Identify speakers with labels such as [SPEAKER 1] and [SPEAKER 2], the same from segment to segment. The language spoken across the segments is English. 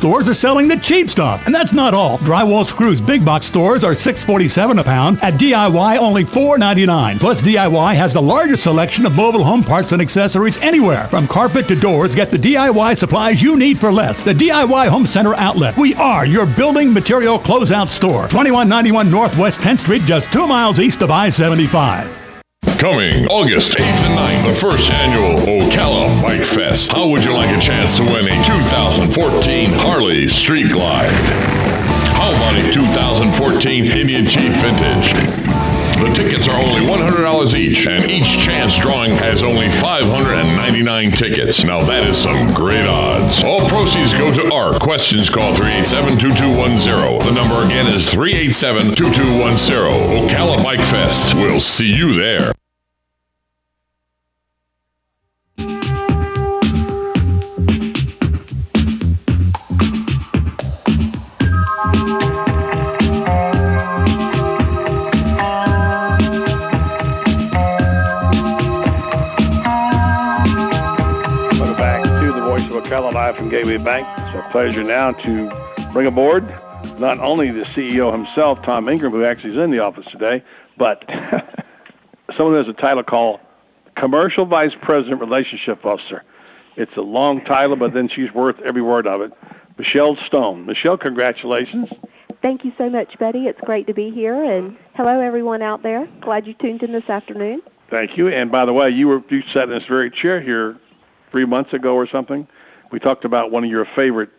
[SPEAKER 1] stores are selling the cheap stuff. And that's not all. Drywall Screws big box stores are $6.47 a pound. At DIY, only $4.99. Plus, DIY has the largest selection of mobile home parts and accessories anywhere. From carpet to doors, get the DIY supplies you need for less. The DIY Home Center Outlet. We are your building material closeout store. 2191 Northwest 10th Street, just 2 miles east of I-75.
[SPEAKER 2] Coming August 8th and 9th, the first annual Ocala Bike Fest. How would you like a chance to win a 2014 Harley Street Glide? How about a 2014 Indian Chief Vintage? The tickets are only $100 each, and each chance drawing has only 599 tickets. Now that is some great odds. All proceeds go to ARC. Questions, call 387-2210. The number again is 387-2210. Ocala Bike Fest. We'll see you there.
[SPEAKER 3] Live from Gateway Bank. It's our pleasure now to bring aboard not only the CEO himself, Tom Ingram, who actually is in the office today, but someone who has a title called Commercial Vice President Relationship Officer. It's a long title, but then she's worth every word of it. Michelle Stone. Michelle, congratulations.
[SPEAKER 4] Thank you so much, Betty. It's great to be here, and hello, everyone out there. Glad you tuned in this afternoon.
[SPEAKER 3] Thank you. And by the way, you sat in this very chair here 3 months ago or something. We talked about one of your favorite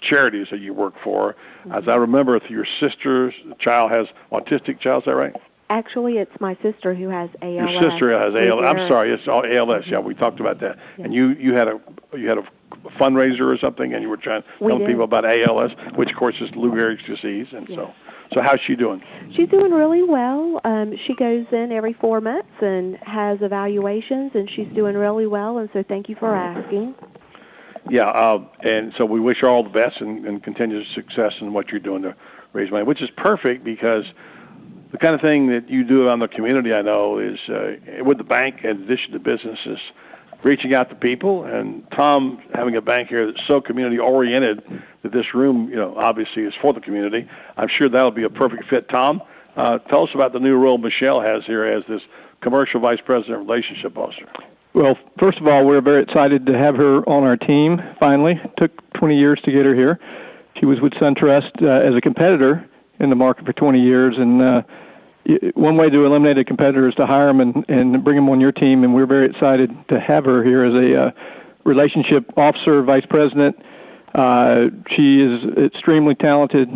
[SPEAKER 3] charities that you work for. Mm-hmm. As I remember, your sister's child has autistic child, is that right?
[SPEAKER 4] Actually, it's my sister who has ALS.
[SPEAKER 3] Your sister has ALS. I'm sorry, it's all ALS. Yeah, we talked about that. Yeah. And you had a fundraiser or something, and you were trying to tell people about ALS, which of course is Lou Gehrig's disease. And so how's she doing?
[SPEAKER 4] She's doing really well. She goes in every 4 months and has evaluations, and she's doing really well. And so thank you for asking.
[SPEAKER 3] Yeah, and so we wish her all the best and continued success in what you're doing to raise money, which is perfect because the kind of thing that you do around the community, I know, is with the bank, in addition to businesses, reaching out to people. And Tom, having a bank here that's so community-oriented that this room, obviously is for the community, I'm sure that'll be a perfect fit. Tom, tell us about the new role Michelle has here as this Commercial Vice President Relationship Officer.
[SPEAKER 5] Well, first of all, we're very excited to have her on our team, finally. It took 20 years to get her here. She was with SunTrust as a competitor in the market for 20 years, and one way to eliminate a competitor is to hire them and bring them on your team, and we're very excited to have her here as a relationship officer, vice president. She is extremely talented.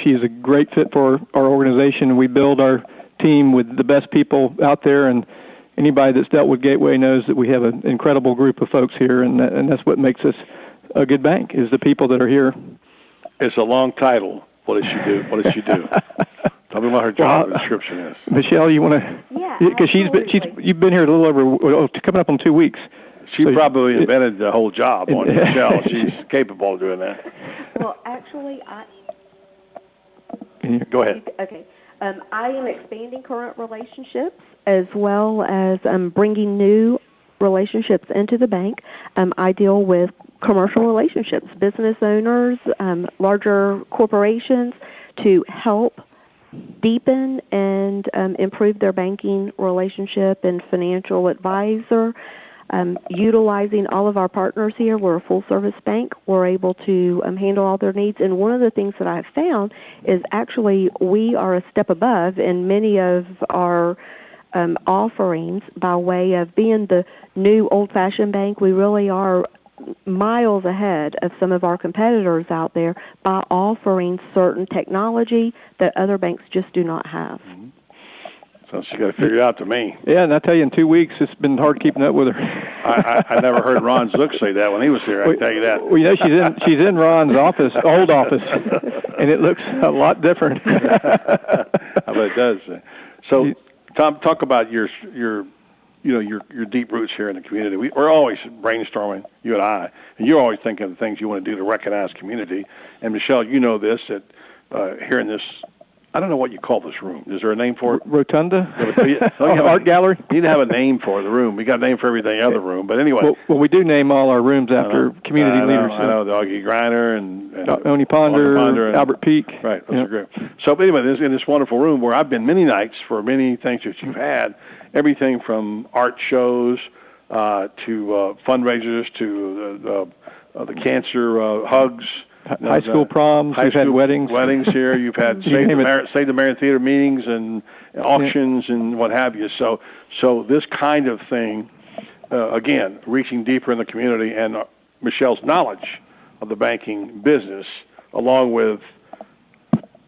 [SPEAKER 5] She is a great fit for our organization, and we build our team with the best people out there, and anybody that's dealt with Gateway knows that we have an incredible group of folks here, and that's what makes us a good bank, is the people that are here.
[SPEAKER 3] It's a long title. What does she do? Tell me what her job description is.
[SPEAKER 5] Michelle, you want to?
[SPEAKER 4] Yeah,
[SPEAKER 5] because you've been here a little over, coming up on 2 weeks.
[SPEAKER 3] She probably invented the whole job on Michelle. She's capable of doing that.
[SPEAKER 4] Well, actually,
[SPEAKER 3] Go ahead.
[SPEAKER 4] Okay. I am expanding current relationships as well as bringing new relationships into the bank. I deal with commercial relationships, business owners, larger corporations, to help deepen and improve their banking relationship and financial advisor. Utilizing all of our partners here, we're a full-service bank. We're able to handle all their needs. And one of the things that I've found is actually we are a step above in many of our offerings by way of being the new old-fashioned bank. We really are miles ahead of some of our competitors out there by offering certain technology that other banks just do not have.
[SPEAKER 3] Mm-hmm. So she's got to figure it out to me.
[SPEAKER 5] Yeah, and I tell you, in 2 weeks, it's been hard keeping up with her.
[SPEAKER 3] I never heard Ron Zook say that when he was here, I can tell you that.
[SPEAKER 5] Well, she's in Ron's office, old office, and it looks a lot different.
[SPEAKER 3] I bet it does. So, Tom, talk about your deep roots here in the community. We're always brainstorming, you and I, and you're always thinking of the things you want to do to recognize community. And Michelle, you know this, that here in this I don't know what you call this room. Is there a name for it?
[SPEAKER 5] Rotunda?
[SPEAKER 3] Art
[SPEAKER 5] Art gallery?
[SPEAKER 3] You need to have a name for the room. We got a name for everything other room. But anyway.
[SPEAKER 5] Well, we do name all our rooms after community leaders.
[SPEAKER 3] I know, Augie Griner and
[SPEAKER 5] Oni Ponder, and Albert Peak.
[SPEAKER 3] Right, those are great. So anyway, in this wonderful room where I've been many nights for many things that you've had, everything from art shows to fundraisers to the cancer hugs.
[SPEAKER 5] High school proms. We've had weddings.
[SPEAKER 3] Weddings here. You've had Save the Marion Theater meetings and auctions and what have you. So this kind of thing, again, reaching deeper in the community, and Michelle's knowledge of the banking business, along with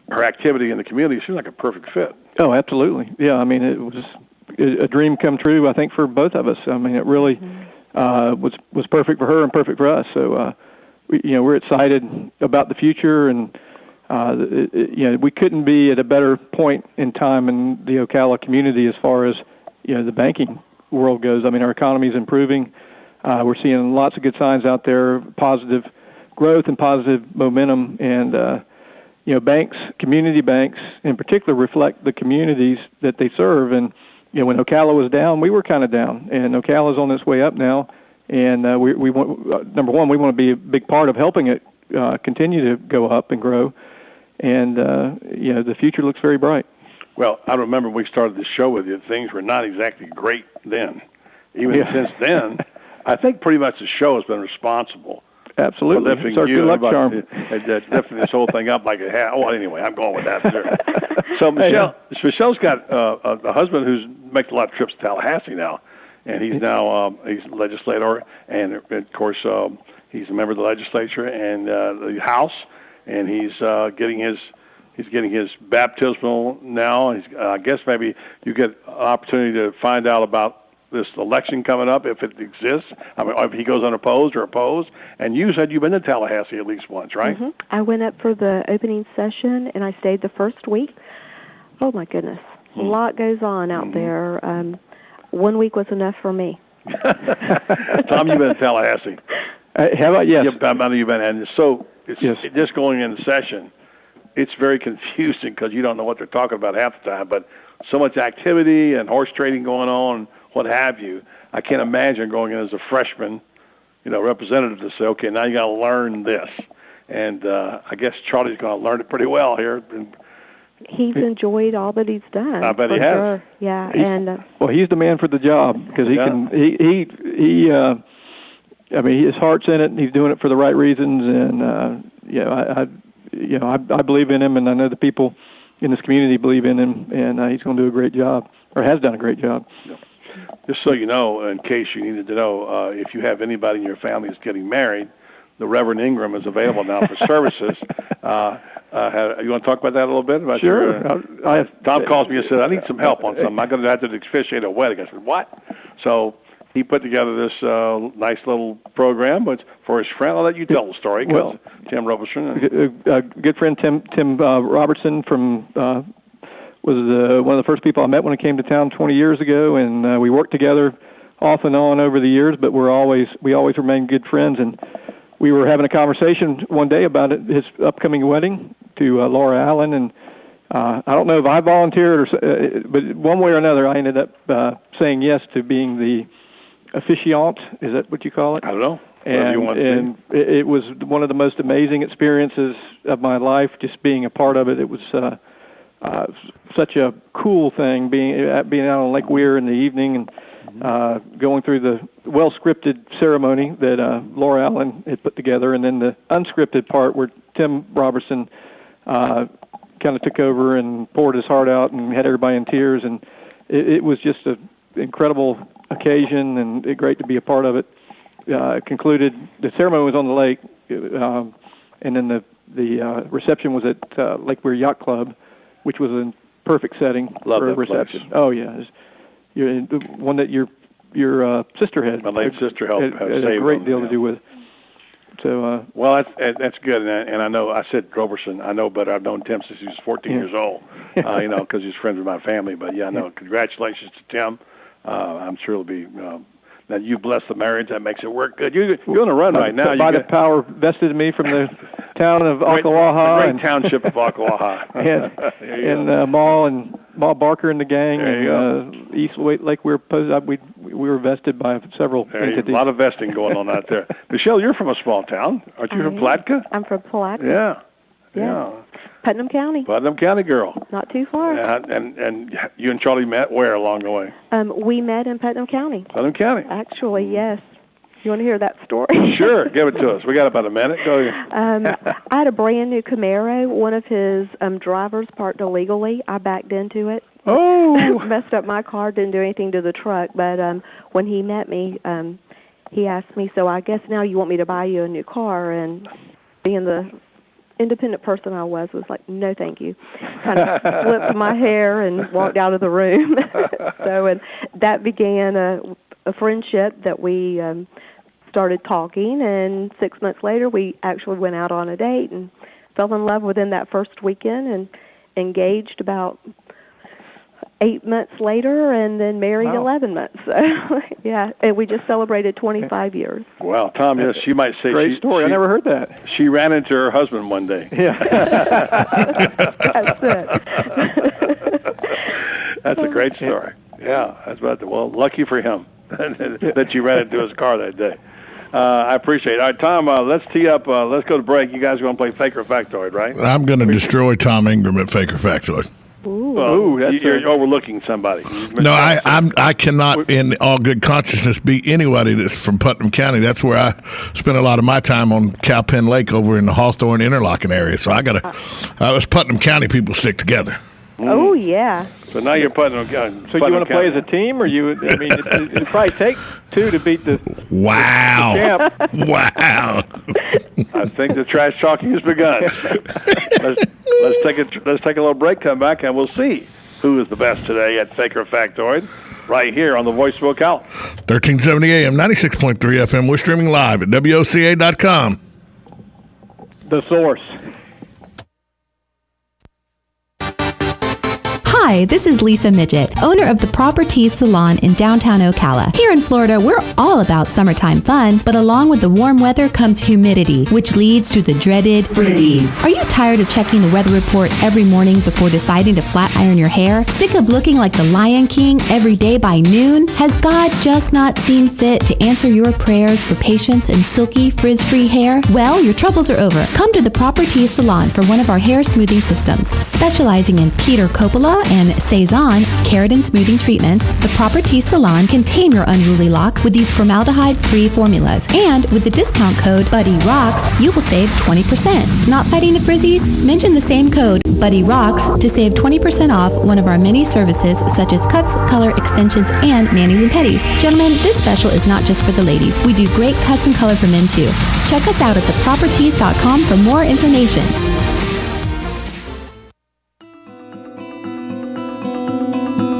[SPEAKER 3] her activity in the community, seems like a perfect fit.
[SPEAKER 5] Oh, absolutely. Yeah, I mean, it was a dream come true, I think, for both of us. I mean, it really was perfect for her and perfect for us. So, we're excited about the future, and we couldn't be at a better point in time in the Ocala community as far as the banking world goes. I mean, our economy is improving. We're seeing lots of good signs out there, positive growth and positive momentum, and banks, community banks in particular, reflect the communities that they serve. And when Ocala was down, we were kind of down, and Ocala's on its way up now. And we want, number one, we want to be a big part of helping it continue to go up and grow. And, the future looks very bright.
[SPEAKER 3] Well, I remember when we started this show with you, things were not exactly great then. Even since then, I think pretty much the show has been responsible.
[SPEAKER 5] Absolutely.
[SPEAKER 3] For lifting
[SPEAKER 5] it's our
[SPEAKER 3] you
[SPEAKER 5] good luck charm.
[SPEAKER 3] Lifting this whole thing up like it had. Oh, anyway, I'm going with that. Sure. So Michelle's got a husband who's making a lot of trips to Tallahassee now. And he's now he's a legislator, and of course he's a member of the legislature and the House, and he's getting his baptismal now. I guess maybe you get an opportunity to find out about this election coming up if it exists. I mean, if he goes unopposed or opposed. And you said you've been to Tallahassee at least once, right?
[SPEAKER 4] Mm-hmm. I went up for the opening session, and I stayed the first week. Oh my goodness, a lot goes on out there. 1 week was enough for me.
[SPEAKER 3] Tom, you've been in Tallahassee.
[SPEAKER 5] How about yes?
[SPEAKER 3] I know you've been, and so it's just going into session. It's very confusing because you don't know what they're talking about half the time. But so much activity and horse trading going on, what have you. I can't imagine going in as a freshman, representative to say, okay, now you got to learn this. And I guess Charlie's going to learn it pretty well here.
[SPEAKER 4] He's enjoyed all that he's done.
[SPEAKER 3] I bet he has.
[SPEAKER 4] Sure. Yeah,
[SPEAKER 5] well, he's the man for the job because he can. I mean, his heart's in it, and he's doing it for the right reasons. And I believe in him, and I know the people in this community believe in him, and he's going to do a great job, or has done a great job.
[SPEAKER 3] Yeah. Just so you know, in case you needed to know, if you have anybody in your family that's getting married, the Reverend Ingram is available now for services. You want to talk about that a little bit?
[SPEAKER 5] Sure.
[SPEAKER 3] Tom calls me and said, I need some help on something. I'm going to have to officiate a wedding. I said, what? So he put together this nice little program for his friend. I'll let you tell the story.
[SPEAKER 5] Well,
[SPEAKER 3] Tim Robertson.
[SPEAKER 5] A good friend, Tim Robertson, was one of the first people I met when I came to town 20 years ago, and we worked together off and on over the years, but we always remained good friends. And we were having a conversation one day about his upcoming wedding to Laura Allen, and I don't know if I volunteered, but one way or another, I ended up saying yes to being the officiant. Is that what you call it?
[SPEAKER 3] I don't know.
[SPEAKER 5] And it was one of the most amazing experiences of my life, just being a part of it. It was such a cool thing, being out on Lake Weir in the evening and going through the well-scripted ceremony that Laura Allen had put together, and then the unscripted part where Tim Robertson kind of took over and poured his heart out and had everybody in tears, and it was just an incredible occasion and great to be a part of it. Concluded, the ceremony was on the lake, and then the reception was at Lake Weir Yacht Club, which was a perfect setting for a reception.
[SPEAKER 3] Place.
[SPEAKER 5] Oh yeah, the one that your sister had.
[SPEAKER 3] My late sister helped
[SPEAKER 5] had a great deal to do with. So
[SPEAKER 3] well, that's good, and I know I said Roberson. I know, but I've known Tim since he was 14 years old. Because he's friends with my family. But yeah, no, congratulations to Tim. I'm sure it'll be. Now you bless the marriage. That makes it work good. You're on a run right now.
[SPEAKER 5] By the power vested in me from the town of Ocklawaha,
[SPEAKER 3] great township of Ocklawaha,
[SPEAKER 5] and Maul Barker and the gang, and East Lake we were vested by several entities.
[SPEAKER 3] A lot of vesting going on out there. Michelle, you're from a small town, aren't you? From Palatka?
[SPEAKER 4] I'm from Palatka.
[SPEAKER 3] Yeah.
[SPEAKER 4] Putnam County.
[SPEAKER 3] Putnam County girl.
[SPEAKER 4] Not too far.
[SPEAKER 3] And you and Charlie met where along the way?
[SPEAKER 4] We met in Putnam County.
[SPEAKER 3] Putnam County.
[SPEAKER 4] Actually, yes. You want to hear that story?
[SPEAKER 3] Sure, give it to us. We got about a minute. Go ahead.
[SPEAKER 4] I had a brand new Camaro. One of his drivers parked illegally. I backed into it.
[SPEAKER 3] Oh!
[SPEAKER 4] Messed up my car. Didn't do anything to the truck. But when he met me, he asked me, "So I guess now you want me to buy you a new car?" And being the independent person I was like, "No, thank you." Kind of flipped my hair and walked out of the room. And that began a friendship that we started talking, and 6 months later we actually went out on a date and fell in love within that first weekend and engaged about 8 months later, and then married 11 months. So, yeah, and we just celebrated 25 years.
[SPEAKER 3] Wow, Tom, yes, she might say
[SPEAKER 5] great story. I never heard that.
[SPEAKER 3] She ran into her husband one day.
[SPEAKER 5] Yeah.
[SPEAKER 4] That's it.
[SPEAKER 3] That's a great story. Yeah, that's about lucky for him that you ran into his car that day. I appreciate it. All right, Tom, let's tee up. Let's go to break. You guys are going to play Fake or Factoid, right?
[SPEAKER 6] I'm going to destroy Tom Ingram at Fake or Factoid.
[SPEAKER 3] You're overlooking somebody.
[SPEAKER 6] No, I cannot, in all good consciousness, beat anybody that's from Putnam County. That's where I spent a lot of my time on Cowpen Lake over in the Hawthorne Interlochen area. So us Putnam County people stick together.
[SPEAKER 4] Oh, yeah.
[SPEAKER 3] So now you're Putnam.
[SPEAKER 5] So you want to play as a team, or it probably takes two to beat the
[SPEAKER 6] Wow.
[SPEAKER 5] the champ.
[SPEAKER 6] Wow.
[SPEAKER 3] I think the trash talking has begun. let's take a little break, come back, and we'll see who is the best today at Fake or Factoid right here on the Voice of Ocala.
[SPEAKER 6] 1370 AM, 96.3 FM. We're streaming live at WOCA.com.
[SPEAKER 5] The source.
[SPEAKER 7] Hi, this is Lisa Midget, owner of the Properties Salon in downtown Ocala. Here in Florida, we're all about summertime fun, but along with the warm weather comes humidity, which leads to the dreaded frizzies. Are you tired of checking the weather report every morning before deciding to flat iron your hair? Sick of looking like the Lion King every day by noon? Has God just not seen fit to answer your prayers for patience and silky, frizz-free hair? Well, your troubles are over. Come to the Properties Salon for one of our hair smoothing systems. Specializing in Peter Coppola and Cezanne keratin smoothing treatments, the Properties Salon can tame your unruly locks with these formaldehyde-free formulas. And with the discount code BuddyRocks, you will save 20%. Not fighting the frizzies? Mention the same code BuddyRocks to save 20% off one of our many services such as cuts, color, extensions, and manis and petties. Gentlemen, this special is not just for the ladies. We do great cuts and color for men too. Check us out at theproperties.com for more information.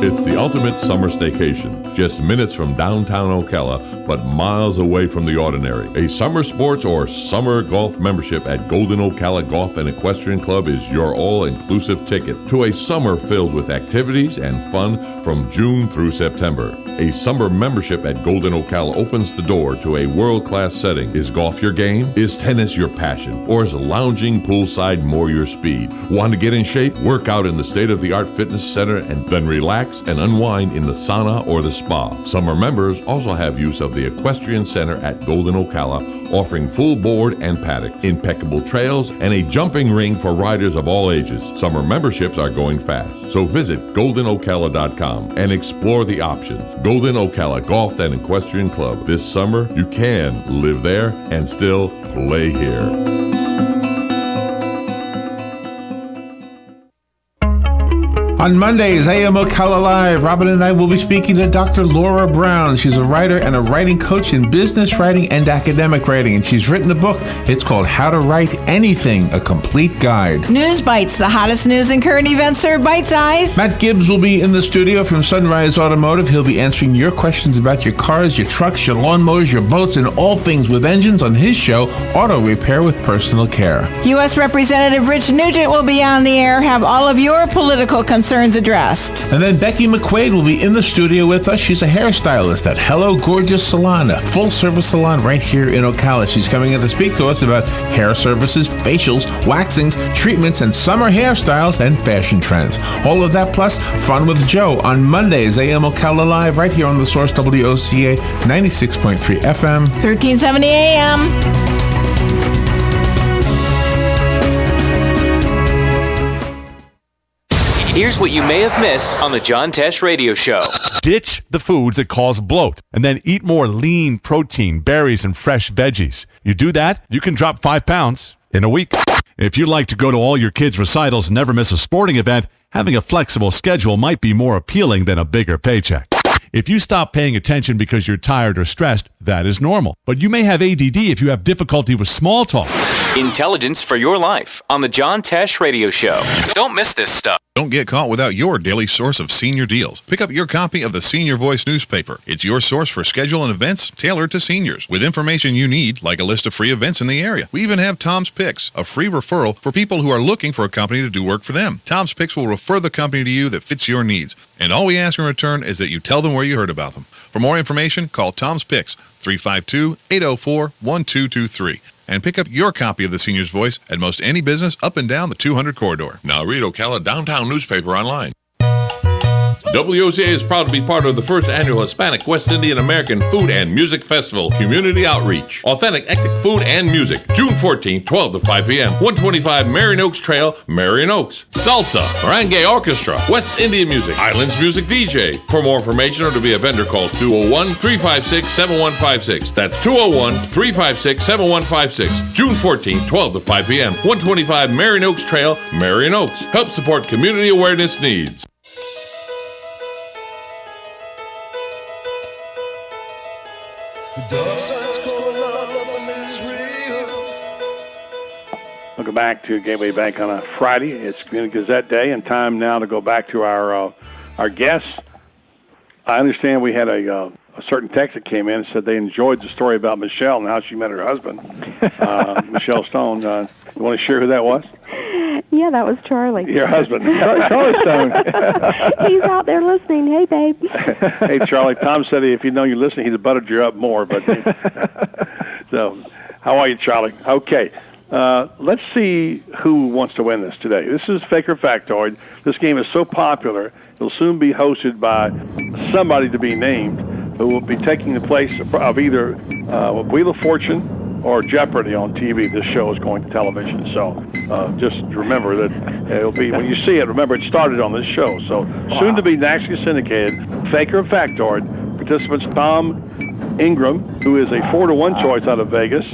[SPEAKER 2] It's the ultimate summer staycation, just minutes from downtown Ocala, but miles away from the ordinary. A summer sports or summer golf membership at Golden Ocala Golf and Equestrian Club is your all-inclusive ticket to a summer filled with activities and fun from June through September. A summer membership at Golden Ocala opens the door to a world-class setting. Is golf your game? Is tennis your passion? Or is lounging poolside more your speed? Want to get in shape? Work out in the state-of-the-art fitness center and then relax and unwind in the sauna or the spa. Summer members also have use of the Equestrian Center at Golden Ocala, offering full board and paddock, impeccable trails, and a jumping ring for riders of all ages. Summer memberships are going fast, so visit goldenocala.com and explore the options. Golden Ocala Golf and Equestrian Club. This summer, you can live there and still play here.
[SPEAKER 8] On Mondays, AM Ocala Live, Robin and I will be speaking to Dr. Laura Brown. She's a writer and a writing coach in business writing and academic writing, and she's written a book. It's called How to Write Anything, a Complete Guide.
[SPEAKER 9] News Bites, the hottest news and current events served bite-sized.
[SPEAKER 8] Matt Gibbs will be in the studio from Sunrise Automotive. He'll be answering your questions about your cars, your trucks, your lawnmowers, your boats, and all things with engines on his show, Auto Repair with Personal Care.
[SPEAKER 9] U.S. Representative Rich Nugent will be on the air. Have all of your political concerns concerns addressed.
[SPEAKER 8] And then Becky McQuaid will be in the studio with us. She's a hairstylist at Hello Gorgeous Salon, a full-service salon right here in Ocala. She's coming in to speak to us about hair services, facials, waxings, treatments, and summer hairstyles and fashion trends. All of that plus Fun with Joe on Mondays, AM Ocala Live, right here on the Source WOCA 96.3 FM.
[SPEAKER 9] 1370 AM.
[SPEAKER 10] Here's what you may have missed on the John Tesh Radio Show.
[SPEAKER 11] Ditch the foods that cause bloat and then eat more lean protein, berries, and fresh veggies. You do that, you can drop 5 pounds in a week. If you'd like to go to all your kids' recitals and never miss a sporting event, having a flexible schedule might be more appealing than a bigger paycheck. If you stop paying attention because you're tired or stressed, that is normal. But you may have ADD if you have difficulty with small talk.
[SPEAKER 10] Intelligence for your life on the John Tesh Radio Show. Don't miss this stuff.
[SPEAKER 12] Don't get caught without your daily source of senior deals. Pick up your copy of the Senior Voice newspaper. It's your source for schedule and events tailored to seniors, with information you need, like a list of free events in the area. We even have Tom's Picks, a free referral for people who are looking for a company to do work for them. Tom's Picks will refer the company to you that fits your needs, and all we ask in return is that you tell them where you heard about them. For more information, call Tom's Picks, 352-804-1223. And pick up your copy of the Senior's Voice at most any business up and down the 200 corridor.
[SPEAKER 2] Now read Ocala Downtown newspaper online. WOCA is proud to be part of the first annual Hispanic West Indian American Food and Music Festival Community Outreach. Authentic ethnic food and music. June 14th, 12 to 5 p.m. 125 Marion Oaks Trail, Marion Oaks. Salsa, Merengue Orchestra, West Indian Music, Islands Music DJ. For more information or to be a vendor, call 201-356-7156. That's 201-356-7156. June 14th, 12 to 5 p.m. 125 Marion Oaks Trail, Marion Oaks. Help support community awareness needs.
[SPEAKER 3] Welcome back to Gateway Bank on a Friday. It's Community Gazette Day, and time now to go back to our guests. I understand we had a certain text that came in and said they enjoyed the story about Michelle and how she met her husband, Michelle Stone. You want to share who that was?
[SPEAKER 4] Yeah, that was Charlie.
[SPEAKER 3] Your husband.
[SPEAKER 5] Charlie Stone.
[SPEAKER 4] He's out there listening. Hey, babe.
[SPEAKER 3] Hey, Charlie. Tom said if you know you're listening, he'd have buttered you up more. But so, how are you, Charlie? Okay. Let's see who wants to win this today. This is Fake or Factoid. This game is so popular, it'll soon be hosted by somebody to be named who will be taking the place of either Wheel of Fortune or Jeopardy on TV. This show is going to television. So just remember that it'll be, when you see it, remember it started on this show. So soon to be nationally syndicated, Fake or Factoid. Participants Tom Ingram, who is a 4-to-1 choice out of Vegas,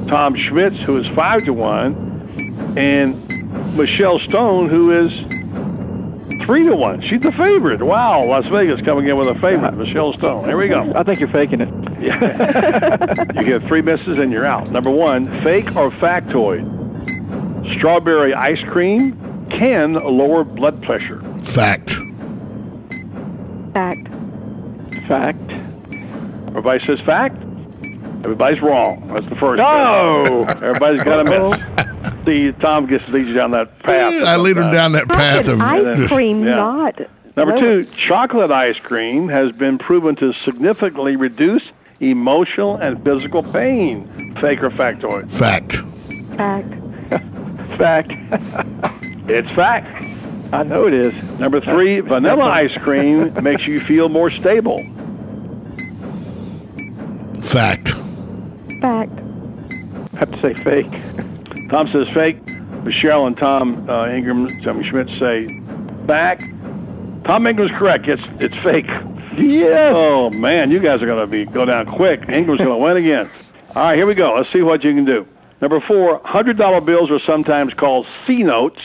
[SPEAKER 3] Tom Schmitz, who is 5-to-1, and Michelle Stone, who is 3-to-1. She's the favorite. Wow, Las Vegas coming in with a favorite, Michelle Stone. Here we go.
[SPEAKER 5] I think you're faking it.
[SPEAKER 3] You get 3 misses and you're out. Number 1, fake or factoid. Strawberry ice cream can lower blood pressure.
[SPEAKER 6] Fact.
[SPEAKER 4] Fact.
[SPEAKER 5] Fact.
[SPEAKER 3] Everybody says fact. Everybody's wrong. That's the first.
[SPEAKER 5] No!
[SPEAKER 3] Everybody's got a miss. See, Tom gets leads you down that path.
[SPEAKER 6] I lead him down that path of
[SPEAKER 4] ice cream, not.
[SPEAKER 3] Number 2, chocolate ice cream has been proven to significantly reduce emotional and physical pain. Fake or factoid?
[SPEAKER 6] Fact.
[SPEAKER 4] Fact.
[SPEAKER 5] Fact.
[SPEAKER 3] It's fact.
[SPEAKER 5] I know it is.
[SPEAKER 3] Number 3, vanilla ice cream makes you feel more stable.
[SPEAKER 6] Fact.
[SPEAKER 4] Fact.
[SPEAKER 5] I have to say fake.
[SPEAKER 3] Tom says fake. Michelle and Tom Ingram, Tommy Schmidt say fact. Tom Ingram's correct. It's fake.
[SPEAKER 5] Yeah.
[SPEAKER 3] Oh man, you guys are going to go down quick. Ingram's going to win again. All right, here we go. Let's see what you can do. Number 4, $100 bills are sometimes called C notes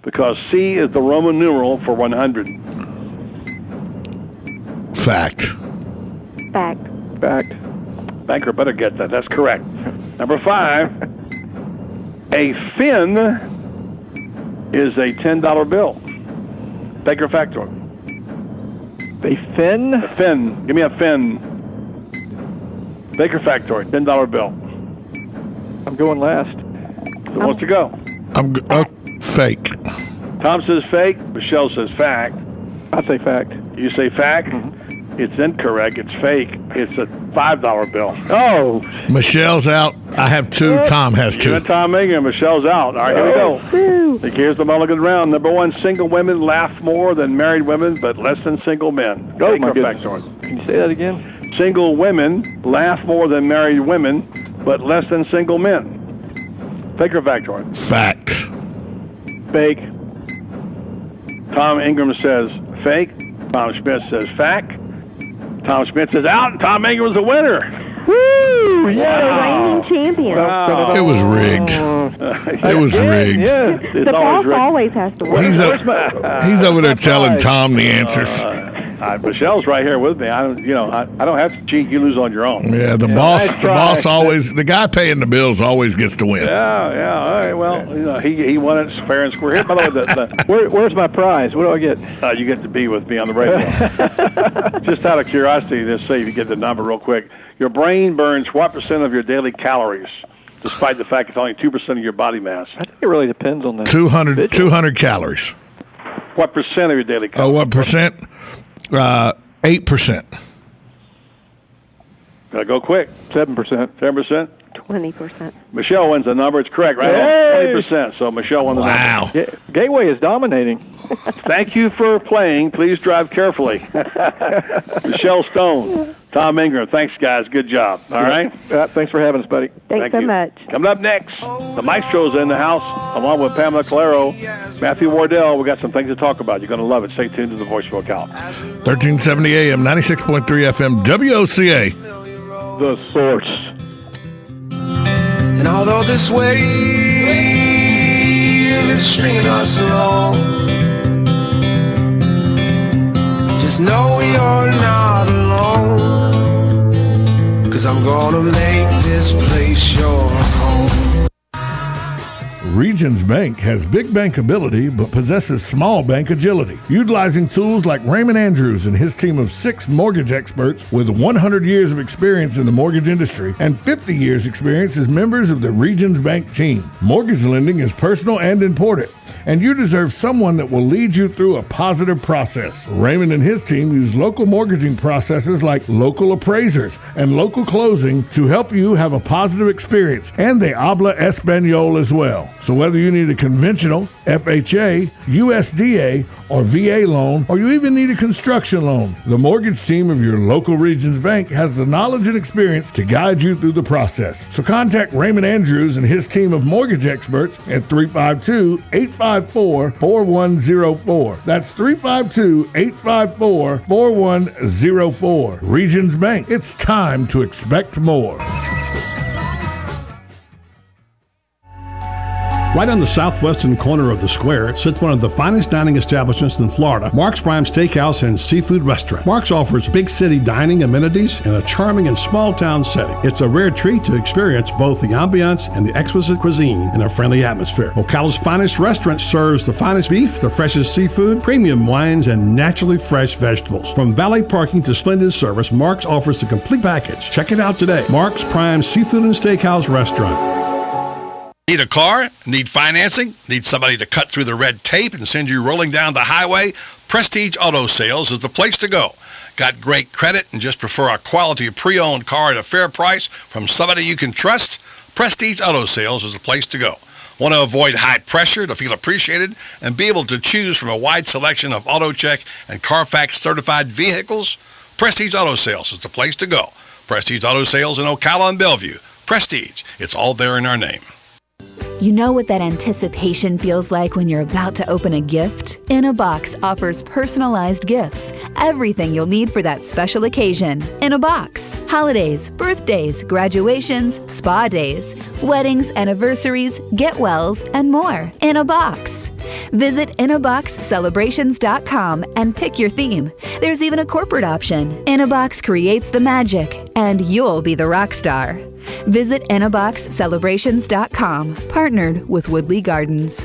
[SPEAKER 3] because C is the Roman numeral for 100.
[SPEAKER 6] Fact.
[SPEAKER 4] Fact.
[SPEAKER 5] Fact.
[SPEAKER 3] Banker better get that. That's correct. Number 5, a fin is a $10 bill. Baker factoid.
[SPEAKER 5] A fin?
[SPEAKER 3] A fin. Give me a fin. Baker factoid. $10 bill.
[SPEAKER 5] I'm going last.
[SPEAKER 3] Who wants to go?
[SPEAKER 6] Fake.
[SPEAKER 3] Tom says fake. Michelle says fact.
[SPEAKER 5] I say fact.
[SPEAKER 3] You say fact?
[SPEAKER 5] Mm-hmm.
[SPEAKER 3] It's incorrect. It's fake. It's a $5 bill.
[SPEAKER 5] Oh.
[SPEAKER 6] Michelle's out. I have 2. Tom has 2.
[SPEAKER 3] You and Tom Ingram. Michelle's out. All right, here we go. Here's the mulligan round. Number 1, single women laugh more than married women, but less than single men.
[SPEAKER 5] Oh, my goodness.
[SPEAKER 3] Factoid.
[SPEAKER 5] Can you say that again?
[SPEAKER 3] Single women laugh more than married women, but less than single men. Fake or factoid?
[SPEAKER 6] Fact.
[SPEAKER 3] Fake. Tom Ingram says fake. Tom Schmidt says fact. Tom Schmidt says out, and Tom Ingram's the winner.
[SPEAKER 4] Woo! Yeah, the reigning champion.
[SPEAKER 3] Wow.
[SPEAKER 6] It was rigged. It was rigged.
[SPEAKER 5] Yeah.
[SPEAKER 4] The boss always has to win.
[SPEAKER 6] He's over there telling Tom the answers.
[SPEAKER 3] Michelle's right here with me. I don't have to cheat. You lose on your own.
[SPEAKER 6] Yeah, the boss always, the guy paying the bills always gets to win.
[SPEAKER 3] Yeah. All right. Well, he won it fair and square. Here, by the way,
[SPEAKER 5] where's my prize? What do I get?
[SPEAKER 3] You get to be with me on the radio. Just out of curiosity, let's see if you get the number real quick. Your brain burns what % of your daily calories, despite the fact it's only 2% of your body mass?
[SPEAKER 5] I think it really depends on the
[SPEAKER 6] 200 calories.
[SPEAKER 3] What % of your daily calories?
[SPEAKER 6] Oh, what percent? 8%.
[SPEAKER 3] Gotta go quick.
[SPEAKER 5] 7%.
[SPEAKER 3] 7%.
[SPEAKER 4] 20%.
[SPEAKER 3] Michelle wins the number. It's correct, right?
[SPEAKER 5] Hey!
[SPEAKER 3] 20%. So Michelle won the
[SPEAKER 6] Wow.
[SPEAKER 3] number.
[SPEAKER 5] Gateway is dominating.
[SPEAKER 3] Thank you for playing. Please drive carefully. Michelle Stone, Tom Ingram. Thanks, guys. Good job. All right.
[SPEAKER 5] Thanks for having us, buddy.
[SPEAKER 4] Thanks so much.
[SPEAKER 3] Coming up next, the Maestro's in the house, along with Pamela Calero, Matthew Wardell. We got some things to talk about. You're going to love it. Stay tuned to the Voice of Ocala.
[SPEAKER 6] 1370 AM, 96.3 FM, WOCA.
[SPEAKER 5] The Source.
[SPEAKER 13] And although this wave is stringing us along, just know you're not alone, 'cause I'm gonna make this place your home.
[SPEAKER 6] Regions Bank has big bank ability but possesses small bank agility. Utilizing tools like Raymond Andrews and his team of 6 mortgage experts with 100 years of experience in the mortgage industry and 50 years experience as members of the Regions Bank team. Mortgage lending is personal and important, and you deserve someone that will lead you through a positive process. Raymond and his team use local mortgaging processes like local appraisers and local closing to help you have a positive experience, and they habla Espanol as well. So whether you need a conventional, FHA, USDA, or VA loan, or you even need a construction loan, the mortgage team of your local Regions Bank has the knowledge and experience to guide you through the process. So contact Raymond Andrews and his team of mortgage experts at 352-854-4104. That's 352-854-4104. Regions Bank. It's time to expect more.
[SPEAKER 14] Right on the southwestern corner of the square sits one of the finest dining establishments in Florida, Mark's Prime Steakhouse and Seafood Restaurant. Mark's offers big city dining amenities in a charming and small town setting. It's a rare treat to experience both the ambiance and the exquisite cuisine in a friendly atmosphere. Ocala's finest restaurant serves the finest beef, the freshest seafood, premium wines, and naturally fresh vegetables. From valet parking to splendid service, Mark's offers the complete package. Check it out today. Mark's Prime Seafood and Steakhouse Restaurant.
[SPEAKER 15] Need a car? Need financing? Need somebody to cut through the red tape and send you rolling down the highway? Prestige Auto Sales is the place to go. Got great credit and just prefer a quality pre-owned car at a fair price from somebody you can trust? Prestige Auto Sales is the place to go. Want to avoid high pressure to feel appreciated and be able to choose from a wide selection of AutoCheck and Carfax certified vehicles? Prestige Auto Sales is the place to go. Prestige Auto Sales in Ocala and Bellevue. Prestige, it's all there in our name.
[SPEAKER 16] You know what that anticipation feels like when you're about to open a gift? In a Box offers personalized gifts. Everything you'll need for that special occasion. In a Box. Holidays, birthdays, graduations, spa days, weddings, anniversaries, get-wells, and more. In a Box. Visit inaboxcelebrations.com and pick your theme. There's even a corporate option. In a Box creates the magic, and you'll be the rock star. Visit inaboxcelebrations.com. Partnered with Woodley Gardens.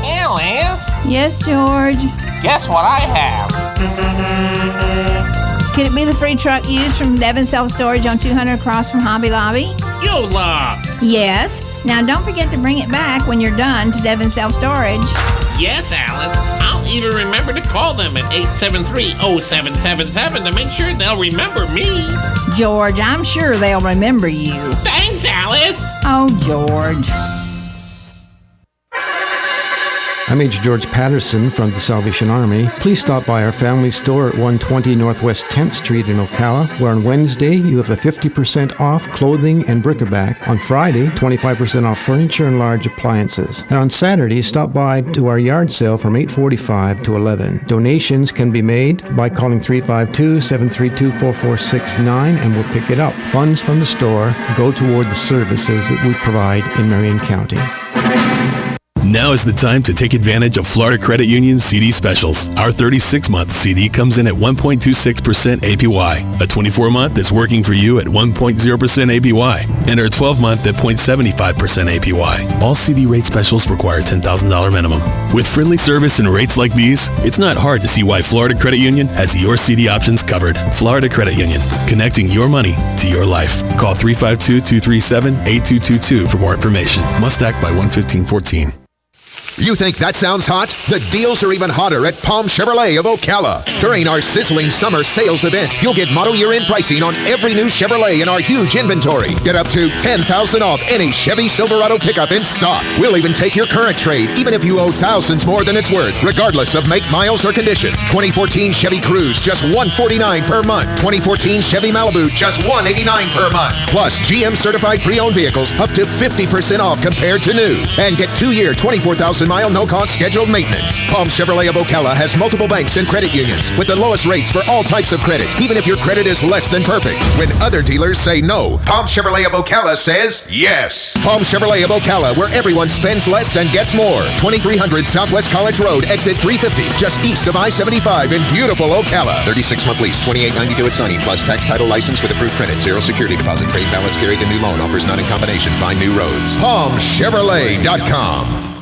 [SPEAKER 17] Hey, Liz.
[SPEAKER 9] Yes, George.
[SPEAKER 17] Guess what I have?
[SPEAKER 9] Could it be the free truck used from Devon Self Storage on 200 across from Hobby Lobby?
[SPEAKER 17] Yola!
[SPEAKER 18] Yes. Now don't forget to bring it back when you're done to Devon Self Storage.
[SPEAKER 17] Yes, Alice. I'll even remember to call them at 873-0777 to make sure they'll remember me.
[SPEAKER 18] George, I'm sure they'll remember you.
[SPEAKER 17] Thanks, Alice.
[SPEAKER 18] Oh, George.
[SPEAKER 19] I'm Major George Patterson from the Salvation Army. Please stop by our family store at 120 Northwest 10th Street in Ocala, where on Wednesday you have a 50% off clothing and bric-a-brac. On Friday, 25% off furniture and large appliances. And on Saturday, stop by to our yard sale from 8:45 to 11. Donations can be made by calling 352-732-4469 and we'll pick it up. Funds from the store go toward the services that we provide in Marion County.
[SPEAKER 20] Now is the time to take advantage of Florida Credit Union's CD specials. Our 36-month CD comes in at 1.26% APY. A 24-month is working for you at 1.0% APY. And our 12-month at 0.75% APY. All CD rate specials require $10,000 minimum. With friendly service and rates like these, it's not hard to see why Florida Credit Union has your CD options covered. Florida Credit Union, connecting your money to your life. Call 352-237-8222 for more information. Must act by 1/15/14.
[SPEAKER 21] You think that sounds hot? The deals are even hotter at Palm Chevrolet of Ocala. During our sizzling summer sales event, you'll get model year-end pricing on every new Chevrolet in our huge inventory. Get up to $10,000 off any Chevy Silverado pickup in stock. We'll even take your current trade, even if you owe thousands more than it's worth, regardless of make, miles, or condition. 2014 Chevy Cruze, just $149 per month. 2014 Chevy Malibu, just $189 per month. Plus, GM certified pre-owned vehicles up to 50% off compared to new. And get 2-year, 24,000-mile no-cost scheduled maintenance. Palm Chevrolet of Ocala has multiple banks and credit unions with the lowest rates for all types of credit, even if your credit is less than perfect. When other dealers say no, Palm Chevrolet of Ocala says yes. Palm Chevrolet of Ocala, where everyone spends less and gets more. 2300 Southwest College Road, exit 350, just east of I-75 in beautiful Ocala. 36-month lease, $28.92 at signing, plus tax, title, license with approved credit, 0 security deposit, trade balance carried, and new loan. Offers not in combination. Find new roads. PalmChevrolet.com.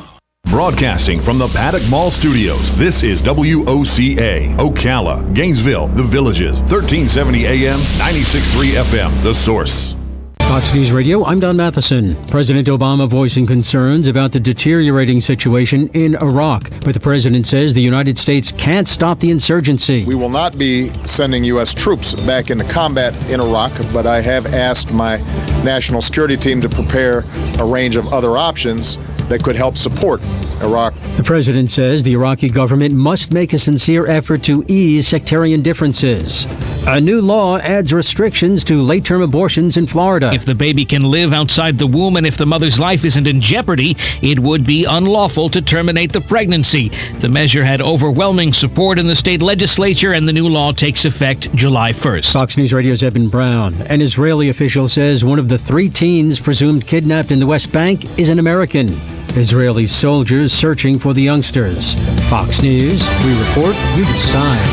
[SPEAKER 22] Broadcasting from the Paddock Mall Studios, this is WOCA, Ocala, Gainesville, The Villages, 1370 AM, 96.3 FM, The Source.
[SPEAKER 23] Fox News Radio, I'm Don Matheson. President Obama voicing concerns about the deteriorating situation in Iraq. But the president says the United States can't stop the insurgency.
[SPEAKER 24] We will not be sending U.S. troops back into combat in Iraq, but I have asked my national security team to prepare a range of other options that could help support Iraq.
[SPEAKER 23] The president says the Iraqi government must make a sincere effort to ease sectarian differences. A new law adds restrictions to late-term abortions in Florida.
[SPEAKER 25] If the baby can live outside the womb and if the mother's life isn't in jeopardy, it would be unlawful to terminate the pregnancy. The measure had overwhelming support in the state legislature, and the new law takes effect July 1st.
[SPEAKER 23] Fox News Radio's Eben Brown. An Israeli official says one of the 3 teens presumed kidnapped in the West Bank is an American. Israeli soldiers searching for the youngsters. Fox News, we report, you decide.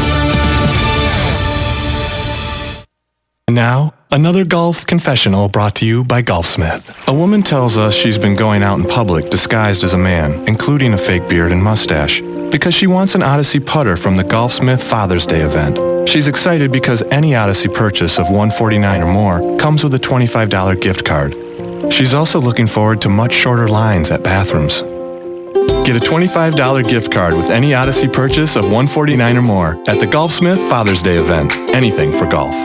[SPEAKER 26] Now, another golf confessional brought to you by Golfsmith. A woman tells us she's been going out in public disguised as a man, including a fake beard and mustache, because she wants an Odyssey putter from the Golfsmith Father's Day event. She's excited because any Odyssey purchase of $149 or more comes with a $25 gift card. She's also looking forward to much shorter lines at bathrooms. Get a $25 gift card with any Odyssey purchase of $149 or more at the Golfsmith Father's Day event. Anything for golf.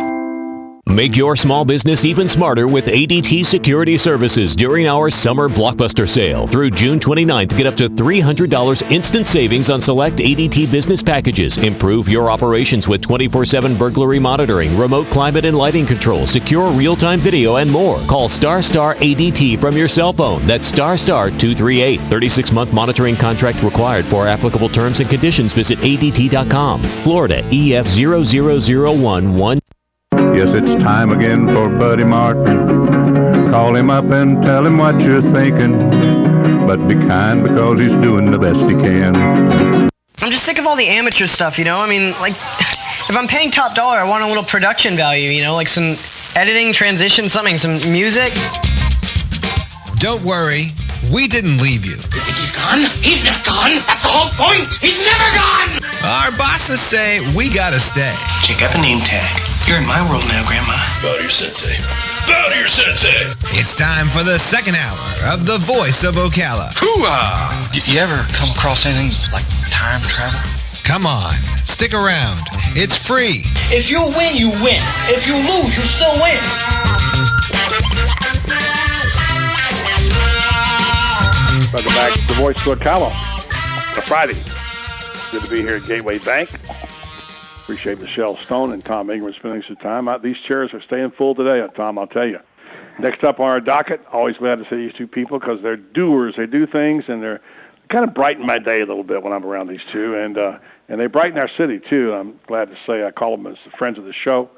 [SPEAKER 27] Make your small business even smarter with ADT Security Services during our summer blockbuster sale. Through June 29th, get up to $300 instant savings on select ADT business packages. Improve your operations with 24/7 burglary monitoring, remote climate and lighting control, secure real-time video, and more. Call Star ADT from your cell phone. That's Star 238. 36-month monitoring contract required. For applicable terms and conditions, visit ADT.com. Florida EF 00011.
[SPEAKER 28] Yes, it's time again for Buddy Martin. Call him up and tell him what you're thinking. But be kind because he's doing the best he can.
[SPEAKER 29] I'm just sick of all the amateur stuff, you know? I mean, like, if I'm paying top dollar, I want a little production value, you know? Like some editing, transition, something, some music.
[SPEAKER 30] Don't worry, we didn't leave you.
[SPEAKER 17] You think he's gone? He's not gone. That's the whole point. He's never gone.
[SPEAKER 30] Our bosses say we gotta stay.
[SPEAKER 17] Check out the name tag. You're in my world now, Grandma.
[SPEAKER 31] About your sensei.
[SPEAKER 1] Bow to your sensei.
[SPEAKER 30] It's time for the second hour of The Voice of Ocala.
[SPEAKER 1] Hoo-ah!
[SPEAKER 30] You ever come across anything like time travel? Come on, stick around. It's free.
[SPEAKER 17] If you win, you win. If you lose, you still win.
[SPEAKER 2] Welcome back to The Voice of Ocala. It's Friday. Good to be here at Gateway Bank. Appreciate Michelle Stone and Tom Ingram spending some time out. These chairs are staying full today, Tom, I'll tell you. Next up on our docket, always glad to see these two people because they're doers. They do things, and they're kind of brighten my day a little bit when I'm around these two. And they brighten our city, too. I'm glad to say I call them as friends of the show.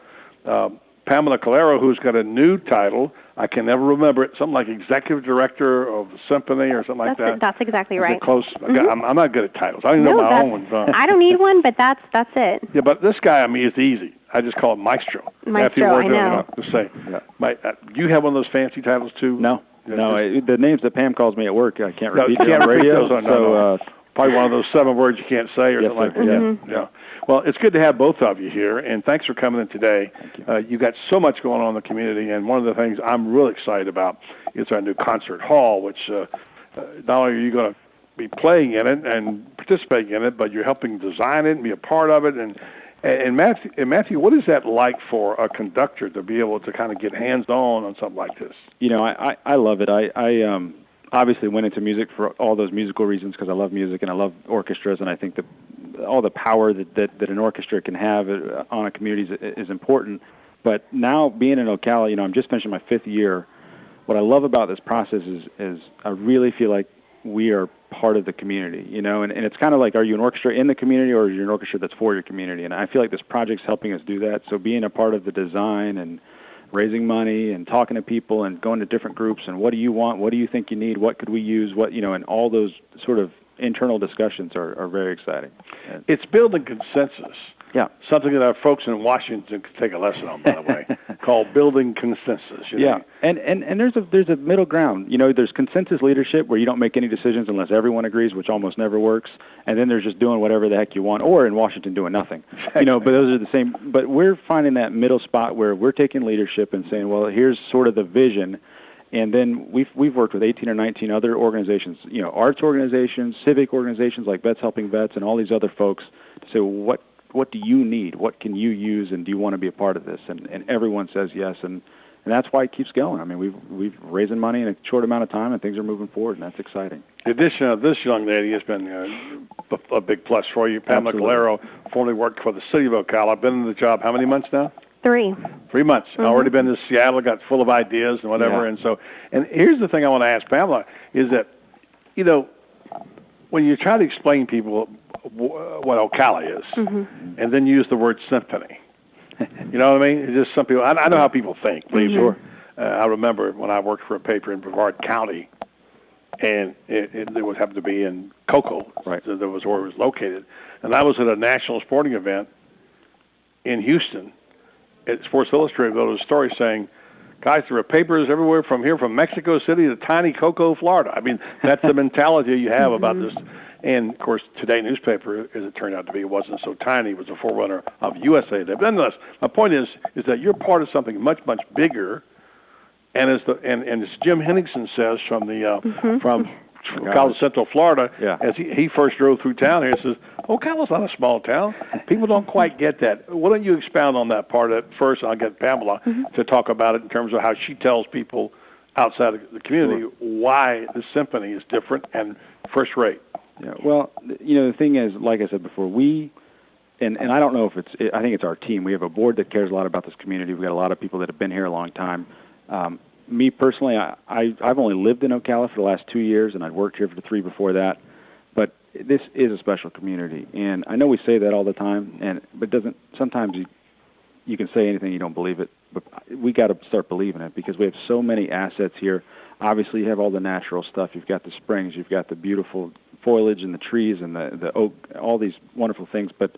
[SPEAKER 2] Pamela Calero, who's got a new title. I can never remember it. Something like Executive Director of the Symphony or something like that.
[SPEAKER 3] That's exactly right.
[SPEAKER 2] Close.
[SPEAKER 3] Mm-hmm.
[SPEAKER 2] I'm not good at titles. I don't even know my own ones.
[SPEAKER 3] I don't need one, but that's it.
[SPEAKER 2] Yeah, but this guy, I mean, is easy. I just call him Maestro.
[SPEAKER 3] Maestro, I know.
[SPEAKER 2] To say. Do you have one of those fancy titles, too?
[SPEAKER 4] No. The names that Pam calls me at work, I can't repeat
[SPEAKER 2] on the radio.
[SPEAKER 4] So,
[SPEAKER 2] probably one of those 7 words you can't say or
[SPEAKER 4] yes,
[SPEAKER 2] something like that.
[SPEAKER 3] Mm-hmm.
[SPEAKER 2] Yeah. Well, it's good to have both of you here, and thanks for coming in today. You got so much going on in the community, and one of the things I'm really excited about is our new concert hall, which not only are you going to be playing in it and participating in it, but you're helping design it and be a part of it. And Matthew, what is that like for a conductor to be able to kind of get hands-on something like this?
[SPEAKER 4] You know, I love it. I obviously went into music for all those musical reasons because I love music and I love orchestras, and I think that all the power that an orchestra can have on a community is important. But now being in Ocala, you know, I'm just finishing my 5th year. What I love about this process is I really feel like we are part of the community, you know, and it's kind of like, are you an orchestra in the community or are you an orchestra that's for your community? And I feel like this project's helping us do that. So being a part of the design and raising money and talking to people and going to different groups and what do you want, what do you think you need, what could we use, what, you know, and all those sort of internal discussions are very exciting.
[SPEAKER 2] It's building consensus.
[SPEAKER 4] Yeah.
[SPEAKER 2] Something that our folks in Washington could take a lesson on, by the way, called building consensus. You know?
[SPEAKER 4] And there's a middle ground. You know, there's consensus leadership where you don't make any decisions unless everyone agrees, which almost never works. And then there's just doing whatever the heck you want, or in Washington doing nothing. You know, but those are the same. But we're finding that middle spot where we're taking leadership and saying, well, here's sort of the vision. And then we've worked with 18 or 19 other organizations, you know, arts organizations, civic organizations like Vets Helping Vets, and all these other folks to say, well, what do you need? What can you use? And do you want to be a part of this? And everyone says yes, and that's why it keeps going. I mean, we've raising money in a short amount of time, and things are moving forward, and that's exciting.
[SPEAKER 2] The addition of this young lady has been a big plus for you. Pamela Calero formerly worked for the city of Ocala. Been in the job how many months now?
[SPEAKER 3] 3.
[SPEAKER 2] 3 months. Already been to Seattle, got full of ideas and whatever.
[SPEAKER 4] Yeah.
[SPEAKER 2] And here's the thing I want to ask Pamela is that, you know, when you try to explain people what Ocala is, and then use the word symphony, you know what I mean? It's just some people. I know how people think. Believe me. I remember when I worked for a paper in Brevard County, and it would happen to be in Cocoa.
[SPEAKER 4] Right.
[SPEAKER 2] So that was where it was located, and I was at a national sporting event in Houston. At Sports Illustrated wrote a story saying, guys, there are papers everywhere from here, from Mexico City to tiny Cocoa, Florida. I mean, that's the mentality you have about this. And, of course, Today newspaper, as it turned out to be, it wasn't so tiny. It was a forerunner of USA Today. But nonetheless, my point is that you're part of something much, much bigger. And as Jim Henningsen says from Ocala, Central Florida, as he first drove through town here, he says, Ocala's not a small town. People don't quite get that. Why don't you expound on that part of it first? I'll get Pamela to talk about it in terms of how she tells people outside of the community why the symphony is different and first rate.
[SPEAKER 4] Yeah, well, you know, the thing is, like I said before, and I don't know if I think it's our team. We have a board that cares a lot about this community. We've got a lot of people that have been here a long time. Me personally, I've only lived in Ocala for the last 2 years, and I'd worked here for 3 before that. But this is a special community, and I know we say that all the time, but doesn't sometimes you can say anything, you don't believe it. But we got to start believing it because we have so many assets here. Obviously, you have all the natural stuff. You've got the springs, you've got the beautiful foliage and the trees and the oak, all these wonderful things. But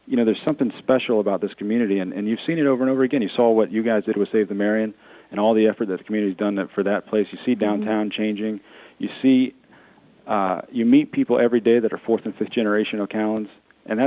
[SPEAKER 4] you know, there's something special about this community, and you've seen it over and over again. You saw what you guys did with Save the Marion and all the effort that the community's done for that place. You see downtown changing. You see, you meet people every day that are 4th and 5th generation Ocalans, and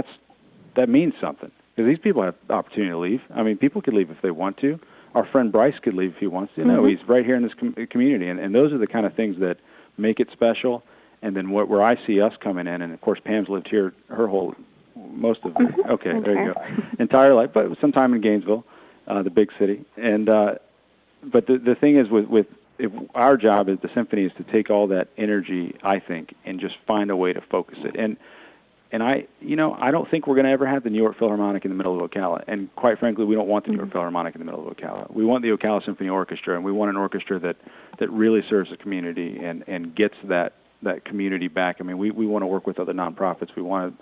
[SPEAKER 4] that means something because these people have the opportunity to leave. I mean, people could leave if they want to, our friend Bryce could leave if he wants to. No, he's right here in this community, and those are the kind of things that make it special. And then where I see us coming in, and of course Pam's lived here her whole most of there you go, entire life, but sometime in Gainesville, the big city. And but the thing is with if our job as the symphony is to take all that energy, I think, and just find a way to focus it. And I don't think we're going to ever have the New York Philharmonic in the middle of Ocala. And quite frankly, we don't want the New York Philharmonic in the middle of Ocala. We want the Ocala Symphony Orchestra, and we want an orchestra that really serves the community and gets that community back. I mean, we want to work with other nonprofits. We want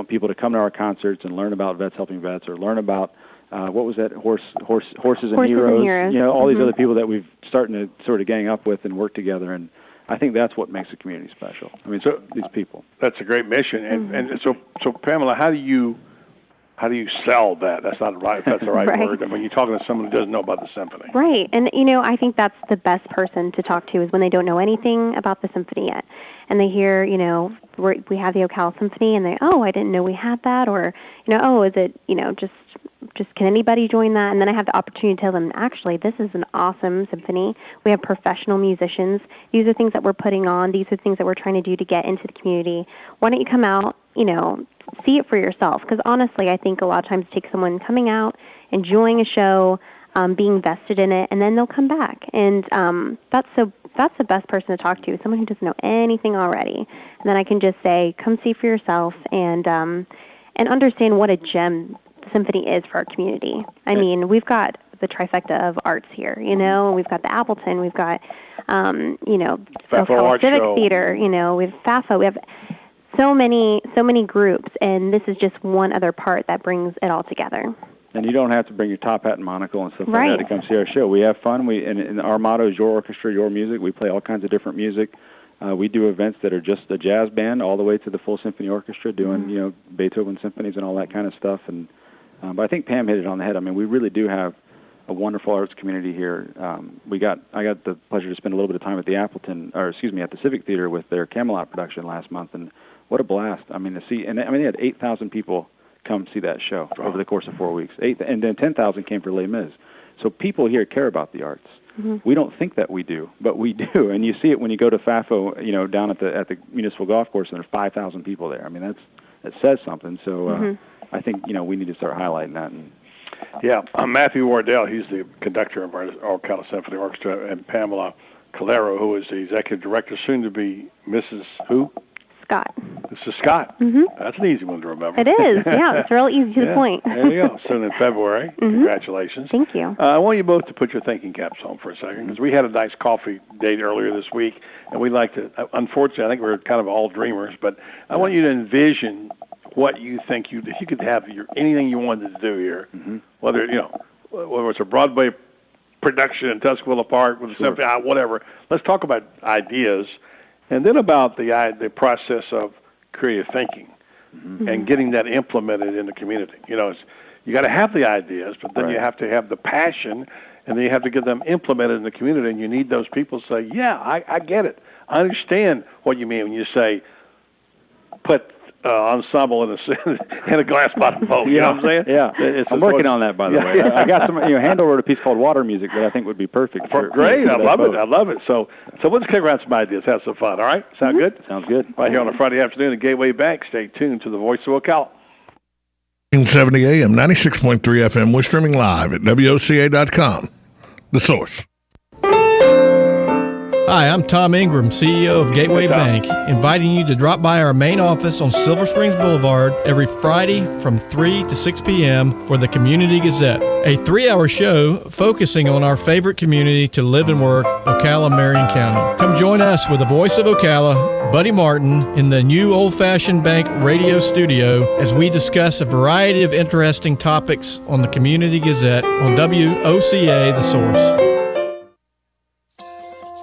[SPEAKER 4] people to come to our concerts and learn about Vets Helping Vets, or learn about what was that, Horses and Heroes. You know, all these other people that we've starting to sort of gang up with and work together. And I think that's what makes the community special. I mean, so these people.
[SPEAKER 2] That's a great mission. And so Pamela, how do you sell that? That's not right. That's the right word. I mean, you're talking to someone who doesn't know about the symphony.
[SPEAKER 3] Right. And, I think that's the best person to talk to is when they don't know anything about the symphony yet. And they hear, we have the Ocala Symphony, and I didn't know we had that. Or, is it, just can anybody join that? And then I have the opportunity to tell them, actually, this is an awesome symphony. We have professional musicians. These are things that we're putting on. These are things that we're trying to do to get into the community. Why don't you come out, see it for yourself? Because honestly, I think a lot of times it takes someone coming out, enjoying a show, being vested in it, and then they'll come back. And that's the best person to talk to, someone who doesn't know anything already. And then I can just say, come see for yourself and understand what a gem the symphony is for our community. I mean, we've got the trifecta of arts here, we've got the Appleton, we've got, Ocala Civic Theater, we have FAFO, we have so many groups, and this is just one other part that brings it all together.
[SPEAKER 4] And you don't have to bring your top hat and monocle and stuff like that to come see our show. We have fun. And our motto is your orchestra, your music. We play all kinds of different music. We do events that are just a jazz band all the way to the full symphony orchestra doing, Beethoven symphonies and all that kind of stuff. And but I think Pam hit it on the head. I mean, we really do have a wonderful arts community here. I got the pleasure to spend a little bit of time at the at the Civic Theater with their Camelot production last month, and what a blast! I mean, they had 8,000 people come see that show over the course of 4 weeks. And then 10,000 came for Les Mis. So people here care about the arts. We don't think that we do, but we do. And you see it when you go to FAFO, down at the municipal golf course, and there's 5,000 people there. I mean, that says something. So I think we need to start highlighting that.
[SPEAKER 2] Yeah, I'm Matthew Wardell. He's the conductor of our Ocala Symphony Orchestra, and Pamela Calero, who is the executive director, soon to be Mrs. Who?
[SPEAKER 3] Scott.
[SPEAKER 2] This is Scott. That's an easy one to remember.
[SPEAKER 3] It is. Yeah, it's real easy to the point.
[SPEAKER 2] There you go. Soon in February. Congratulations.
[SPEAKER 3] Thank you.
[SPEAKER 2] I want you both to put your thinking caps on for a second, because we had a nice coffee date earlier this week, and we like to, unfortunately, I think we're kind of all dreamers, but I want you to envision what you think if you could have anything you wanted to do here, whether it's a Broadway production in Tuscaloosa Park with a symphony, whatever. Let's talk about ideas. And then about the process of creative thinking and getting that implemented in the community. You got to have the ideas, but then you have to have the passion, and then you have to get them implemented in the community. And you need those people to say, "Yeah, I get it. I understand what you mean when you say put ensemble in a glass bottom boat." You know what I'm saying?
[SPEAKER 4] Yeah, I'm working on that, by the way. I got some hand over a piece called Water Music that I think would be perfect.
[SPEAKER 2] Great, I love it. I love it. So let's kick around some ideas, have some fun. All right, sound good?
[SPEAKER 4] Sounds good.
[SPEAKER 2] Right here on a Friday afternoon at Gateway Bank. Stay tuned to the Voice of Ocala.
[SPEAKER 1] 1970 AM, 96.3 FM. We're streaming live at WOCA.com. The Source.
[SPEAKER 5] Hi, I'm Tom Ingram, CEO of Gateway Bank, inviting you to drop by our main office on Silver Springs Boulevard every Friday from 3 to 6 p.m. for the Community Gazette, a 3-hour show focusing on our favorite community to live and work, Ocala, Marion County. Come join us with the voice of Ocala, Buddy Martin, in the new old-fashioned bank radio studio as we discuss a variety of interesting topics on the Community Gazette on WOCA The Source.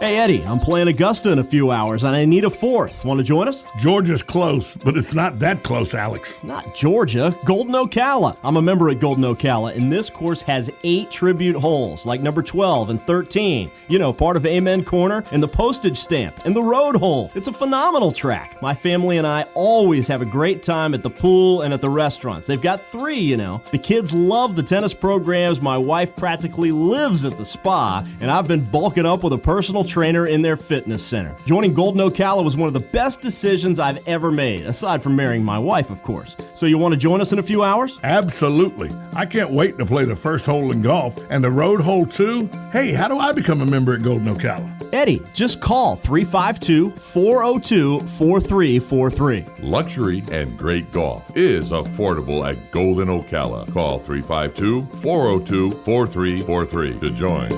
[SPEAKER 6] Hey, Eddie, I'm playing Augusta in a few hours, and I need a fourth. Want to join us?
[SPEAKER 1] Georgia's close, but it's not that close, Alex.
[SPEAKER 6] Not Georgia, Golden Ocala. I'm a member at Golden Ocala, and this course has 8 tribute holes, like number 12 and 13. You know, part of Amen Corner, and the postage stamp, and the road hole. It's a phenomenal track. My family and I always have a great time at the pool and at the restaurants. They've got 3, you know. The kids love the tennis programs. My wife practically lives at the spa, and I've been bulking up with a personal trainer in their fitness center. Joining Golden Ocala was one of the best decisions I've ever made, aside from marrying my wife, of course. So you want to join us in a few hours?
[SPEAKER 1] Absolutely. I can't wait to play the first hole in golf and the road hole too. Hey, how do I become a member at Golden Ocala?
[SPEAKER 6] Eddie, just call 352-402-4343.
[SPEAKER 7] Luxury and great golf is affordable at Golden Ocala. Call 352-402-4343 to join.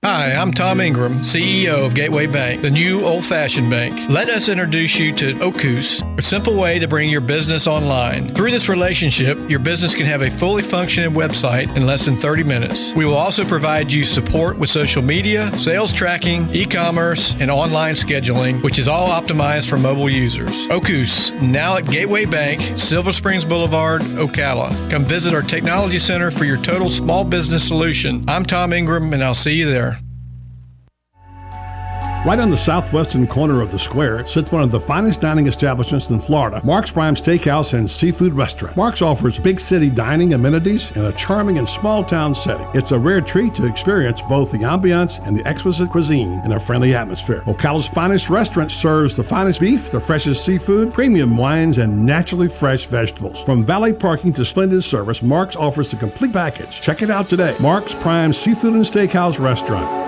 [SPEAKER 5] Hi, I'm Tom Ingram, CEO of Gateway Bank, the new old-fashioned bank. Let us introduce you to Okus, a simple way to bring your business online. Through this relationship, your business can have a fully functioning website in less than 30 minutes. We will also provide you support with social media, sales tracking, e-commerce, and online scheduling, which is all optimized for mobile users. Okus, now at Gateway Bank, Silver Springs Boulevard, Ocala. Come visit our technology center for your total small business solution. I'm Tom Ingram, and I'll see you there.
[SPEAKER 8] Right on the southwestern corner of the square sits one of the finest dining establishments in Florida, Mark's Prime Steakhouse and Seafood Restaurant. Mark's offers big city dining amenities in a charming and small town setting. It's a rare treat to experience both the ambiance and the exquisite cuisine in a friendly atmosphere. Ocala's finest restaurant serves the finest beef, the freshest seafood, premium wines, and naturally fresh vegetables. From valet parking to splendid service, Mark's offers the complete package. Check it out today. Mark's Prime Seafood and Steakhouse Restaurant.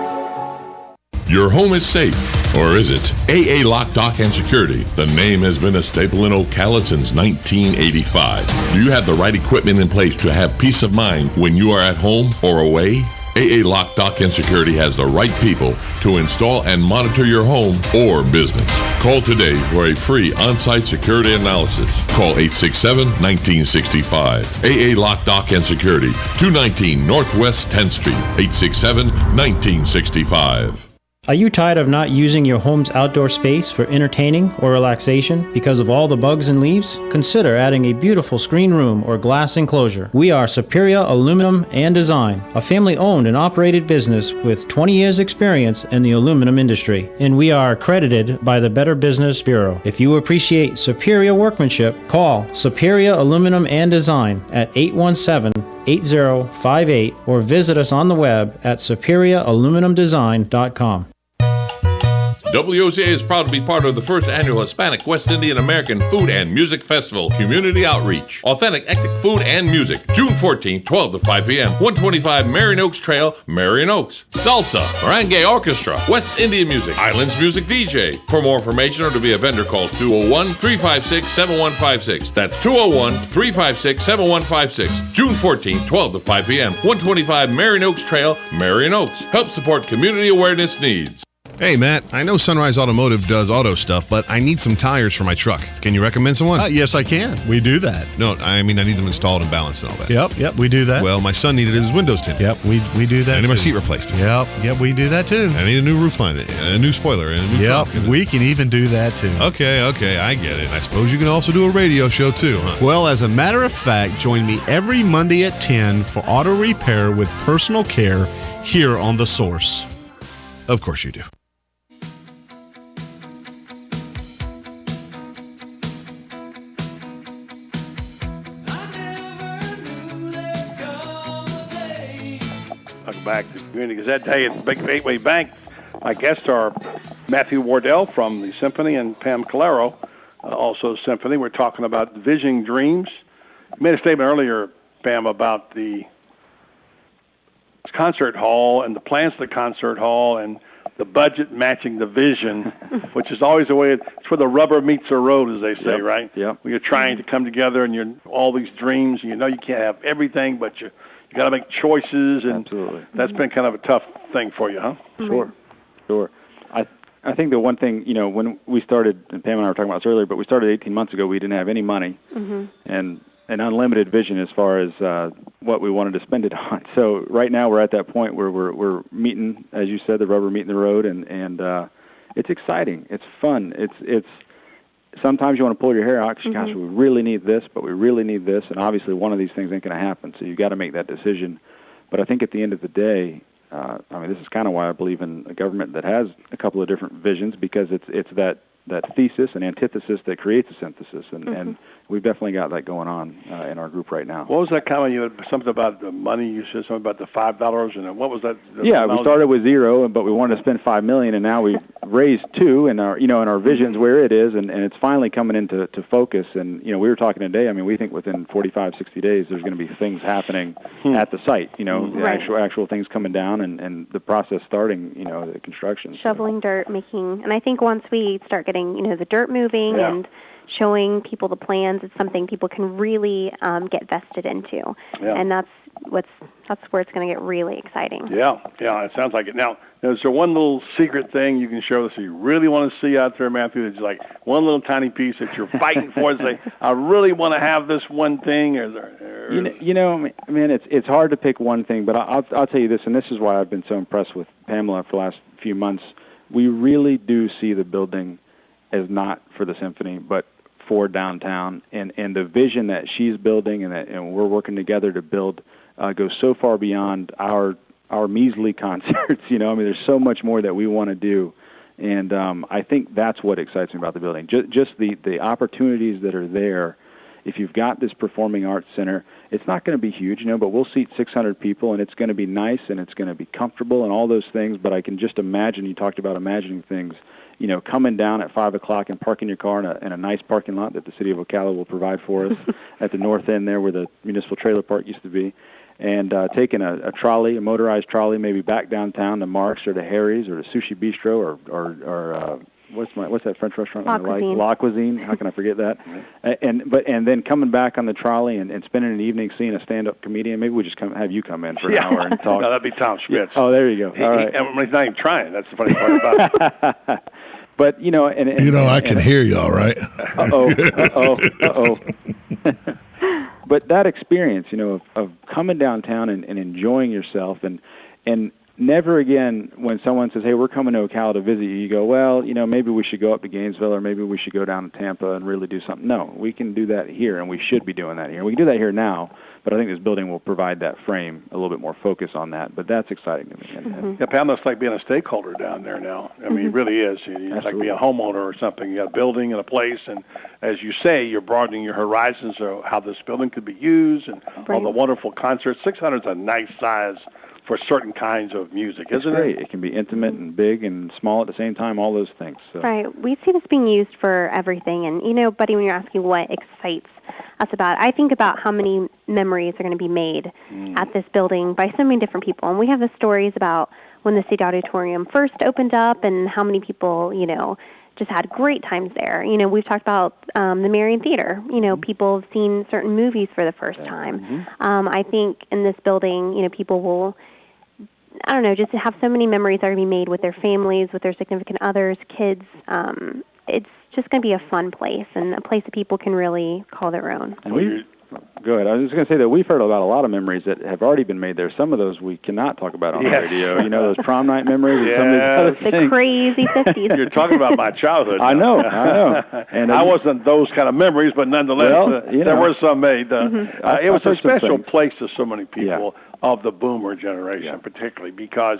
[SPEAKER 22] Your home is safe, or is it? AA Lock, Dock, and Security. The name has been a staple in Ocala since 1985. Do you have the right equipment in place to have peace of mind when you are at home or away? AA Lock, Dock, and Security has the right people to install and monitor your home or business. Call today for a free on-site security analysis. Call 867-1965. AA Lock, Dock, and Security, 219 Northwest 10th Street, 867-1965.
[SPEAKER 10] Are you tired of not using your home's outdoor space for entertaining or relaxation because of all the bugs and leaves? Consider adding a beautiful screen room or glass enclosure. We are Superior Aluminum and Design, a family-owned and operated business with 20 years experience in the aluminum industry, and we are accredited by the Better Business Bureau. If you appreciate superior workmanship, call Superior Aluminum and Design at 817-8058 or visit us on the web at superiораluminumdesign.com.
[SPEAKER 7] WOCA is proud to be part of the first annual Hispanic West Indian American Food and Music Festival Community Outreach. Authentic ethnic food and music. June 14th, 12 to 5 p.m. 125 Marion Oaks Trail, Marion Oaks. Salsa, Merengue Orchestra, West Indian Music, Islands Music DJ. For more information or to be a vendor, call 201-356-7156. That's 201-356-7156. June 14th, 12 to 5 p.m. 125 Marion Oaks Trail, Marion Oaks. Help support community awareness needs.
[SPEAKER 11] Hey, Matt, I know Sunrise Automotive does auto stuff, but I need some tires for my truck. Can you recommend someone?
[SPEAKER 12] Yes, I can. We do that.
[SPEAKER 11] No, I mean, I need them installed and balanced and all that.
[SPEAKER 12] Yep, we do that.
[SPEAKER 11] Well, my son needed his windows tinted.
[SPEAKER 12] Yep, we do that.
[SPEAKER 11] I need my seat replaced.
[SPEAKER 12] Yep, we do that too.
[SPEAKER 11] I need a new roof line, a new spoiler, and a new trunk.
[SPEAKER 12] We can even do that too.
[SPEAKER 11] Okay, I get it. I suppose you can also do a radio show too, huh?
[SPEAKER 12] Well, as a matter of fact, join me every Monday at 10 for auto repair with personal care here on The Source.
[SPEAKER 11] Of course you do.
[SPEAKER 2] Welcome back to Community Gazette Day at the Gateway Bank. My guests are Matthew Wardell from the Symphony and Pam Calero, also Symphony. We're talking about visioning dreams. You made a statement earlier, Pam, about the concert hall and the plans for the concert hall and the budget matching the vision, which is always the way it's where the rubber meets the road, as they say, right?
[SPEAKER 4] Yeah.
[SPEAKER 2] When you're trying to come together and you're all these dreams, and you know you can't have everything, but you got to make choices, and
[SPEAKER 4] Absolutely.
[SPEAKER 2] That's been kind of a tough thing for you, huh?
[SPEAKER 4] Sure. I think the one thing, when we started, and Pam and I were talking about this earlier, but we started 18 months ago, we didn't have any money,
[SPEAKER 3] Mm-hmm.
[SPEAKER 4] and an unlimited vision as far as what we wanted to spend it on. So right now we're at that point where we're meeting, as you said, the rubber meeting the road, and it's exciting. It's fun. It's sometimes you want to pull your hair out because, gosh, we really need this, but we really need this, and obviously one of these things ain't going to happen, so you've got to make that decision. But I think at the end of the day, this is kind of why I believe in a government that has a couple of different visions, because it's that thesis and antithesis that creates a synthesis, and we've definitely got that going on in our group right now.
[SPEAKER 2] What was that comment? You had something about the money. You said something about the $5, and what was that?
[SPEAKER 4] Yeah, we started with $0, but we wanted to spend $5 million, and now we've raised $2, and our vision's where it is, and it's finally coming into focus. And we were talking today. I mean, we think within 45, 60 days there's going to be things happening at the site. Actual things coming down, and the process starting. The construction,
[SPEAKER 3] shoveling dirt, and I think once we start getting the dirt moving and showing people the plans, it's something people can really get vested into, and that's where it's going to get really exciting.
[SPEAKER 2] Yeah, it sounds like it. Now, is there one little secret thing you can show us that you really want to see out there, Matthew? That's like one little tiny piece that you're fighting for, and say, I really want to have this one thing.
[SPEAKER 4] It's hard to pick one thing, but I'll tell you this, and this is why I've been so impressed with Pamela for the last few months. We really do see the building as not for the symphony, but for downtown, and the vision that she's building and we're working together to build goes so far beyond our measly concerts. There's so much more that we want to do, and I think that's what excites me about the building. Just the opportunities that are there. If you've got this performing arts center, it's not going to be huge, but we'll seat 600 people, and it's going to be nice, and it's going to be comfortable, and all those things. But I can just imagine. You talked about imagining things. Coming down at 5 o'clock and parking your car in a nice parking lot that the city of Ocala will provide for us at the north end there where the municipal trailer park used to be, and taking a trolley, a motorized trolley, maybe back downtown to Mark's or to Harry's or to Sushi Bistro or what's that French restaurant? La Cuisine. How can I forget that? And then coming back on the trolley and spending an evening seeing a stand-up comedian. Maybe we just have you come in for an hour and talk.
[SPEAKER 2] No, that'd be Tom Schmitz.
[SPEAKER 4] Oh, there you go. All right.
[SPEAKER 2] He's not even trying. That's the funny part about it.
[SPEAKER 4] But
[SPEAKER 1] I can hear you all right.
[SPEAKER 4] Uh-oh. But that experience, of coming downtown and enjoying yourself, and never again when someone says, hey, we're coming to Ocala to visit you, you go, well, maybe we should go up to Gainesville, or maybe we should go down to Tampa and really do something. No, we can do that here, and we should be doing that here. We can do that here now, but I think this building will provide that frame, a little bit more focus on that. But that's exciting to me.
[SPEAKER 2] Yeah, Pam, it's like being a stakeholder down there now. I mean, it really is. It's like being a homeowner or something. You got a building and a place, and as you say, you're broadening your horizons of how this building could be used and all the wonderful concerts. 600 is a nice size for certain kinds of music, isn't it?
[SPEAKER 4] It can be intimate and big and small at the same time, all those things. So.
[SPEAKER 3] Right. We see this being used for everything. And, Buddy, when you're asking what excites us about it, I think about how many memories are going to be made at this building by so many different people. And we have the stories about when the State Auditorium first opened up and how many people, just had great times there. We've talked about the Marion Theater. People have seen certain movies for the first time. I think in this building, people will, just have so many memories that are going to be made with their families, with their significant others, kids. It's just going to be a fun place and a place that people can really call their own.
[SPEAKER 4] Go ahead. I was just going to say that we've heard about a lot of memories that have already been made there. Some of those we cannot talk about on the radio. Those prom night memories. And some of these other things.
[SPEAKER 3] The crazy 50s.
[SPEAKER 2] You're talking about my childhood.
[SPEAKER 4] I know.
[SPEAKER 2] And I wasn't those kind of memories, but nonetheless, there were some made. It was a special place to so many people of the boomer generation, particularly because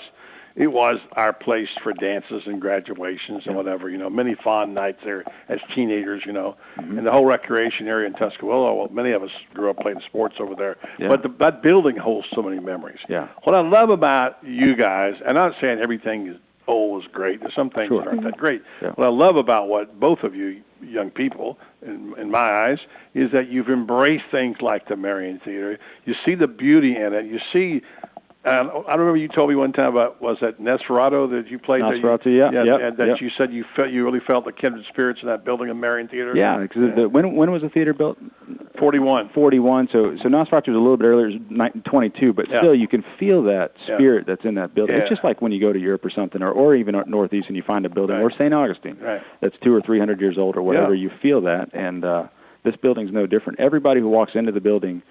[SPEAKER 2] it was our place for dances and graduations and whatever, many fond nights there as teenagers, and the whole recreation area in Tuscaloosa. Well, many of us grew up playing sports over there. Yeah. But that building holds so many memories.
[SPEAKER 4] Yeah.
[SPEAKER 2] What I love about you guys, and I'm not saying everything is always great. There's some things that aren't that great. Yeah. What I love about what both of you young people, in my eyes, is that you've embraced things like the Marion Theater. You see the beauty in it. You see... I remember you told me one time about, was that Nosferatu that you played?
[SPEAKER 4] Nosferatu,
[SPEAKER 2] you said you really felt the kindred spirits in that building in Marion Theater.
[SPEAKER 4] Yeah, because when was the theater built?
[SPEAKER 2] 41.
[SPEAKER 4] 41. So Nosferatu was a little bit earlier, 22, but still you can feel that spirit that's in that building. It's just like when you go to Europe or something, or even Northeast, and you find a building, or St. Augustine, that's 200 or 300 years old or whatever. You feel that, and this building's no different. Everybody who walks into the building,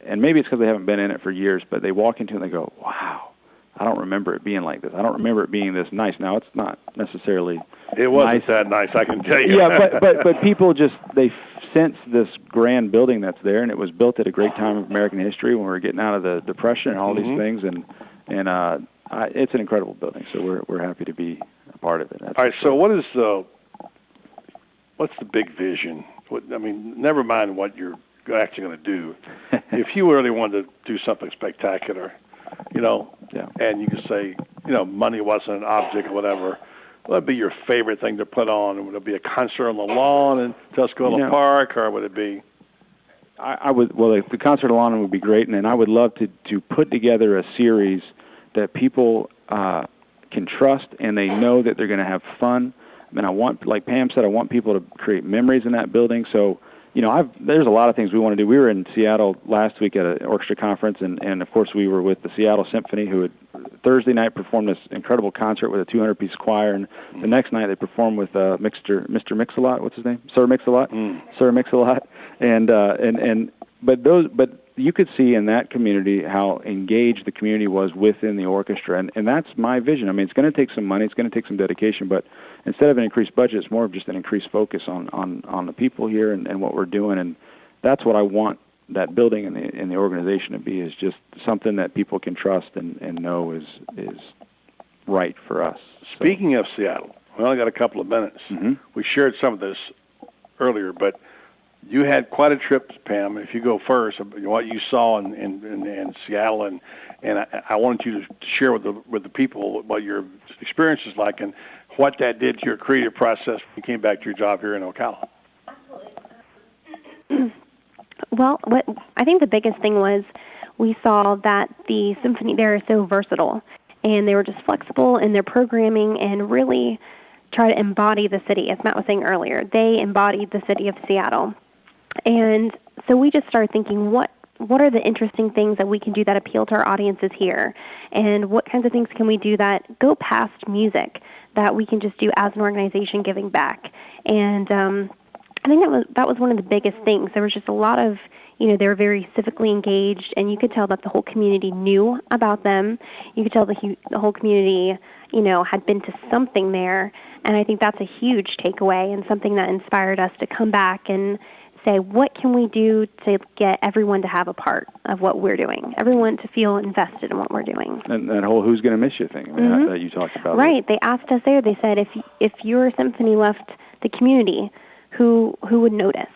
[SPEAKER 4] and maybe it's because they haven't been in it for years, but they walk into it and they go, wow, I don't remember it being like this. I don't remember it being this nice. Now, it's not necessarily
[SPEAKER 2] It wasn't
[SPEAKER 4] nice.
[SPEAKER 2] that nice, I can tell you.
[SPEAKER 4] Yeah, but people just, they sense this grand building that's there, and it was built at a great time of American history when we were getting out of the Depression and all these things, and it's an incredible building, so we're happy to be a part of it.
[SPEAKER 2] All right, so what's the big vision? I mean, never mind what you're actually going to do. If you really wanted to do something spectacular, and you could say, money wasn't an object or whatever, what would be your favorite thing to put on? Would it be a concert on the lawn in Tuscola Park, or would it be?
[SPEAKER 4] I would. Well, the concert on the lawn would be great, and I would love to put together a series that people can trust, and they know that they're going to have fun. I mean, I want, like Pam said, I want people to create memories in that building. So, there's a lot of things we want to do. We were in Seattle last week at an orchestra conference, and of course we were with the Seattle Symphony, who had Thursday night performed this incredible concert with a 200-piece choir, and the next night they performed with Mr. Mix-a-Lot. What's his name? Sir Mix-a-Lot. Sir Mix-a-Lot. But you could see in that community how engaged the community was within the orchestra, and that's my vision. I mean, it's going to take some money, it's going to take some dedication, but instead of an increased budget, it's more of just an increased focus on the people here and what we're doing, and that's what I want that building and the organization to be, is just something that people can trust and know is right for us.
[SPEAKER 2] Speaking of Seattle, we only got a couple of minutes. We shared some of this earlier, but you had quite a trip, Pam. If you go first, what you saw in Seattle, and I wanted you to share with the people what your experience is like and what that did to your creative process when you came back to your job here in Ocala.
[SPEAKER 3] Well, what I think the biggest thing was we saw that the symphony there is so versatile, and they were just flexible in their programming and really try to embody the city. As Matt was saying earlier, they embodied the city of Seattle. And so we just started thinking, what are the interesting things that we can do that appeal to our audiences here? And what kinds of things can we do that go past music, that we can just do as an organization giving back? And I think that was one of the biggest things. There was just a lot of, they were very civically engaged, and you could tell that the whole community knew about them. You could tell the whole community, had been to something there. And I think that's a huge takeaway and something that inspired us to come back and say, what can we do to get everyone to have a part of what we're doing, everyone to feel invested in what we're doing.
[SPEAKER 4] And that whole who's going to miss you thing that you talked about.
[SPEAKER 3] Right. They asked us there, they said, if your symphony left the community, who would notice?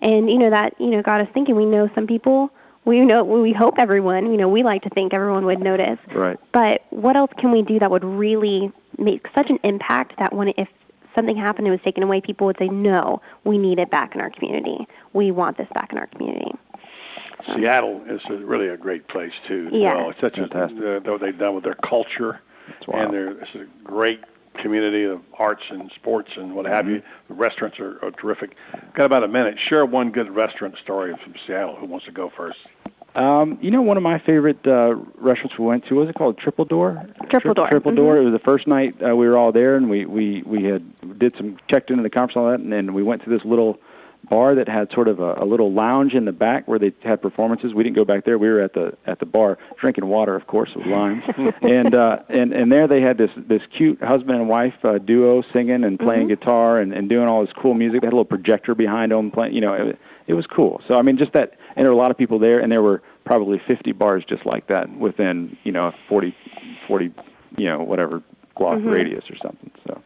[SPEAKER 3] And, that, got us thinking. We know some people, we hope everyone, we like to think everyone would notice.
[SPEAKER 4] Right.
[SPEAKER 3] But what else can we do that would really make such an impact that if something happened and was taken away, people would say, no, we need it back in our community. We want this back in our community.
[SPEAKER 2] Seattle is really a great place, too.
[SPEAKER 3] Yeah.
[SPEAKER 2] Well, it's such what they've done with their culture, and it's a great community of arts and sports and what have you. The restaurants are terrific. Got about a minute. Share one good restaurant story from Seattle. Who wants to go first?
[SPEAKER 4] One of my favorite restaurants we went to, what was it called? Triple Door?
[SPEAKER 3] Triple Door.
[SPEAKER 4] Triple Door. It was the first night we were all there, and we checked into the conference and all that, and then we went to this little bar that had sort of a little lounge in the back where they had performances. We didn't go back there. We were at the bar drinking water, of course, with limes. and there they had this cute husband and wife duo singing and playing guitar and doing all this cool music. They had a little projector behind them playing. It was cool. So I mean, just that, and there were a lot of people there, and there were probably 50 bars just like that within 40 whatever block radius or something. So.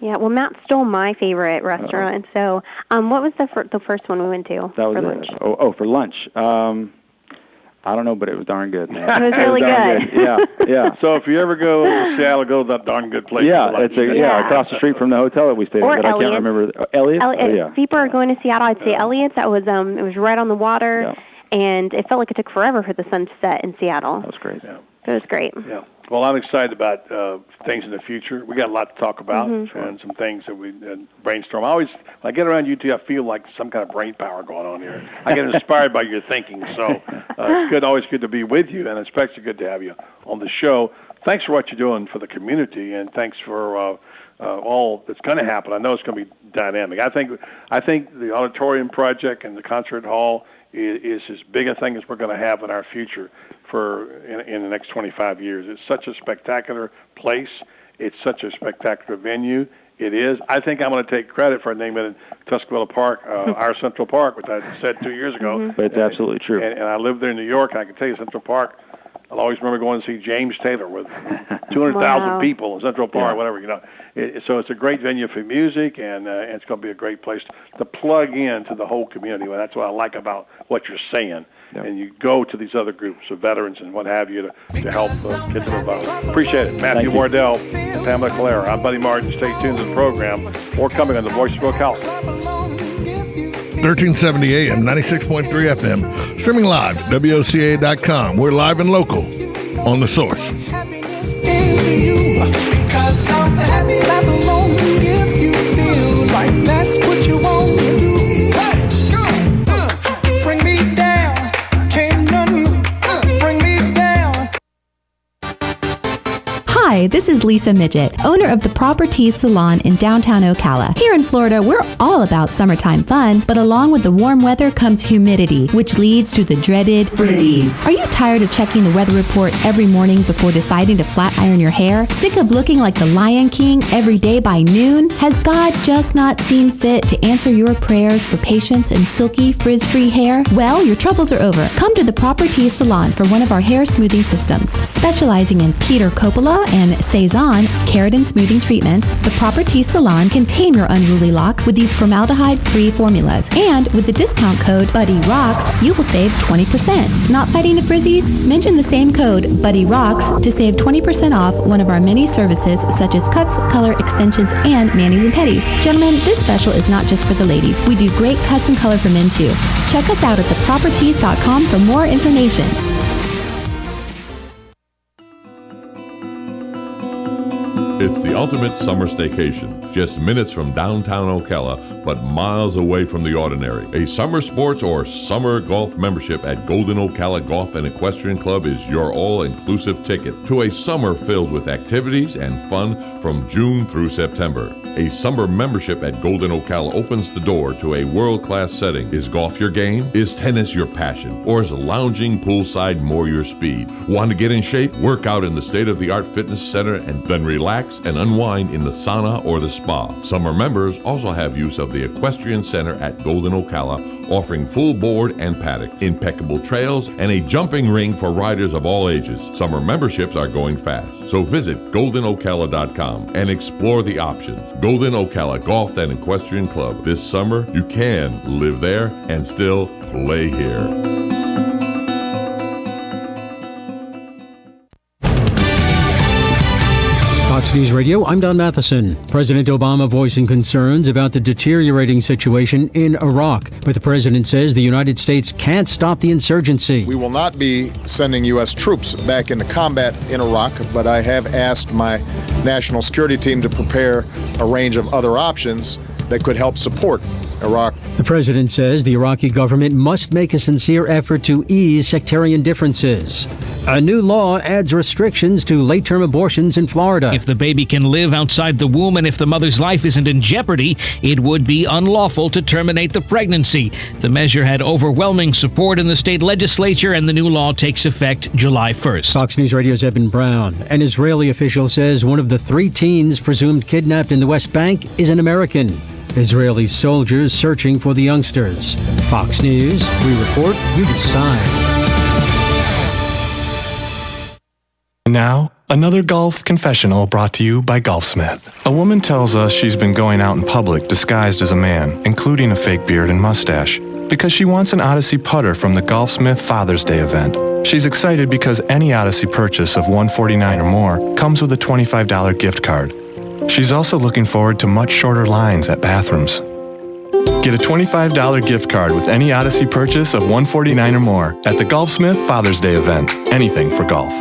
[SPEAKER 3] Yeah, well, Matt stole my favorite restaurant. So, what was the first one we went to?
[SPEAKER 4] That was
[SPEAKER 3] for lunch?
[SPEAKER 4] For lunch. I don't know, but it was darn good. Man.
[SPEAKER 3] It was really good.
[SPEAKER 4] Yeah.
[SPEAKER 2] So if you ever go to Seattle, go to that darn good place.
[SPEAKER 4] Yeah, across the street from the hotel that we stayed at. But I can't remember. Elliott?
[SPEAKER 3] If people are going to Seattle, I'd say Elliott's. That was it was right on the water, and it felt like it took forever for the sun to set in Seattle.
[SPEAKER 4] That was great.
[SPEAKER 2] Yeah.
[SPEAKER 3] It was great.
[SPEAKER 2] Yeah. Well, I'm excited about things in the future. We got a lot to talk about and some things that we brainstorm. When I get around you two, I feel like some kind of brain power going on here. I get inspired by your thinking. So it's always good to be with you, and especially good to have you on the show. Thanks for what you're doing for the community, and thanks for all that's going to happen. I know it's going to be dynamic. I think the auditorium project and the concert hall is as big a thing as we're going to have in our future in the next 25 years. It's such a spectacular place. It's such a spectacular venue. It is. I think I'm going to take credit for naming it Tuscaloosa Park, our Central Park, which I said 2 years ago.
[SPEAKER 4] But it's absolutely true.
[SPEAKER 2] And I lived there in New York, and I can tell you Central Park, I'll always remember going to see James Taylor with 200,000 people in Central Park, whatever, so it's a great venue for music, and it's going to be a great place to plug into the whole community. Well, that's what I like about what you're saying. Yep. And you go to these other groups of veterans and what have you to help kids in the vote. Appreciate it. Matthew Wardell and Pamela Calera. I'm Buddy Martin. Stay tuned to the program. More coming on the Voice of Ocala.
[SPEAKER 1] 1370 AM, 96.3 FM. Streaming live at WOCA.com. We're live and local on The Source.
[SPEAKER 9] Hi, this is Lisa Midget, owner of the Properties Salon in downtown Ocala. Here in Florida, we're all about summertime fun, but along with the warm weather comes humidity, which leads to the dreaded frizzies. Are you tired of checking the weather report every morning before deciding to flat iron your hair? Sick of looking like the Lion King every day by noon? Has God just not seen fit to answer your prayers for patience and silky, frizz-free hair? Well, your troubles are over. Come to the Properties Salon for one of our hair smoothing systems. Specializing in Peter Coppola and Cezanne keratin smoothing treatments, the Properties Salon can tame your unruly locks with these formaldehyde-free formulas. And with the discount code BuddyRocks, you will save 20%. Not fighting the frizzies? Mention the same code BuddyRocks to save 20% off one of our many services such as cuts, color, extensions, and manis and petties. Gentlemen, this special is not just for the ladies. We do great cuts and color for men too. Check us out at theproperties.com for more information.
[SPEAKER 22] It's the ultimate summer staycation, just minutes from downtown Ocala, but miles away from the ordinary. A summer sports or summer golf membership at Golden Ocala Golf and Equestrian Club is your all-inclusive ticket to a summer filled with activities and fun from June through September. A summer membership at Golden Ocala opens the door to a world-class setting. Is golf your game? Is tennis your passion? Or is lounging poolside more your speed? Want to get in shape? Work out in the state-of-the-art fitness center and then relax and unwind in the sauna or the spa. Summer members also have use of the Equestrian Center at Golden Ocala, offering full board and paddock, impeccable trails, and a jumping ring for riders of all ages. Summer memberships are going fast, so visit goldenocala.com and explore the options. Golden Ocala Golf and Equestrian Club. This summer, you can live there and still play here.
[SPEAKER 23] Fox News Radio, I'm Don Matheson. President Obama voicing concerns about the deteriorating situation in Iraq. But the president says the United States can't stop the insurgency.
[SPEAKER 13] We will not be sending U.S. troops back into combat in Iraq, but I have asked my national security team to prepare a range of other options that could help support Iraq.
[SPEAKER 23] The president says the Iraqi government must make a sincere effort to ease sectarian differences. A new law adds restrictions to late-term abortions in Florida.
[SPEAKER 25] If the baby can live outside the womb and if the mother's life isn't in jeopardy, it would be unlawful to terminate the pregnancy. The measure had overwhelming support in the state legislature, and the new law takes effect July 1st.
[SPEAKER 23] Fox News Radio's Eben Brown. An Israeli official says one of the 3 teens presumed kidnapped in the West Bank is an American. Israeli soldiers searching for the youngsters. Fox News, we report, you decide.
[SPEAKER 26] Now, another golf confessional brought to you by Golfsmith. A woman tells us she's been going out in public disguised as a man, including a fake beard and mustache, because she wants an Odyssey putter from the Golfsmith Father's Day event. She's excited because any Odyssey purchase of $149 or more comes with a $25 gift card. She's also looking forward to much shorter lines at bathrooms. Get a $25 gift card with any Odyssey purchase of $149 or more at the Golfsmith Father's Day event. Anything for golf.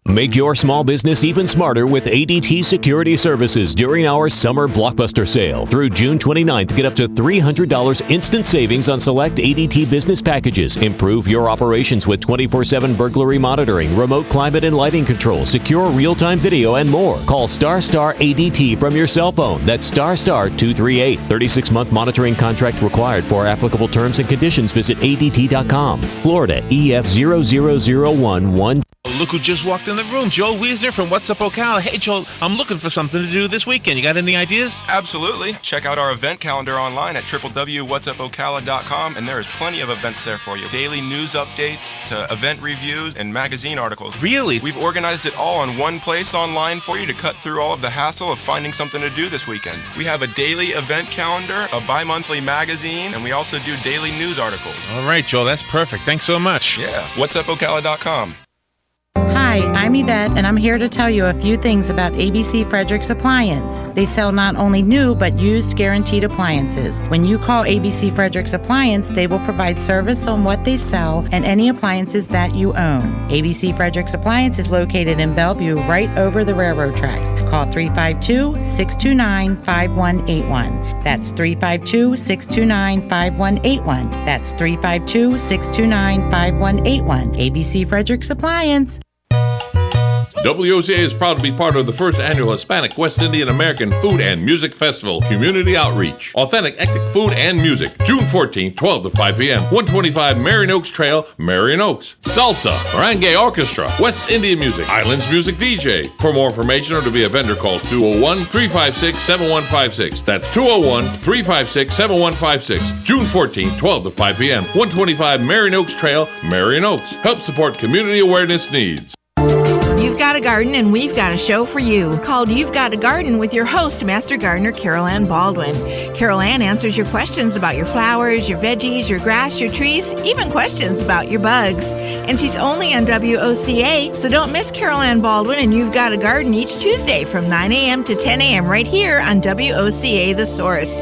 [SPEAKER 14] Make your small business even smarter with ADT Security Services during our summer blockbuster sale. Through June 29th, get up to $300 instant savings on select ADT business packages. Improve your operations with 24/7 burglary monitoring, remote climate and lighting control, secure real-time video, and more. Call Star ADT from your cell phone. That's Star 238. 36-month monitoring contract required. For applicable terms and conditions, visit ADT.com. Florida EF 00011.
[SPEAKER 15] Look who just walked in the room. Joel Wiesner from What's Up Ocala. Hey, Joel, I'm looking for something to do this weekend. You got any ideas?
[SPEAKER 16] Absolutely. Check out our event calendar online at www.whatsupocala.com, and there is plenty of events there for you. Daily news updates to event reviews and magazine articles.
[SPEAKER 15] Really?
[SPEAKER 16] We've organized it all in one place online for you to cut through all of the hassle of finding something to do this weekend. We have a daily event calendar, a bi-monthly magazine, and we also do daily news articles.
[SPEAKER 15] All right, Joel, that's perfect. Thanks so much.
[SPEAKER 16] Yeah, whatsupocala.com.
[SPEAKER 18] Hi, I'm Yvette, and I'm here to tell you a few things about ABC Fredericks Appliance. They sell not only new, but used guaranteed appliances. When you call ABC Fredericks Appliance, they will provide service on what they sell and any appliances that you own. ABC Fredericks Appliance is located in Bellevue, right over the railroad tracks. Call 352-629-5181. That's 352-629-5181. That's 352-629-5181. ABC Fredericks Appliance.
[SPEAKER 7] WOCA is proud to be part of the first annual Hispanic West Indian American Food and Music Festival Community Outreach. Authentic ethnic food and music. June 14th, 12 to 5 p.m. 125 Marion Oaks Trail, Marion Oaks. Salsa, Merengue Orchestra, West Indian Music, Islands Music DJ. For more information or to be a vendor, call 201-356-7156. That's 201-356-7156. June 14th, 12 to 5 p.m. 125 Marion Oaks Trail, Marion Oaks. Help support community awareness needs.
[SPEAKER 19] You've got a garden and we've got a show for you called You've Got a Garden with your host, Master Gardener Carol Ann Baldwin. Carol Ann answers your questions about your flowers, your veggies, your grass, your trees, even questions about your bugs. And she's only on WOCA, so don't miss Carol Ann Baldwin and You've Got a Garden each Tuesday from 9 a.m. to 10 a.m. right here on WOCA The Source.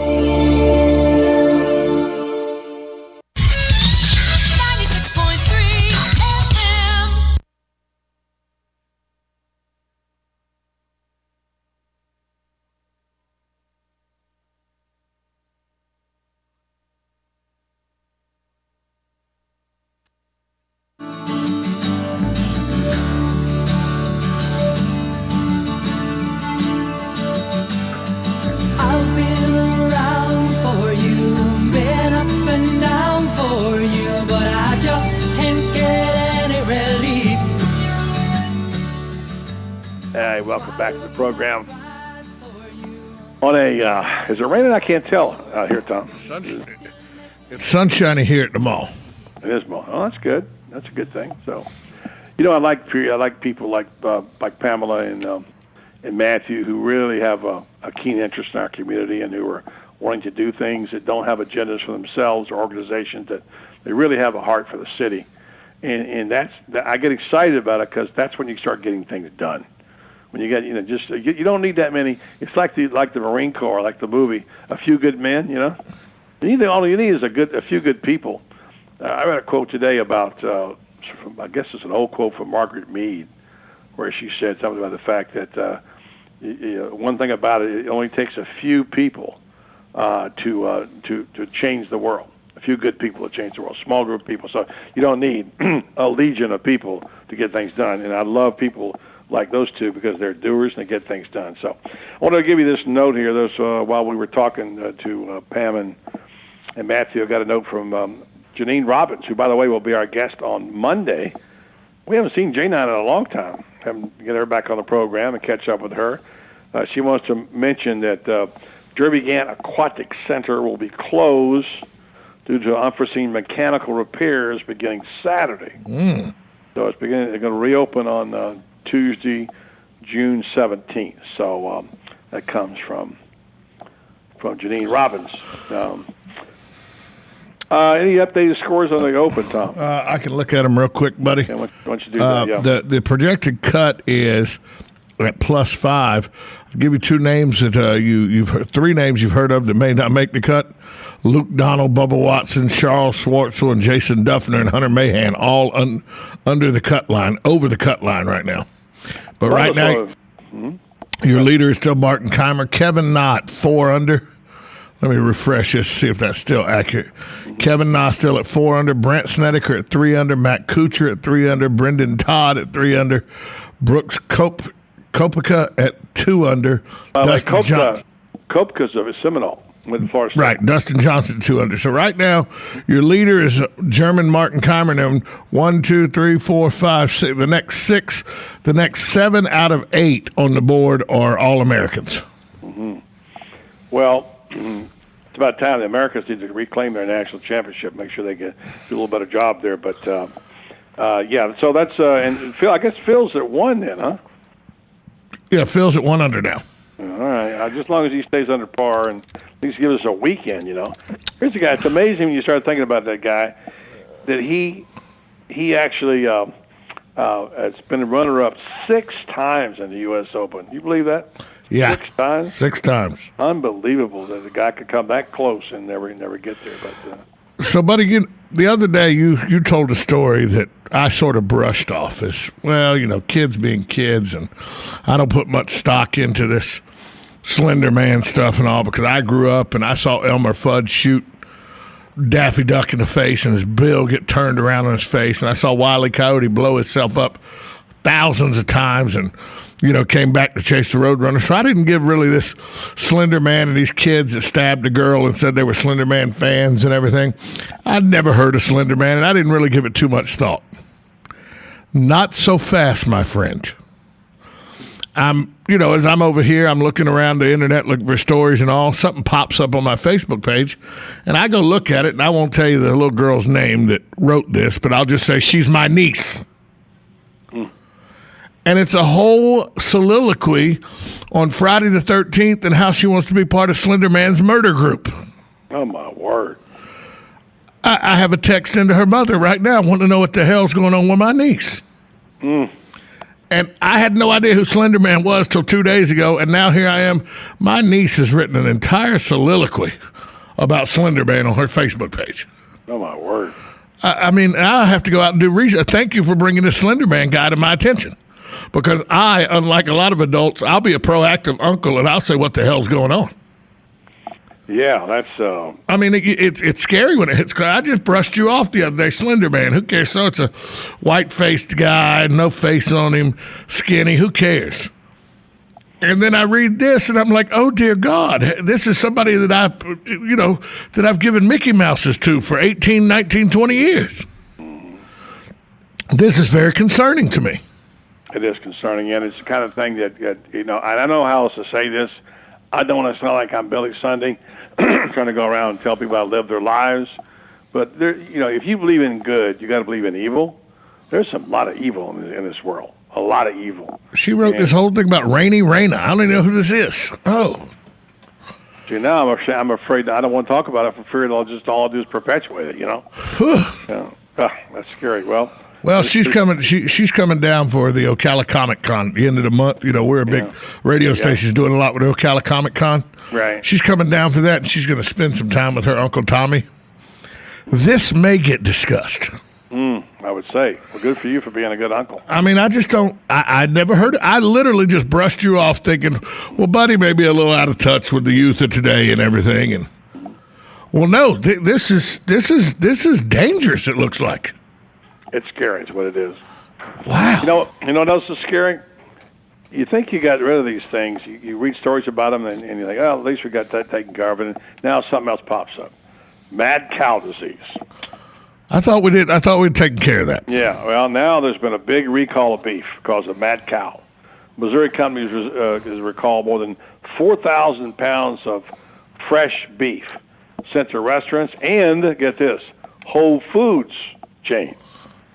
[SPEAKER 2] Welcome back to the program. On a, is it raining? I can't tell out here, Tom.
[SPEAKER 1] It's sunshiny here at the mall.
[SPEAKER 2] It is mall. Oh, that's good. That's a good thing. So, you know, I like people like Pamela and Matthew who really have a keen interest in our community and who are wanting to do things that don't have agendas for themselves or organizations that they really have a heart for the city. And I get excited about it because that's when you start getting things done. When you get, you don't need that many. It's like the Marine Corps, like the movie, A Few Good Men. All you need is a few good people. I read a quote today about, I guess it's an old quote from Margaret Mead, where she said something about the fact that one thing about it only takes a few people to change the world. A few good people to change the world. Small group of people. So you don't need a legion of people to get things done. And I love people like those two because they're doers and they get things done. So I wanted to give you this note here. While we were talking to Pam and Matthew, I got a note from Janine Robbins, who, by the way, will be our guest on Monday. We haven't seen Janine in a long time. Haven't get her back on the program and catch up with her. She wants to mention that Derby Gant Aquatic Center will be closed due to unforeseen mechanical repairs beginning Saturday. So they're going to reopen on Tuesday, June 17th. So that comes from Janine Robbins. Any updated scores on the Open, Tom?
[SPEAKER 1] I can look at them real quick, buddy.
[SPEAKER 2] Okay, why don't you do that? Yeah.
[SPEAKER 1] The projected cut is at +5. I'll give you two names that you've heard, three names you've heard of that may not make the cut. Luke Donald, Bubba Watson, Charles Schwartzel, and Jason Duffner and Hunter Mahan all under the cut line, over the cut line right now. But right now, your leader is still Martin Keimer. Kevin Knott, 4 under. Let me refresh this, see if that's still accurate. Kevin Knott still at 4 under. Brent Snedeker at 3 under. Matt Kuchar at 3 under. Brendan Todd at 3 under. Brooks Koepka at 2 under. Dustin Johnson.
[SPEAKER 2] Koepka's of a Seminole with Florida State.
[SPEAKER 1] Right, Dustin Johnson at 2 under. So right now, your leader is German Martin Keimer. Now 1, 2, 3, 4, 5, 6. The next 7 out of 8 on the board are All-Americans.
[SPEAKER 2] Mm-hmm. Well, it's about time the Americans need to reclaim their national championship, make sure they do a little better job there. But, yeah, so that's and Phil, I guess Phil's at 1 then, huh?
[SPEAKER 1] Yeah, Phil's at 1 under now.
[SPEAKER 2] All right, just as long as he stays under par and at least give us a weekend, you know. Here's a guy. It's amazing when you start thinking about that guy, that he actually has been a runner-up 6 times in the U.S. Open. You believe that?
[SPEAKER 1] Yeah,
[SPEAKER 2] 6 times.
[SPEAKER 1] 6 times.
[SPEAKER 2] Unbelievable that the guy could come that close and never get there. But
[SPEAKER 1] so, buddy, the other day you told a story that I sort of brushed off as, well, you know, kids being kids, and I don't put much stock into this Slender Man stuff and all, because I grew up and I saw Elmer Fudd shoot Daffy Duck in the face and his bill get turned around on his face, and I saw Wile E. Coyote blow himself up thousands of times and, you know, came back to chase the Roadrunner. So I didn't give really this Slender Man and these kids that stabbed a girl and said they were Slender Man fans and everything. I'd never heard of Slender Man, and I didn't really give it too much thought. Not so fast, my friend. As I'm over here, I'm looking around the internet looking for stories and all. Something pops up on my Facebook page, and I go look at it, and I won't tell you the little girl's name that wrote this, but I'll just say she's my niece. And it's a whole soliloquy on Friday the 13th and how she wants to be part of Slender Man's murder group.
[SPEAKER 2] oh my word!
[SPEAKER 1] I have a text into her mother right now wanting to know what the hell's going on with my niece. And I had no idea who Slender Man was till 2 days ago, and now here I am. My niece has written an entire soliloquy about Slender Man on her Facebook page.
[SPEAKER 2] Oh, my word.
[SPEAKER 1] I mean, I have to go out and do research. Thank you for bringing this Slender Man guy to my attention, because I, unlike a lot of adults, I'll be a proactive uncle, and I'll say what the hell's going on.
[SPEAKER 2] Yeah, that's...
[SPEAKER 1] I mean, it's scary when it hits. I just brushed you off the other day, Slender Man. Who cares? So it's a white-faced guy, no face on him, skinny. Who cares? And then I read this, and I'm like, oh, dear God. This is somebody that I've given Mickey Mouses to for 18, 19, 20 years. This is very concerning to me.
[SPEAKER 2] It is concerning, and it's the kind of thing that, and I don't know how else to say this. I don't want to sound like I'm Billy Sunday, trying to go around and tell people how to live their lives. But there, if you believe in good, you got to believe in evil. There's a lot of evil in this world. A lot of evil.
[SPEAKER 1] She wrote this whole thing about Rainy Raina. I don't even know who this is. Oh.
[SPEAKER 2] See, now I'm afraid that I don't want to talk about it for fear all I'll do is perpetuate it. That's scary. Well,
[SPEAKER 1] she's coming. She's coming down for the Ocala Comic Con the end of the month. We're a big radio station doing a lot with the Ocala Comic Con.
[SPEAKER 2] Right.
[SPEAKER 1] She's coming down for that, and she's going to spend some time with her Uncle Tommy. This may get discussed.
[SPEAKER 2] I would say. Well, good for you for being a good uncle.
[SPEAKER 1] I mean, I just don't. I'd never heard it. I literally just brushed you off, thinking, well, Buddy may be a little out of touch with the youth of today and everything. And well, no, this is dangerous. It looks like.
[SPEAKER 2] It's scary. It's what it is.
[SPEAKER 1] Wow.
[SPEAKER 2] You know what else is scary? You think you got rid of these things. You read stories about them, and you're like, oh, at least we got that taken care of. And now something else pops up. Mad cow disease.
[SPEAKER 1] I thought we did. I thought we'd taken care of that.
[SPEAKER 2] Yeah. Well, now there's been a big recall of beef because of mad cow. Missouri companies has recalled more than 4,000 pounds of fresh beef sent to restaurants and, get this, Whole Foods chain.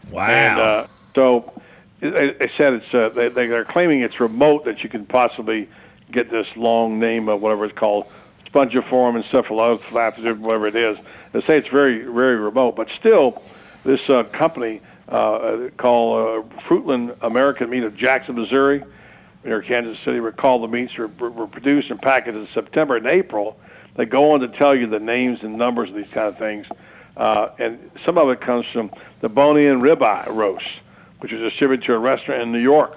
[SPEAKER 1] Wow.
[SPEAKER 2] And so they said they're claiming it's remote, that you can possibly get this long name of whatever it's called, spongiform encephalopathy, whatever it is. They say it's very, very remote, but still, this company called Fruitland American Meat of Jackson, Missouri, near Kansas City, recalled the meats were produced and packaged in September and April. They go on to tell you the names and numbers of these kind of things, and some of it comes from the bone-in ribeye roast, which was distributed to a restaurant in New York.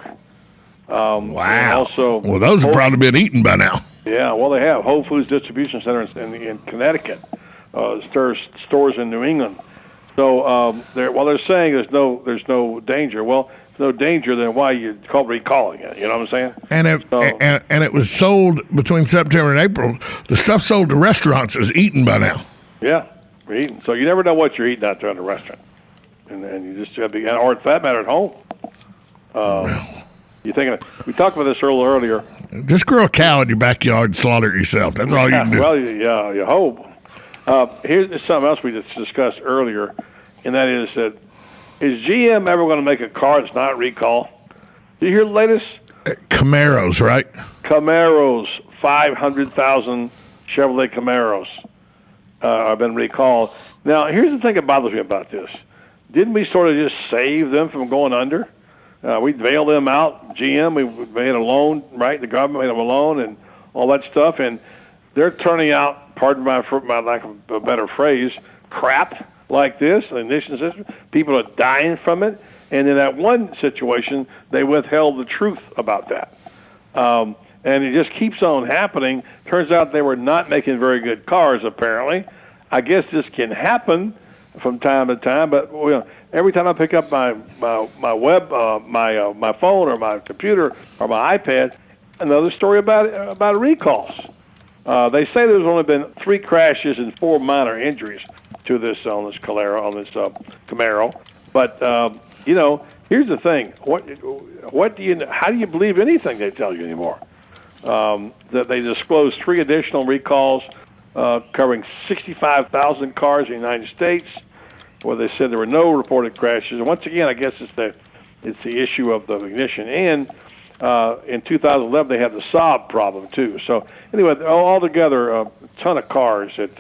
[SPEAKER 1] Wow.
[SPEAKER 2] Also,
[SPEAKER 1] well, those have probably been eaten by now.
[SPEAKER 2] Yeah, well, they have Whole Foods distribution center in Connecticut, stores in New England. So they're saying there's no danger. Well, if there's no danger, then why you call recalling it? You know what I'm saying?
[SPEAKER 1] And it was sold between September and April. The stuff sold to restaurants is eaten by now.
[SPEAKER 2] Yeah, we're eating. So you never know what you're eating out there in the restaurant, and you just have to be, or for that matter, at home. You thinking? We talked about this earlier.
[SPEAKER 1] Just grow a cow in your backyard and slaughter it yourself. That's all you can do.
[SPEAKER 2] Well, yeah, you hope. Here's something else we just discussed earlier, and that is that is GM ever going to make a car that's not recall? Do you hear the latest?
[SPEAKER 1] Camaros, right?
[SPEAKER 2] Camaros, 500,000 Chevrolet Camaros have been recalled. Now, here's the thing that bothers me about this. Didn't we sort of just save them from going under? We bailed them out. GM, we made a loan, right? The government made them a loan and all that stuff, and they're turning out, pardon my lack of a better phrase, crap like this, the ignition system. People are dying from it. And in that one situation, they withheld the truth about that. And it just keeps on happening. Turns out they were not making very good cars, apparently. I guess this can happen from time to time, but every time I pick up my phone or my computer or my iPad, another story about recalls. They say there's only been 3 crashes and 4 minor injuries to this Camaro. But here's the thing: how do you believe anything they tell you anymore? That they disclosed 3 additional recalls covering 65,000 cars in the United States, where they said there were no reported crashes. And once again, I guess it's the issue of the ignition. And in 2011, they had the Saab problem too. So anyway, altogether, a ton of cars that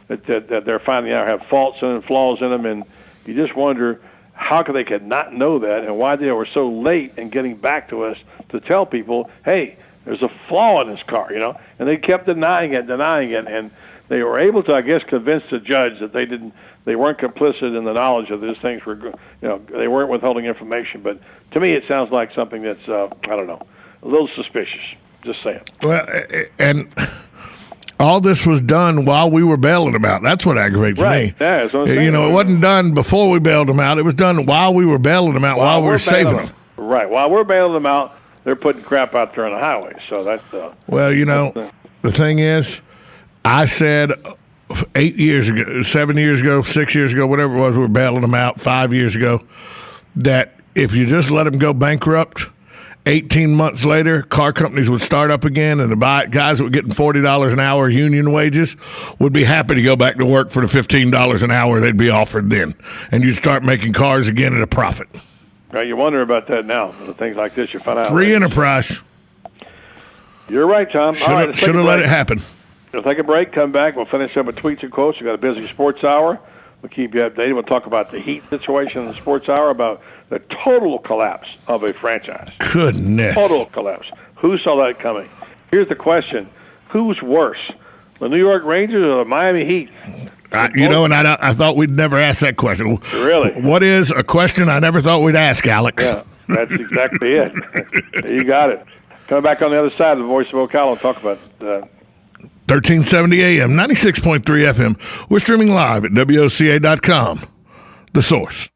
[SPEAKER 2] they're finding out have faults and flaws in them, and you just wonder how they could not know that, and why they were so late in getting back to us to tell people, hey, there's a flaw in this car, and they kept denying it, and they were able to, I guess, convince the judge that they weren't complicit in the knowledge of these things they weren't withholding information. But to me, it sounds like something that's, I don't know, a little suspicious. Just saying.
[SPEAKER 1] Well, and all this was done while we were bailing them out. That's what aggravates me.
[SPEAKER 2] Yeah, that's what I'm saying.
[SPEAKER 1] It wasn't done before we bailed them out. It was done while we were bailing them out, while we were saving them.
[SPEAKER 2] Right. While we're bailing them out, they're putting crap out there on the highway. So that's
[SPEAKER 1] well, the thing is, I said 8 years ago, 7 years ago, 6 years ago, whatever it was, we were bailing them out 5 years ago, that if you just let them go bankrupt, 18 months later, car companies would start up again, and the guys that were getting $40 an hour union wages would be happy to go back to work for the $15 an hour they'd be offered then, and you'd start making cars again at a profit.
[SPEAKER 2] Right, you wonder about that now. Things like this, you find out.
[SPEAKER 1] Free enterprise.
[SPEAKER 2] You're right, Tom.
[SPEAKER 1] Should have let it happen.
[SPEAKER 2] We'll take a break, come back. We'll finish up with tweets and quotes. We've got a busy sports hour. We'll keep you updated. We'll talk about the Heat situation in the sports hour, about the total collapse of a franchise.
[SPEAKER 1] Goodness.
[SPEAKER 2] Total collapse. Who saw that coming? Here's the question. Who's worse, the New York Rangers or the Miami Heat?
[SPEAKER 1] I thought we'd never ask that question.
[SPEAKER 2] Really?
[SPEAKER 1] What is a question I never thought we'd ask, Alex?
[SPEAKER 2] Yeah, that's exactly it. You got it. Coming back on the other side of the Voice of Ocala and talk about
[SPEAKER 1] 1370 AM, 96.3 FM. We're streaming live at WOCA.com. The Source.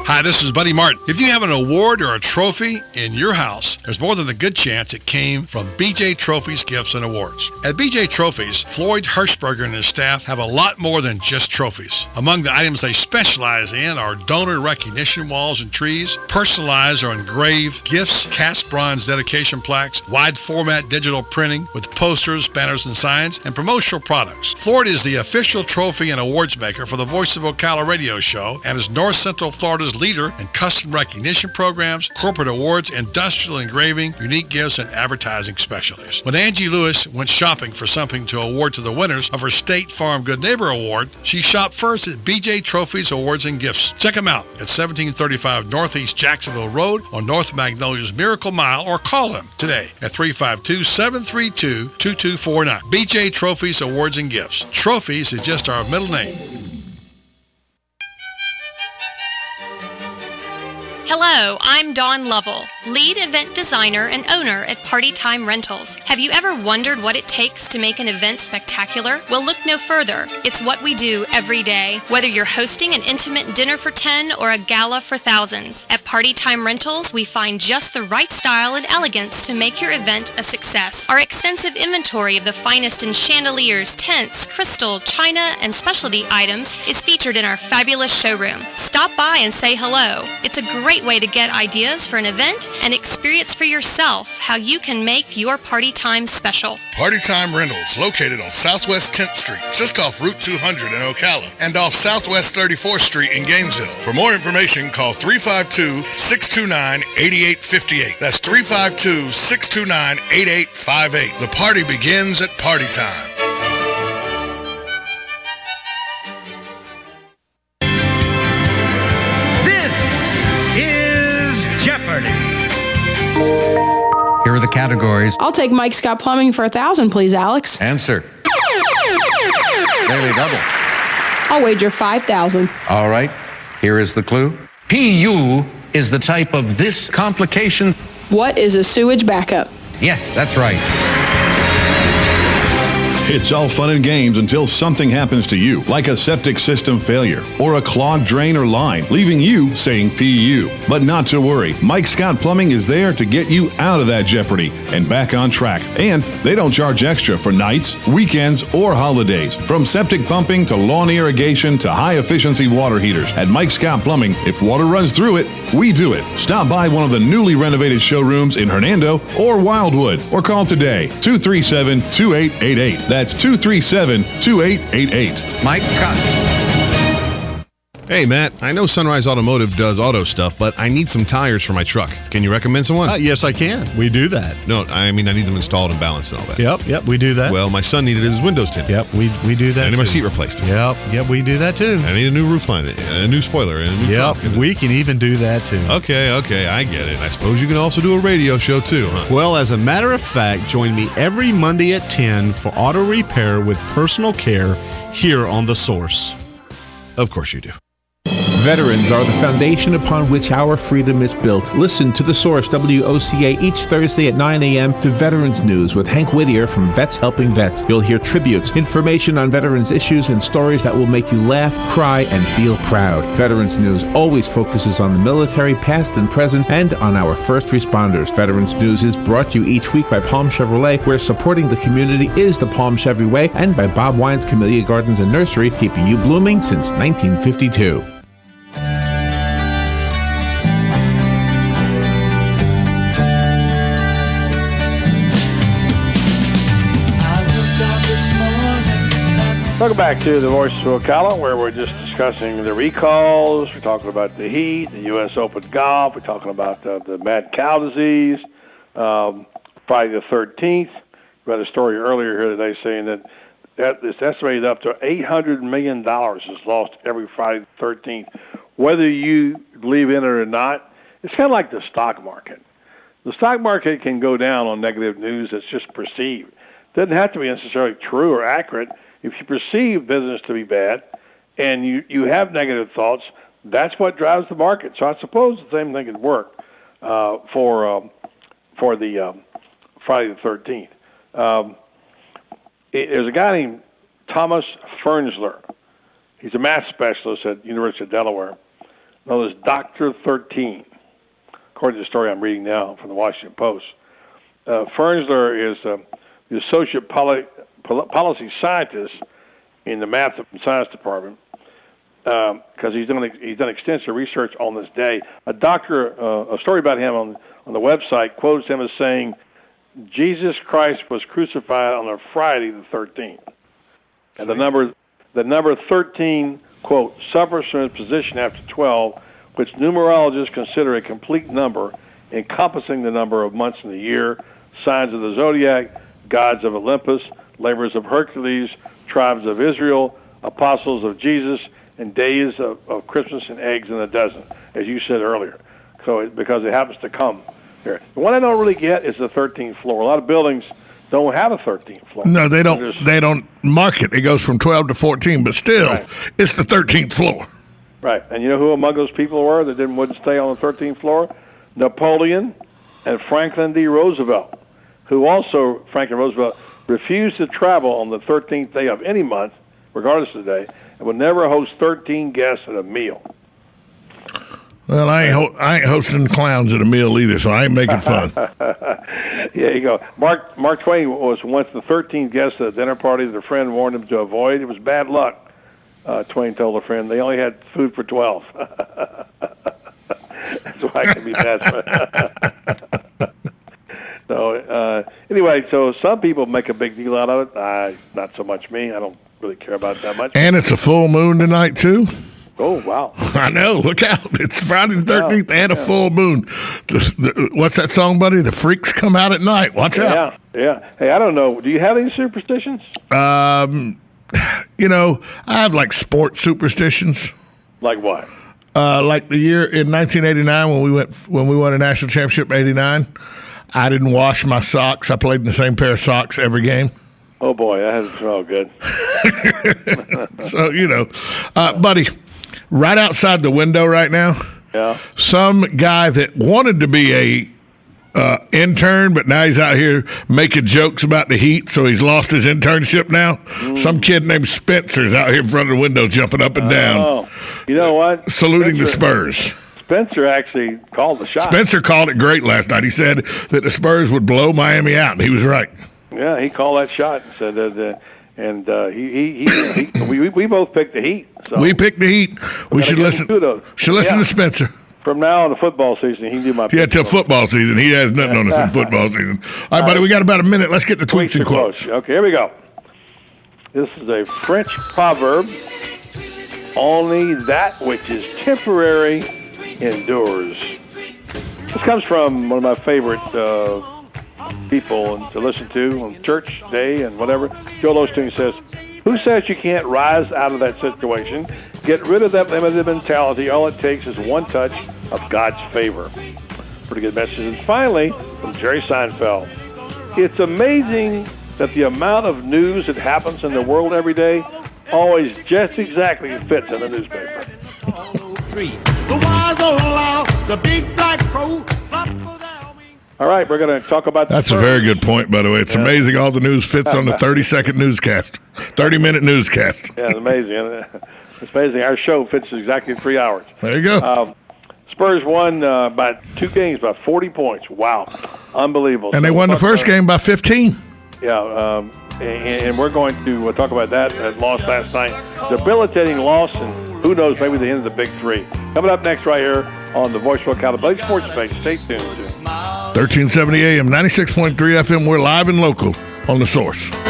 [SPEAKER 8] Hi, this is Buddy Martin. If you have an award or a trophy in your house, there's more than a good chance it came from BJ Trophies Gifts and Awards. At BJ Trophies, Floyd Hirschberger and his staff have a lot more than just trophies. Among the items they specialize in are donor recognition walls and trees, personalized or engraved gifts, cast bronze dedication plaques, wide format digital printing with posters, banners, and signs, and promotional products. Floyd is the official trophy and awards maker for the Voice of Ocala radio show and is North Central Florida's leader in custom recognition programs, corporate awards, industrial engraving, unique gifts, and advertising specialties. When Angie Lewis went shopping for something to award to the winners of her State Farm Good Neighbor Award, she shopped first at BJ Trophies Awards and Gifts. Check them out at 1735 Northeast Jacksonville Road on North Magnolia's Miracle Mile, or call them today at 352-732-2249. BJ Trophies Awards and Gifts. Trophies is just our middle name.
[SPEAKER 5] Hello, I'm Dawn Lovell, lead event designer and owner at Party Time Rentals. Have you ever wondered what it takes to make an event spectacular? Well, look no further. It's what we do every day. Whether you're hosting an intimate dinner for 10 or a gala for thousands, at Party Time Rentals, we find just the right style and elegance to make your event a success. Our extensive inventory of the finest in chandeliers, tents, crystal, china, and specialty items is featured in our fabulous showroom. Stop by and say hello. It's a great way to get ideas for an event and experience for yourself how you can make your party time special.
[SPEAKER 6] Party Time Rentals, located on Southwest 10th Street, just off Route 200 in Ocala, and off Southwest 34th Street in Gainesville. For more information, call 352-629-8858. That's 352-629-8858. The party begins at Party Time.
[SPEAKER 17] Here are the categories.
[SPEAKER 20] I'll take Mike Scott Plumbing for 1,000, please, Alex.
[SPEAKER 17] Answer. Daily double.
[SPEAKER 20] I'll wager 5,000.
[SPEAKER 17] All right. Here is the clue. PU is the type of this complication.
[SPEAKER 20] What is a sewage backup?
[SPEAKER 17] Yes, that's right.
[SPEAKER 21] It's all fun and games until something happens to you, like a septic system failure or a clogged drain or line, leaving you saying PU. But not to worry, Mike Scott Plumbing is there to get you out of that jeopardy and back on track. And they don't charge extra for nights, weekends, or holidays. From septic pumping to lawn irrigation to high-efficiency water heaters. At Mike Scott Plumbing, if water runs through it, we do it. Stop by one of the newly renovated showrooms in Hernando or Wildwood, or call today, 237-2888. That's 237-2888.
[SPEAKER 17] Mike Scott.
[SPEAKER 11] Hey, Matt, I know Sunrise Automotive does auto stuff, but I need some tires for my truck. Can you recommend someone?
[SPEAKER 12] Yes, I can. We do that.
[SPEAKER 11] No, I mean, I need them installed and balanced and all that.
[SPEAKER 12] Yep, we do that.
[SPEAKER 11] Well, my son needed his windows tinted.
[SPEAKER 12] Yep, we do that.
[SPEAKER 11] I need my seat replaced.
[SPEAKER 12] Yep, we do that too.
[SPEAKER 11] I need a new roof line, a new spoiler, and a new trunk.
[SPEAKER 12] We can even do that too.
[SPEAKER 11] Okay, I get it. I suppose you can also do a radio show too, huh?
[SPEAKER 12] Well, as a matter of fact, join me every Monday at 10 for auto repair with personal care here on The Source.
[SPEAKER 11] Of course you do.
[SPEAKER 24] Veterans are the foundation upon which our freedom is built. Listen to The Source, WOCA, each Thursday at 9 a.m. to Veterans News with Hank Whittier from Vets Helping Vets. You'll hear tributes, information on veterans issues, and stories that will make you laugh, cry, and feel proud. Veterans News always focuses on the military, past and present, and on our first responders. Veterans News is brought to you each week by Palm Chevrolet, where supporting the community is the Palm Chevy way, and by Bob Wine's Camellia Gardens and Nursery, keeping you blooming since 1952.
[SPEAKER 2] Welcome back to the Voice of Ocala, where we're just discussing the recalls. We're talking about the heat, the U.S. Open golf. We're talking about the mad cow disease. Friday the 13th. We had a story earlier here today saying that it's estimated up to $800 million is lost every Friday the 13th. Whether you believe in it or not, it's kind of like the stock market. The stock market can go down on negative news that's just perceived. It doesn't have to be necessarily true or accurate. If you perceive business to be bad and you have negative thoughts, that's what drives the market. So I suppose the same thing could work for the Friday the 13th. There's a guy named Thomas Fernsler. He's a math specialist at University of Delaware, known as Dr. 13, according to the story I'm reading now from the Washington Post. Fernsler is the associate policy scientist in the math and science department because he's done extensive research on this day. A story about him on the website quotes him as saying, "Jesus Christ was crucified on a Friday the 13th," and the number 13, quote, suffers from its position after 12, which numerologists consider a complete number encompassing the number of months in the year, signs of the zodiac, gods of Olympus, labors of Hercules, tribes of Israel, apostles of Jesus, and days of Christmas and eggs in a dozen, as you said earlier. So because it happens to come there. The one I don't really get is the 13th floor. A lot of buildings don't have a 13th floor.
[SPEAKER 1] No, they don't. They don't mark it. It goes from 12 to 14, but still, It's the 13th floor.
[SPEAKER 2] Right. And you know who among those people were that wouldn't stay on the 13th floor? Napoleon and Franklin D. Roosevelt, who also, Franklin Roosevelt, refused to travel on the 13th day of any month, regardless of the day, and would never host 13 guests at a meal.
[SPEAKER 1] Well, I ain't hosting clowns at a meal either, so I ain't making fun.
[SPEAKER 2] Yeah, you go. Mark Twain was once the 13th guest at a dinner party that a friend warned him to avoid. It was bad luck, Twain told a friend. They only had food for 12. That's why it can be bad. So, anyway, so some people make a big deal out of it. Not so much me. I don't really care about it that much.
[SPEAKER 1] And it's a full moon tonight, too.
[SPEAKER 2] Oh, wow.
[SPEAKER 1] I know. Look out. It's Friday the 13th and a full moon. What's that song, buddy? The freaks come out at night. Watch out.
[SPEAKER 2] Yeah. Hey, I don't know. Do you have any superstitions?
[SPEAKER 1] You know, I have like sports superstitions.
[SPEAKER 2] Like what?
[SPEAKER 1] Like the year in 1989 when we won a national championship in '89, I didn't wash my socks. I played in the same pair of socks every game.
[SPEAKER 2] Oh boy, that doesn't smell good.
[SPEAKER 1] So you know, buddy, right outside the window right now, some guy that wanted to be a intern, but now he's out here making jokes about the heat, so he's lost his internship now. Some kid named Spencer's out here in front of the window jumping up and down.
[SPEAKER 2] Oh, you know what?
[SPEAKER 1] Saluting the Spurs.
[SPEAKER 2] Spencer actually called the shot.
[SPEAKER 1] Spencer called it great last night. He said that the Spurs would blow Miami out, and he was right.
[SPEAKER 2] Yeah, he called that shot and said that, we both picked the Heat. So
[SPEAKER 1] we picked the Heat. We should listen. Should listen to Spencer.
[SPEAKER 2] From now on the football season, he can do my pick.
[SPEAKER 1] Yeah, till football season. He has nothing on us in football season. All right, buddy, we got about a minute. Let's get the tweets and quotes.
[SPEAKER 2] Okay, here we go. This is a French proverb. Only that which is temporary endures. This comes from one of my favorite people to listen to on church day and whatever. Joel Osteen says, "Who says you can't rise out of that situation? Get rid of that limited mentality. All it takes is one touch of God's favor." Pretty good message. And finally, from Jerry Seinfeld, "It's amazing that the amount of news that happens in the world every day always just exactly fits in the newspaper." All right, we're going to talk about
[SPEAKER 1] That's a very good point, by the way. It's amazing all the news fits on the 30-second newscast, 30-minute newscast.
[SPEAKER 2] Yeah, it's amazing. It's amazing. Our show fits exactly 3 hours.
[SPEAKER 1] There you go.
[SPEAKER 2] Spurs won by 2 games by 40 points. Wow. Unbelievable.
[SPEAKER 1] And they won the first game by 15.
[SPEAKER 2] Yeah, and we're going to talk about that loss last night. Debilitating loss, and who knows, maybe the end of the Big Three. Coming up next right here on the Voice of Ocala Blake Sports Page. Stay tuned.
[SPEAKER 1] 1370 AM, 96.3 FM. We're live and local on The Source.
[SPEAKER 3] But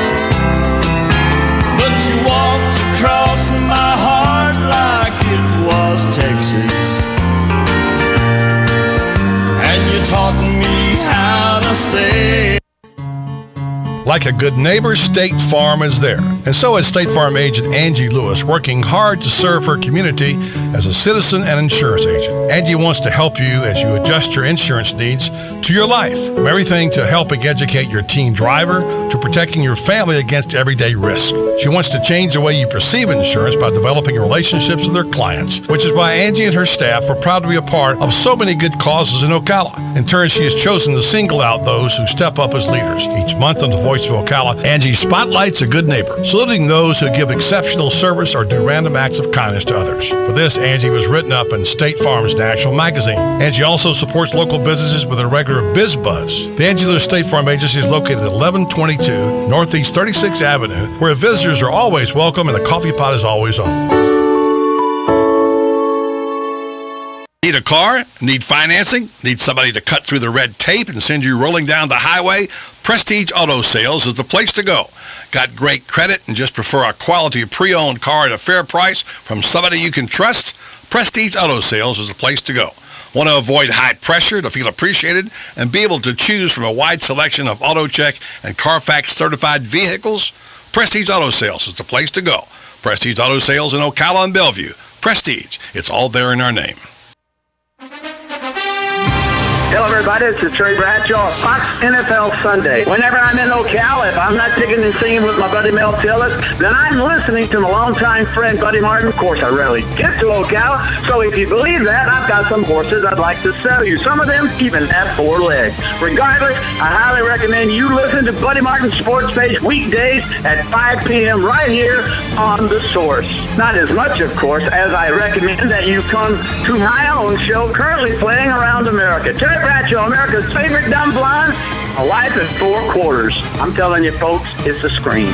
[SPEAKER 3] you walked across my heart like it was Texas, and you taught me how to say.
[SPEAKER 8] Like a good neighbor, State Farm is there. And so is State Farm agent Angie Lewis, working hard to serve her community as a citizen and insurance agent. Angie wants to help you as you adjust your insurance needs to your life. From everything to helping educate your teen driver to protecting your family against everyday risk. She wants to change the way you perceive insurance by developing relationships with her clients, which is why Angie and her staff are proud to be a part of so many good causes in Ocala. In turn, she has chosen to single out those who step up as leaders. Each month on the Voice of Ocala, Angie spotlights a good neighbor, saluting those who give exceptional service or do random acts of kindness to others. For this, Angie was written up in State Farm's National Magazine. Angie also supports local businesses with a regular Biz Buzz. The Angie Lewis State Farm Agency is located at 1122 Northeast 36th Avenue, where visitors are always welcome and the coffee pot is always on. Need a car? Need financing? Need somebody to cut through the red tape and send you rolling down the highway? Prestige Auto Sales is the place to go. Got great credit and just prefer a quality pre-owned car at a fair price from somebody you can trust? Prestige Auto Sales is the place to go. Want to avoid high pressure to feel appreciated and be able to choose from a wide selection of AutoCheck and Carfax certified vehicles? Prestige Auto Sales is the place to go. Prestige Auto Sales in Ocala and Bellevue. Prestige, it's all there in our name.
[SPEAKER 4] Hello, everybody. This is Terry Bradshaw of Fox NFL Sunday. Whenever I'm in Ocala, if I'm not picking and singing with my buddy Mel Tillis, then I'm listening to my longtime friend, Buddy Martin. Of course, I rarely get to Ocala, so if you believe that, I've got some horses I'd like to sell you. Some of them even have 4 legs. Regardless, I highly recommend you listen to Buddy Martin's Sports Page weekdays at 5 p.m. right here on The Source. Not as much, of course, as I recommend that you come to my own show currently playing around America. Terry Bradshaw, America's favorite dumb blonde, a wife and 4 quarters. I'm telling you, folks, it's a scream.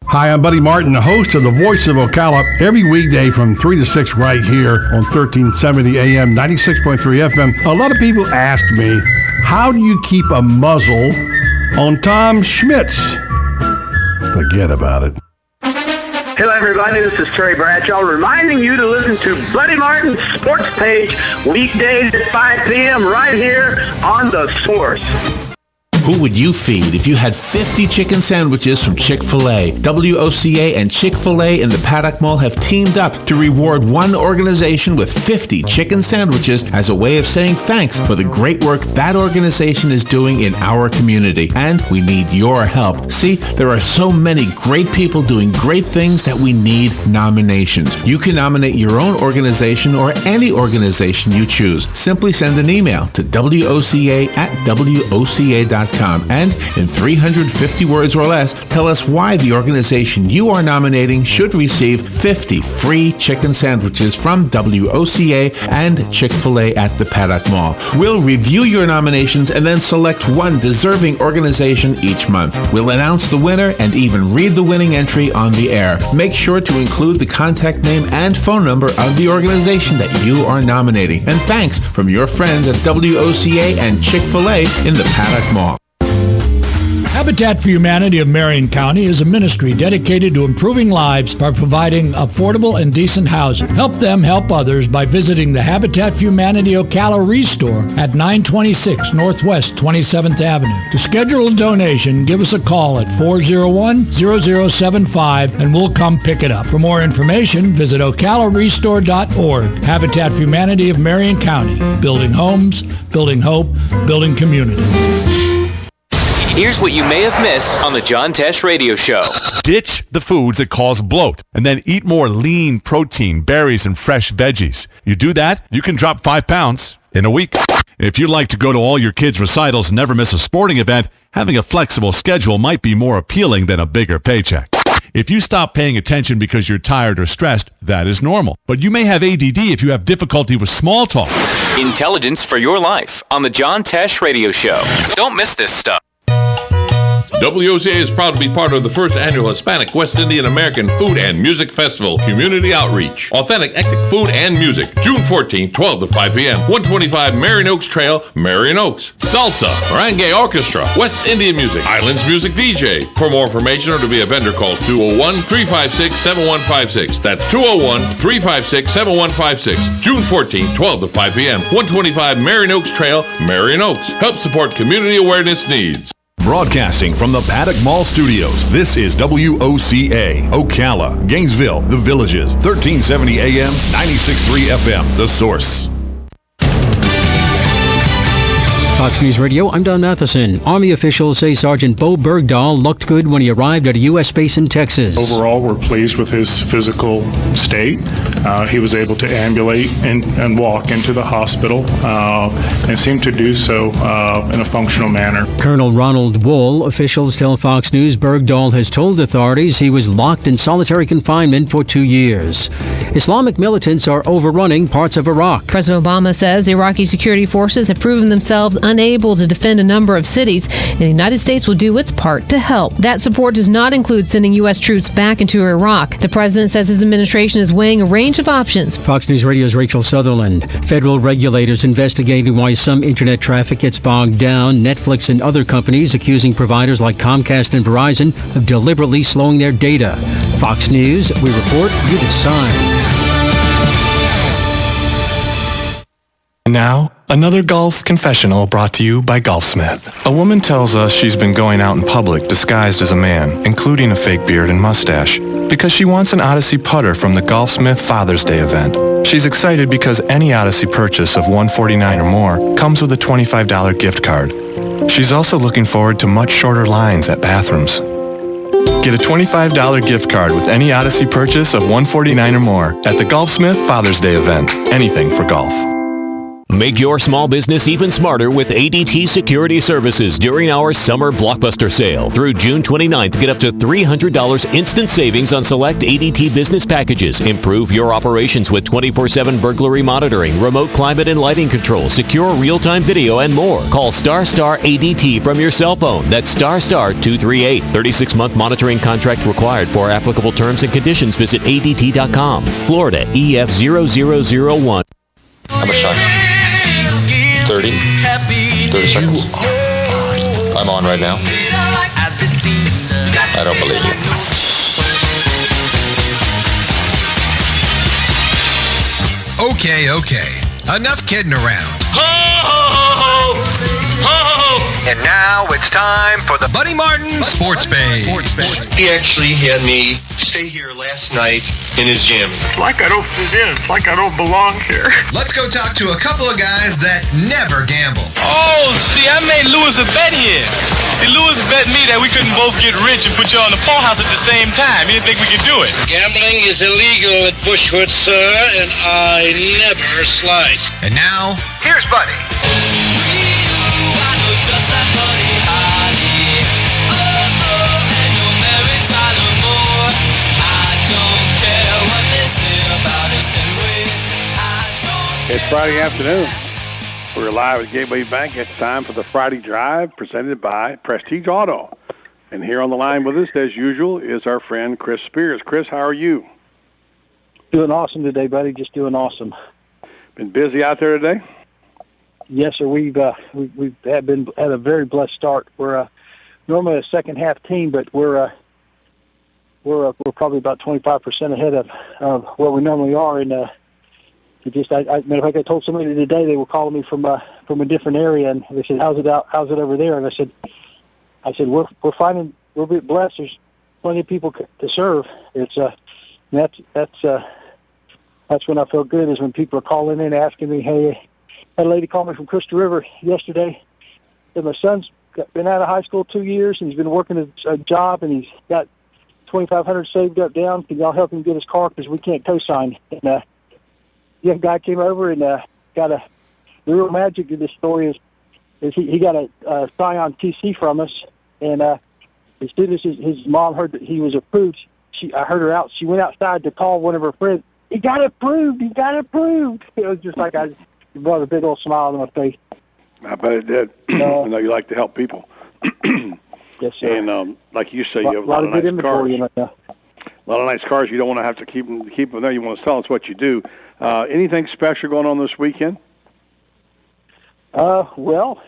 [SPEAKER 8] Hi, I'm Buddy Martin, the host of The Voice of Ocala, every weekday from 3 to 6 right here on 1370 AM, 96.3 FM. A lot of people ask me, how do you keep a muzzle on Tom Schmitz? Forget about it.
[SPEAKER 4] Hello, everybody. This is Terry Bradshaw reminding you to listen to Buddy Martin's Sports Page weekdays at 5 p.m. right here on The Source.
[SPEAKER 24] Who would you feed if you had 50 chicken sandwiches from Chick-fil-A? WOCA and Chick-fil-A in the Paddock Mall have teamed up to reward one organization with 50 chicken sandwiches as a way of saying thanks for the great work that organization is doing in our community. And we need your help. See, there are so many great people doing great things that we need nominations. You can nominate your own organization or any organization you choose. Simply send an email to WOCA@WOCA.com. And in 350 words or less, tell us why the organization you are nominating should receive 50 free chicken sandwiches from WOCA and Chick-fil-A at the Paddock Mall. We'll review your nominations and then select one deserving organization each month. We'll announce the winner and even read the winning entry on the air. Make sure to include the contact name and phone number of the organization that you are nominating. And thanks from your friends at WOCA and Chick-fil-A in the Paddock Mall.
[SPEAKER 9] Habitat for Humanity of Marion County is a ministry dedicated to improving lives by providing affordable and decent housing. Help them help others by visiting the Habitat for Humanity Ocala Restore at 926 Northwest 27th Avenue. To schedule a donation, give us a call at 401-0075 and we'll come pick it up. For more information, visit ocalarestore.org. Habitat for Humanity of Marion County. Building homes, building hope, building community.
[SPEAKER 10] Here's what you may have missed on the John Tesh Radio Show.
[SPEAKER 13] Ditch the foods that cause bloat and then eat more lean protein, berries, and fresh veggies. You do that, you can drop 5 pounds in a week. If you'd like to go to all your kids' recitals and never miss a sporting event, having a flexible schedule might be more appealing than a bigger paycheck. If you stop paying attention because you're tired or stressed, that is normal. But you may have ADD if you have difficulty with small talk.
[SPEAKER 10] Intelligence for your life on the John Tesh Radio Show. Don't miss this stuff.
[SPEAKER 7] WOCA is proud to be part of the first annual Hispanic West Indian American Food and Music Festival Community Outreach. Authentic ethnic food and music. June 14th, 12 to 5 p.m. 125 Marion Oaks Trail, Marion Oaks. Salsa, Merengue Orchestra, West Indian Music, Islands Music DJ. For more information or to be a vendor, call 201-356-7156. That's 201-356-7156. June 14th, 12 to 5 p.m. 125 Marion Oaks Trail, Marion Oaks. Help support community awareness needs.
[SPEAKER 21] Broadcasting from the Paddock Mall Studios, this is WOCA, Ocala, Gainesville, The Villages, 1370 AM, 96.3 FM, The Source.
[SPEAKER 23] Fox News Radio, I'm Don Matheson. Army officials say Sergeant Bo Bergdahl looked good when he arrived at a U.S. base in Texas.
[SPEAKER 22] Overall, we're pleased with his physical state. He was able to ambulate and walk into the hospital and seemed to do so in a functional manner.
[SPEAKER 23] Colonel Ronald Wool, officials tell Fox News Bergdahl has told authorities he was locked in solitary confinement for 2 years. Islamic militants are overrunning parts of Iraq.
[SPEAKER 25] President Obama says Iraqi security forces have proven themselves unable to defend a number of cities, and the United States will do its part to help. That support does not include sending U.S. troops back into Iraq. The president says his administration is weighing a range of options.
[SPEAKER 23] Fox News Radio's Rachel Sutherland. Federal regulators investigating why some internet traffic gets bogged down. Netflix and other companies accusing providers like Comcast and Verizon of deliberately slowing their data. Fox News, we report, you decide.
[SPEAKER 26] Now, another golf confessional brought to you by Golfsmith. A woman tells us she's been going out in public disguised as a man, including a fake beard and mustache, because she wants an Odyssey putter from the Golfsmith Father's Day event. She's excited because any Odyssey purchase of $149 or more comes with a $25 gift card. She's also looking forward to much shorter lines at bathrooms. Get a $25 gift card with any Odyssey purchase of $149 or more at the Golfsmith Father's Day event. Anything for golf.
[SPEAKER 5] Make your small business even smarter with ADT Security Services during our summer blockbuster sale. Through June 29th, get up to $300 instant savings on select ADT business packages. Improve your operations with 24/7 burglary monitoring, remote climate and lighting control, secure real-time video, and more. Call Star ADT from your cell phone. That's Star 238. 36-month monitoring contract required. For applicable terms and conditions, visit ADT.com. Florida EF0001.
[SPEAKER 14] How much time? 30 seconds. I'm on right now. I don't believe you.
[SPEAKER 15] Okay. Enough kidding around.
[SPEAKER 16] Ho, ho, ho, ho, ho.
[SPEAKER 15] And now it's time for the Buddy Martin Sports Page.
[SPEAKER 16] He actually had me stay here last night in his jammies.
[SPEAKER 18] It's like I don't fit in. It's like I don't belong here.
[SPEAKER 15] Let's go talk to a couple of guys that never gamble.
[SPEAKER 16] Oh, see, I made Lewis a bet here. See, Lewis bet me that we couldn't both get rich and put you on the Full House at the same time. He didn't think we could do it.
[SPEAKER 19] Gambling is illegal at Bushwood, sir, and I never slice.
[SPEAKER 15] And now, here's Buddy.
[SPEAKER 2] It's Friday afternoon. We're live at Gateway Bank. It's time for the Friday Drive presented by Prestige Auto. And here on the line with us, as usual, is our friend Chris Spears. Chris, how are you?
[SPEAKER 27] Doing awesome today, buddy. Just doing awesome.
[SPEAKER 2] Been busy out there today?
[SPEAKER 27] Yes, sir. We've had a very blessed start. We're normally a second half team, but we're probably about 25% ahead of where we normally are. And I told somebody today, they were calling me from a different area, and they said, "How's it over there?" And I said, we're finding we're blessed. There's plenty of people to serve. It's that's when I feel good, is when people are calling in asking me, "Hey, I had a lady call me from Crystal River yesterday. Said my son's been out of high school 2 years, and he's been working a job, and he's got $2,500 saved up down. Can y'all help him get his car, because we can't co-sign?" And young guy came over and got the real magic of this story is he got a Scion TC from us, and as soon as his mom heard that he was approved, I heard her out. She went outside to call one of her friends. He got approved. He got approved. It was just like it brought a big old smile on my face.
[SPEAKER 2] I bet it did. I know you like to help people.
[SPEAKER 27] Yes, sir.
[SPEAKER 2] And like you say, you have a lot of
[SPEAKER 27] good
[SPEAKER 2] nice
[SPEAKER 27] inventory
[SPEAKER 2] cars. A lot of nice cars. You don't want to have to keep them there. You want to sell. It's what you do. Anything special going on this weekend?
[SPEAKER 27] Well,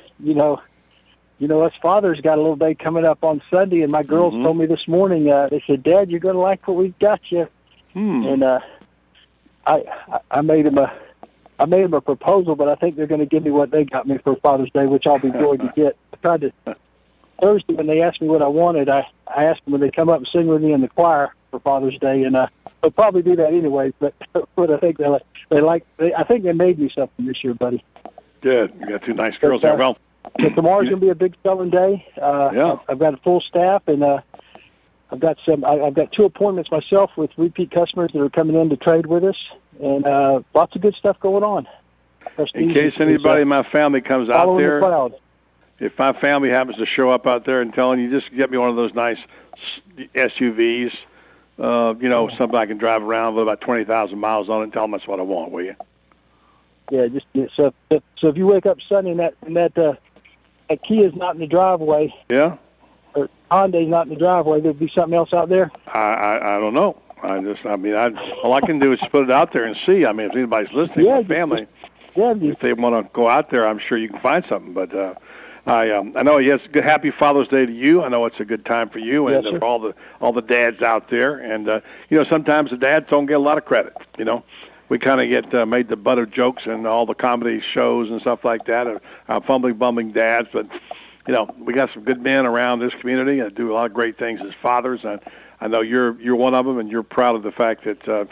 [SPEAKER 27] us fathers got a little day coming up on Sunday, and my girls told me this morning. They said, "Dad, you're going to like what we've got you." And I made them a proposal, but I think they're going to give me what they got me for Father's Day, which I'll be glad to get. I tried to Thursday when they asked me what I wanted. I asked them when they come up and sing with me in the choir for Father's Day, and they'll probably do that anyway. But I think I think they made me something this year, buddy.
[SPEAKER 2] Good. You got two nice girls there. Well,
[SPEAKER 27] so tomorrow's going to be a big selling day. I've got a full staff, and I've got 2 appointments myself with repeat customers that are coming in to trade with us, and lots of good stuff going on.
[SPEAKER 2] In case anybody in my family comes out there, if my family happens to show up out there and telling you, just get me one of those nice SUVs, something I can drive around with about 20,000 miles on it, and tell them that's what I want, will you?
[SPEAKER 27] Yeah, so if you wake up Sunday and that Kia's not in the driveway, or Hyundai's not in the driveway, there'd be something else out there.
[SPEAKER 2] I don't know. All I can do is put it out there and see. I mean, if anybody's listening, my family, if they want to go out there, I'm sure you can find something. But I know. Yes, good. Happy Father's Day to you. I know it's a good time for you and for all the dads out there. And sometimes the dads don't get a lot of credit. We kind of get made the butt of jokes and all the comedy shows and stuff like that, fumbling, bumbling dads. But we got some good men around this community and do a lot of great things as fathers. And I know you're one of them, and you're proud of the fact that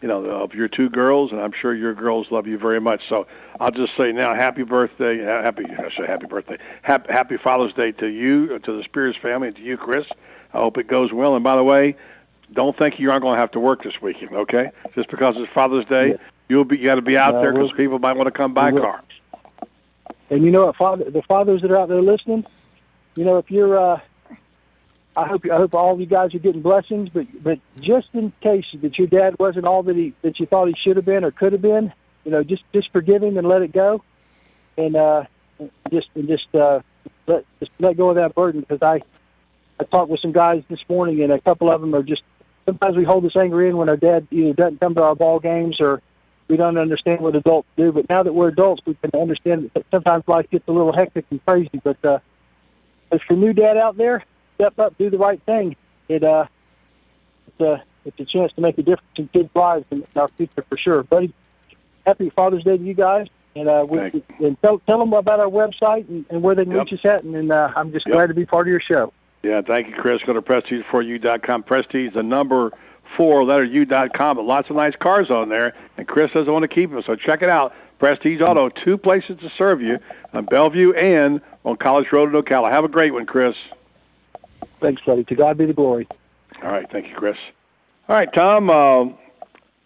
[SPEAKER 2] of your two girls, and I'm sure your girls love you very much. So I'll just say now, happy birthday, happy Father's Day to you, to the Spears family, and to you, Chris. I hope it goes well. And by the way, don't think you aren't going to have to work this weekend, okay? Just because it's Father's Day, you got to be out there because people might want to come buy cars.
[SPEAKER 27] And you know what, the fathers that are out there listening, if you're, I hope all of you guys are getting blessings. But just in case that your dad wasn't all that you thought he should have been or could have been, just forgive him and let it go, and just let go of that burden. Because I talked with some guys this morning, and a couple of them are just. Sometimes we hold this anger in when our dad either doesn't come to our ball games or we don't understand what adults do. But now that we're adults, we can understand that sometimes life gets a little hectic and crazy. But as for new dad out there, step up, do the right thing. It's a chance to make a difference in kids' lives in our future for sure. Buddy, happy Father's Day to you guys. And tell them about our website and where they can reach us at. And I'm just glad to be part of your show.
[SPEAKER 2] Yeah, thank you, Chris. Go to PrestigeForYou.com. Prestige, the number 4, letter U.com. But lots of nice cars on there, and Chris doesn't want to keep them, so check it out. Prestige Auto, 2 places to serve you, on Bellevue and on College Road in Ocala. Have a great one, Chris.
[SPEAKER 27] Thanks, buddy. To God be the glory.
[SPEAKER 2] All right, thank you, Chris. All right, Tom,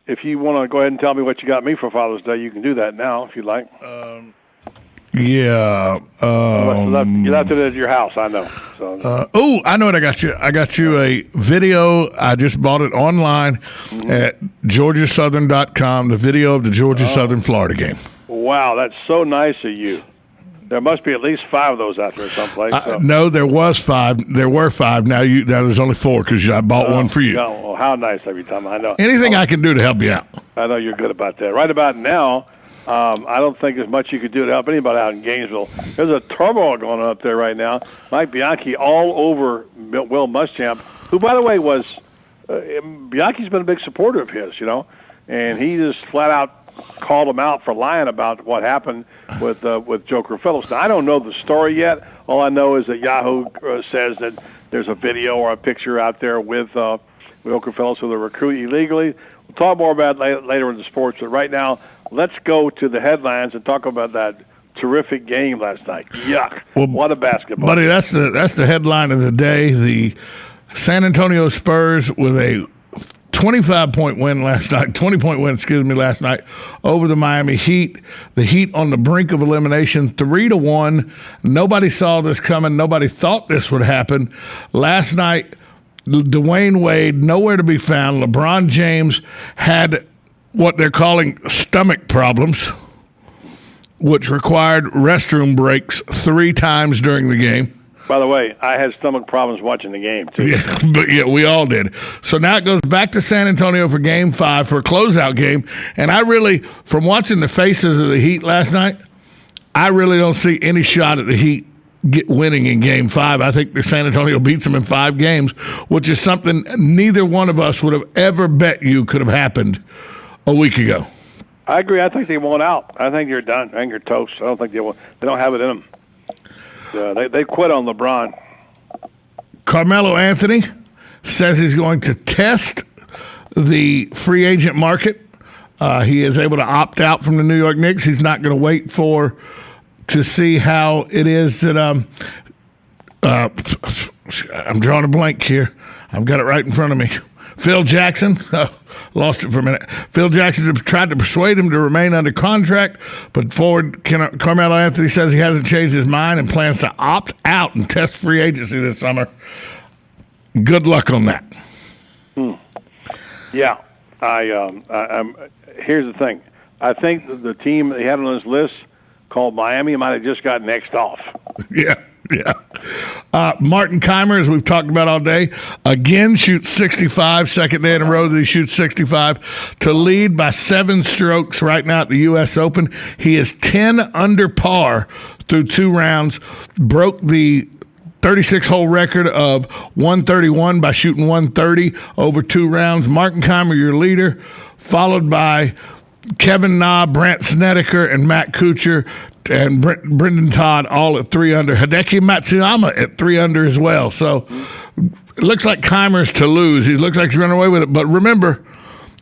[SPEAKER 2] if you want to go ahead and tell me what you got me for Father's Day, you can do that now if you'd like.
[SPEAKER 1] Yeah.
[SPEAKER 2] You left it at your house, I know. So.
[SPEAKER 1] I know what I got you. I got you a video. I just bought it online at GeorgiaSouthern.com, the video of the Georgia Southern Florida game.
[SPEAKER 2] Wow, that's so nice of you. There must be at least 5 of those out there someplace.
[SPEAKER 1] No, there was 5. There were 5. Now there's only 4 because I bought one for you.
[SPEAKER 2] Well, how nice every time. I know.
[SPEAKER 1] Anything I can do to help you out.
[SPEAKER 2] I know you're good about that. Right about now, I don't think there's much you could do to help anybody out in Gainesville. There's a turmoil going on up there right now. Mike Bianchi all over Will Muschamp, who, by the way, was Bianchi's been a big supporter of his, and he just flat out called him out for lying about what happened with Joker Phillips. Now, I don't know the story yet. All I know is that Yahoo says that there's a video or a picture out there with Joker Phillips with a recruit illegally. We'll talk more about it later in the sports, but right now, let's go to the headlines and talk about that terrific game last night. Yuck. Well, what a basketball.
[SPEAKER 1] Buddy, that's the headline of the day. The San Antonio Spurs with a 20-point win last night over the Miami Heat. The Heat on the brink of elimination, 3-1. Nobody saw this coming. Nobody thought this would happen. Last night, Dwayne Wade, nowhere to be found. LeBron James had what they're calling stomach problems, which required restroom breaks 3 times during the game.
[SPEAKER 2] By the way, I had stomach problems watching the game, too.
[SPEAKER 1] Yeah, we all did. So now it goes back to San Antonio for Game 5 for a closeout game. And I really, from watching the faces of the Heat last night, I really don't see any shot at the Heat winning in Game 5. I think the San Antonio beats them in 5 games, which is something neither one of us would have ever bet you could have happened a week ago.
[SPEAKER 2] I agree. I think they won out. I think you're done. I think you're toast. I don't think they will. They don't have it in them. They quit on LeBron.
[SPEAKER 1] Carmelo Anthony says he's going to test the free agent market. He is able to opt out from the New York Knicks. He's not going to wait to see how it is that I'm drawing a blank here. I've got it right in front of me. Phil Jackson, lost it for a minute. Phil Jackson tried to persuade him to remain under contract, but forward Carmelo Anthony says he hasn't changed his mind and plans to opt out and test free agency this summer. Good luck on that.
[SPEAKER 2] Yeah, I'm. Here's the thing. I think the team he had on his list called Miami might have just got next off.
[SPEAKER 1] Yeah. Martin Keimer, as we've talked about all day, again shoots 65, second day in a row that he shoots 65, to lead by 7 strokes right now at the U.S. Open. He is 10 under par through 2 rounds, broke the 36-hole record of 131 by shooting 130 over 2 rounds. Martin Keimer, your leader, followed by Kevin Na, Brandt Snedeker, and Matt Kuchar, and Brendan Todd all at 3 under. Hideki Matsuyama at 3 under as well. So it looks like Keimer's to lose. He looks like he's running away with it. But remember,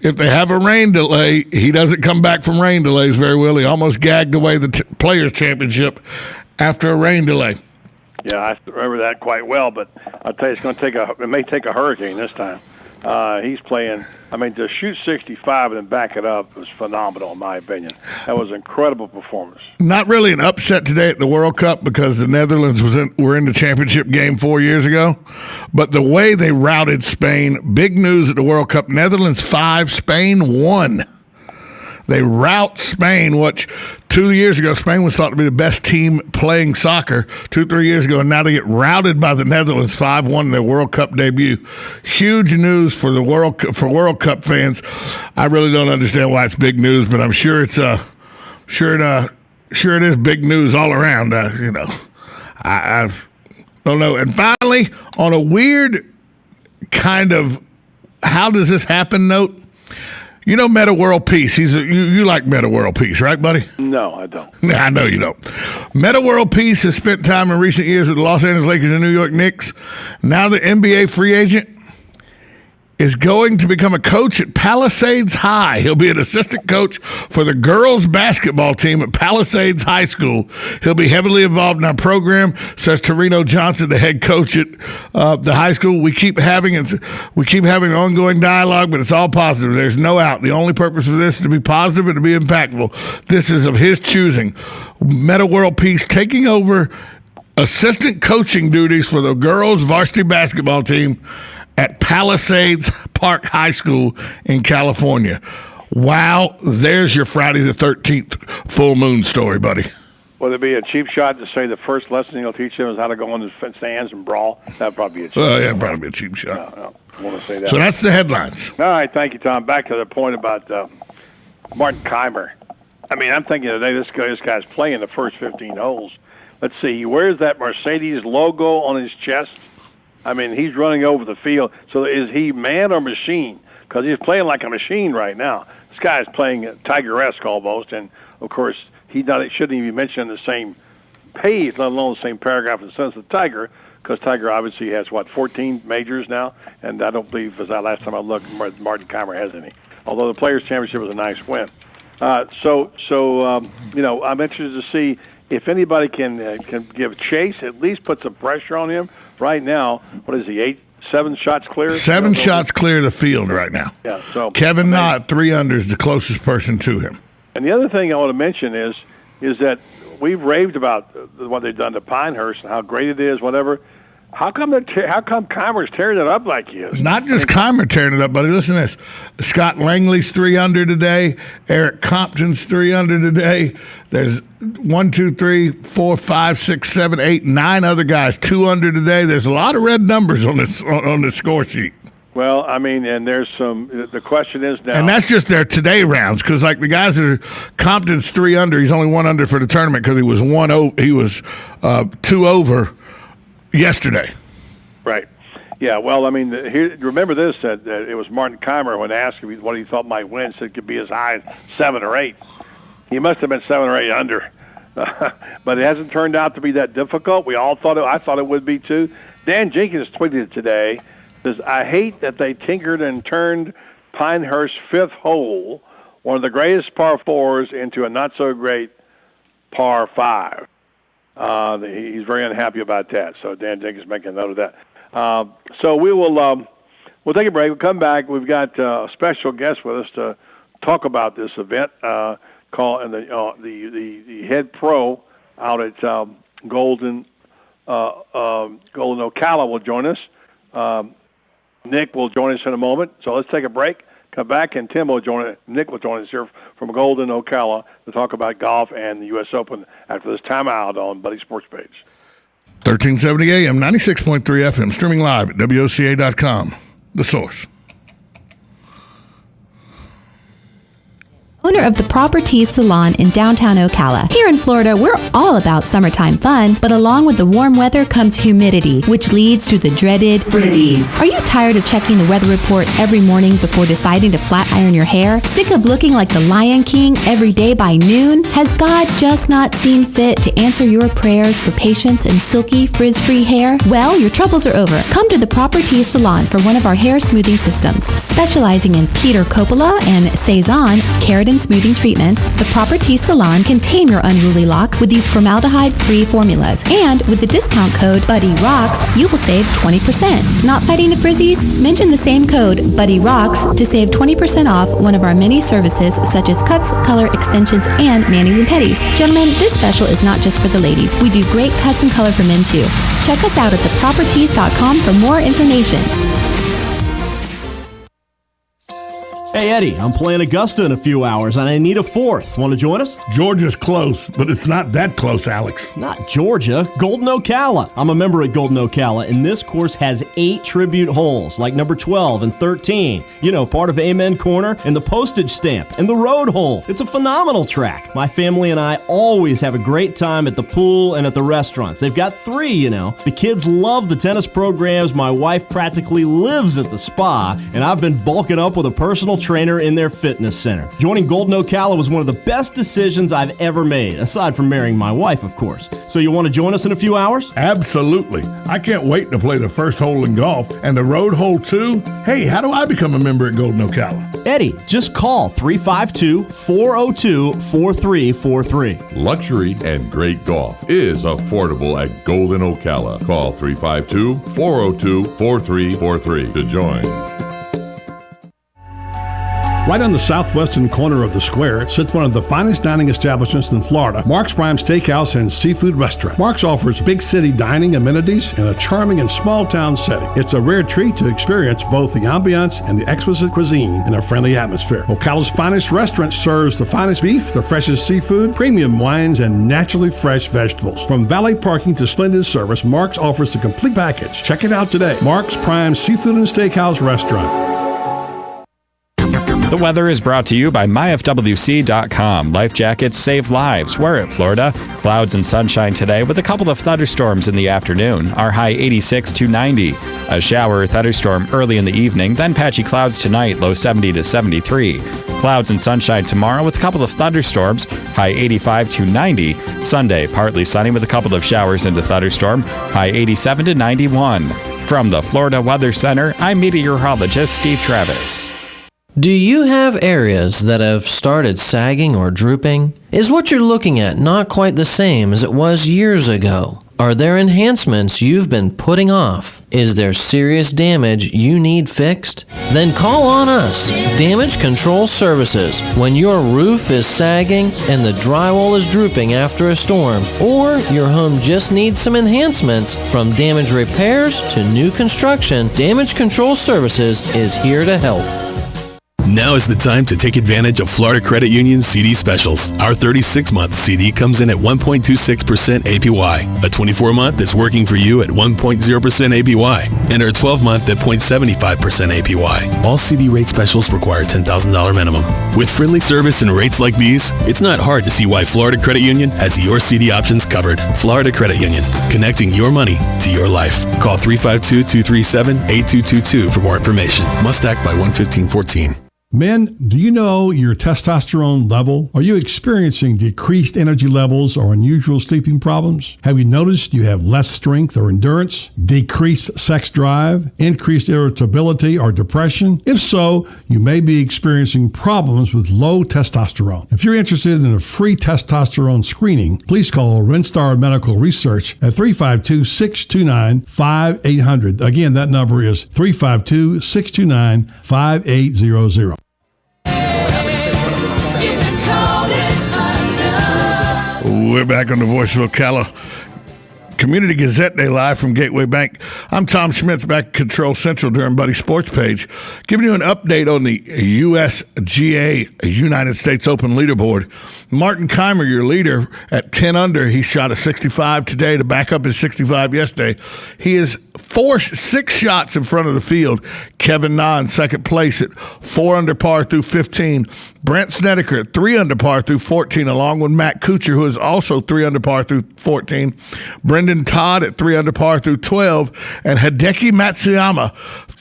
[SPEAKER 1] if they have a rain delay, he doesn't come back from rain delays very well. He almost gagged away the Players' Championship after a rain delay.
[SPEAKER 2] Yeah, I remember that quite well, but I'll tell you, it may take a hurricane this time. He's playing, to shoot 65 and then back it up was phenomenal, in my opinion. That was an incredible performance.
[SPEAKER 1] Not really an upset today at the World Cup because the Netherlands were in the championship game 4 years ago, but the way they routed Spain, big news at the World Cup, Netherlands 5, Spain 1. They rout Spain, which 2 years ago, Spain was thought to be the best team playing soccer 2-3 years ago, and now they get routed by the Netherlands 5-1 in their World Cup debut. Huge news for the World Cup fans. I really don't understand why it's big news, but I'm sure it is big news all around. I don't know. And finally, on a weird kind of how does this happen note, you know Meta World Peace. You like Meta World Peace, right, buddy?
[SPEAKER 2] No, I don't.
[SPEAKER 1] I know you don't. Meta World Peace has spent time in recent years with the Los Angeles Lakers and New York Knicks. Now the NBA free agent is going to become a coach at Palisades High. He'll be an assistant coach for the girls basketball team at Palisades High School. He'll be heavily involved in our program, says Torino Johnson, the head coach at the high school. We keep having ongoing dialogue, but it's all positive. There's no out. The only purpose of this is to be positive and to be impactful. This is of his choosing. Meta World Peace taking over assistant coaching duties for the girls varsity basketball team at Palisades Park High School in California. Wow, there's your Friday the 13th full moon story, buddy.
[SPEAKER 2] Would it be a cheap shot to say the first lesson he'll teach them is how to go on the stands and brawl? That'd probably be a cheap shot.
[SPEAKER 1] Yeah, probably be a cheap shot.
[SPEAKER 2] No, I want to say that.
[SPEAKER 1] So that's the headlines.
[SPEAKER 2] All right, thank you, Tom. Back to the point about Martin Keimer. I'm thinking today this guy's playing the first 15 holes. Let's see, he wears that Mercedes logo on his chest. He's running over the field. So is he man or machine? Because he's playing like a machine right now. This guy is playing Tiger-esque almost, and of course he shouldn't even be mentioned in the same page, let alone the same paragraph in the sense of Tiger, because Tiger obviously has 14 majors now, and I don't believe, as last time I looked, Martin Keimer has any. Although the Players' Championship was a nice win. I'm interested to see if anybody can give chase, at least put some pressure on him. Right now, what is he, 7 shots clear?
[SPEAKER 1] 7 shots clear of the field right now.
[SPEAKER 2] Yeah. So
[SPEAKER 1] Kevin Knott, 3 under, is the closest person to him.
[SPEAKER 2] And the other thing I want to mention is that we've raved about what they've done to Pinehurst and how great it is, whatever. How come Keimer's tearing it up like he is?
[SPEAKER 1] Not just Keimer tearing it up, buddy. Listen to this. Scott Langley's 3 under today. Eric Compton's 3 under today. There's 1, 2, 3, 4, 5, 6, 7, 8, 9 other guys 2 under today. There's a lot of red numbers on this score sheet.
[SPEAKER 2] Well, and there's some. The question is now,
[SPEAKER 1] and that's just their today rounds, because the guys that are Compton's 3 under, he's only 1 under for the tournament because he was 2 over yesterday.
[SPEAKER 2] Right. Yeah. Well, remember this: that it was Martin Keimer when asked what he thought might win, said it could be as high as 7 or 8. He must have been 7 or 8 under, but it hasn't turned out to be that difficult. We all thought I thought it would be too. Dan Jenkins tweeted today, says, "I hate that they tinkered and turned Pinehurst's 5th hole, one of the greatest par 4s, into a not so great par 5." He's very unhappy about that. So Dan Jenkins making a note of that. So we'll take a break. We'll come back. We've got a special guest with us to talk about this event. The head pro out at Golden Ocala will join us. Nick will join us in a moment. So let's take a break. Come back, and Nick will join us here from Golden Ocala to talk about golf and the U.S. Open after this timeout on Buddy Sports Page.
[SPEAKER 1] 1370 AM, 96.3 FM, streaming live at WOCA.com. The Source.
[SPEAKER 3] owner of the Proper Tees Salon in downtown Ocala. Here in Florida, we're all about summertime fun, but along with the warm weather comes humidity, which leads to the dreaded frizzies. Are you tired of checking the weather report every morning before deciding to flat iron your hair? Sick of looking like the Lion King every day by noon? Has God just not seen fit to answer your prayers for patience and silky, frizz-free hair? Well, your troubles are over. Come to the Proper Tees Salon for one of our hair smoothing systems. Specializing in Peter Coppola and Cezanne keratin smoothing treatments, the Proper Tees Salon can tame your unruly locks with these formaldehyde-free formulas. And with the discount code BuddyRocks, you will save 20%. Not fighting the frizzies? Mention the same code BuddyRocks to save 20% off one of our many services such as cuts, color, extensions, and manis and petties. Gentlemen, this special is not just for the ladies. We do great cuts and color for men too. Check us out at thepropertees.com for more information.
[SPEAKER 6] Hey, Eddie, I'm playing Augusta in a few hours, and I need a fourth. Want to join us?
[SPEAKER 1] Georgia's close, but it's not that close, Alex.
[SPEAKER 6] Not Georgia, Golden Ocala. I'm a member at Golden Ocala, and this course has 8 tribute holes, like number 12 and 13. You know, part of Amen Corner, and the postage stamp, and the road hole. It's a phenomenal track. My family and I always have a great time at the pool and at the restaurants. They've got 3, you know. The kids love the tennis programs. My wife practically lives at the spa, and I've been bulking up with a personal trainer in their fitness center. Joining Golden Ocala was one of the best decisions I've ever made, aside from marrying my wife, of course. So you want to join us in a few hours?
[SPEAKER 1] Absolutely. I can't wait to play the first hole in golf and the road hole too. Hey, how do I become a member at Golden Ocala?
[SPEAKER 6] Eddie, just call 352-402-4343.
[SPEAKER 7] Luxury and great golf is affordable at Golden Ocala. Call 352-402-4343 to join.
[SPEAKER 8] Right on the southwestern corner of the square sits one of the finest dining establishments in Florida, Mark's Prime Steakhouse and Seafood Restaurant. Mark's offers big city dining amenities in a charming and small town setting. It's a rare treat to experience both the ambiance and the exquisite cuisine in a friendly atmosphere. Ocala's finest restaurant serves the finest beef, the freshest seafood, premium wines, and naturally fresh vegetables. From valet parking to splendid service, Mark's offers the complete package. Check it out today. Mark's Prime Seafood and Steakhouse Restaurant.
[SPEAKER 11] The weather is brought to you by myfwc.com. Life jackets save lives. Wear it, Florida. Clouds and sunshine today with a couple of thunderstorms in the afternoon. Our high 86 to 90. A shower or thunderstorm early in the evening, then patchy clouds tonight, low 70 to 73. Clouds and sunshine tomorrow with a couple of thunderstorms, high 85 to 90. Sunday, partly sunny with a couple of showers into thunderstorm, high 87 to 91. From the Florida Weather Center, I'm meteorologist Steve Travis.
[SPEAKER 12] Do you have areas that have started sagging or drooping? Is what you're looking at not quite the same as it was years ago? Are there enhancements you've been putting off? Is there serious damage you need fixed? Then call on us, Damage Control Services. When your roof is sagging and the drywall is drooping after a storm, or your home just needs some enhancements, from damage repairs to new construction, Damage Control Services is here to help.
[SPEAKER 17] Now is the time to take advantage of Florida Credit Union's CD specials. Our 36-month CD comes in at 1.26% APY. A 24-month is working for you at 1.0% APY. And our 12-month at 0.75% APY. All CD rate specials require $10,000 minimum. With friendly service and rates like these, it's not hard to see why Florida Credit Union has your CD options covered. Florida Credit Union, connecting your money to your life. Call 352-237-8222 for more information. Must act by 1/15/14.
[SPEAKER 8] Men, do you know your testosterone level? Are you experiencing decreased energy levels or unusual sleeping problems? Have you noticed you have less strength or endurance, decreased sex drive, increased irritability or depression? If so, you may be experiencing problems with low testosterone. If you're interested in a free testosterone screening, please call Renstar Medical Research at 352-629-5800. Again, that number is 352-629-5800.
[SPEAKER 1] We're back on the Voice of Ocala. Community Gazette Day live from Gateway Bank. I'm Tom Schmitz, back at Control Central during Buddy Sports Page, giving you an update on the USGA United States Open leaderboard. Martin Keimer, your leader, at 10 under. He shot a 65 today to back up his 65 yesterday. He is 6 shots in front of the field. Kevin Na in second place at 4 under par through 15. Brent Snedeker at 3 under par through 14, along with Matt Kuchar, who is also 3 under par through 14. Brendan Todd at 3 under par through 12, and Hideki Matsuyama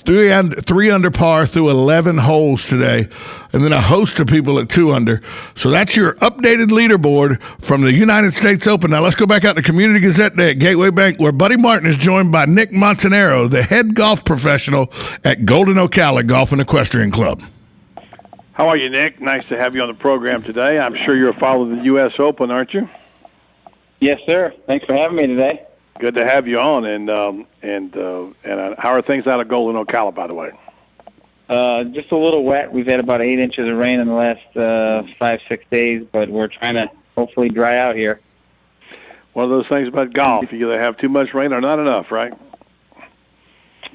[SPEAKER 1] 3 under par through 11 holes today, and then a host of people at 2 under. So that's your updated leaderboard from the United States Open. Now let's go back out to Community Gazette Day at Gateway Bank, where Buddy Martin is joined by Nick Montanaro, the head golf professional at Golden Ocala Golf and Equestrian Club.
[SPEAKER 2] How are you, Nick? Nice to have you on the program today. I'm sure you're following the U.S. Open, aren't you?
[SPEAKER 4] Yes, sir. Thanks for having me today.
[SPEAKER 2] Good to have you on. And how are things out of Golden Ocala, by the way?
[SPEAKER 4] Just a little wet. We've had about 8 inches of rain in the last 5-6 days, but we're trying to hopefully dry out here.
[SPEAKER 2] One of those things about golf, you either have too much rain or not enough, right?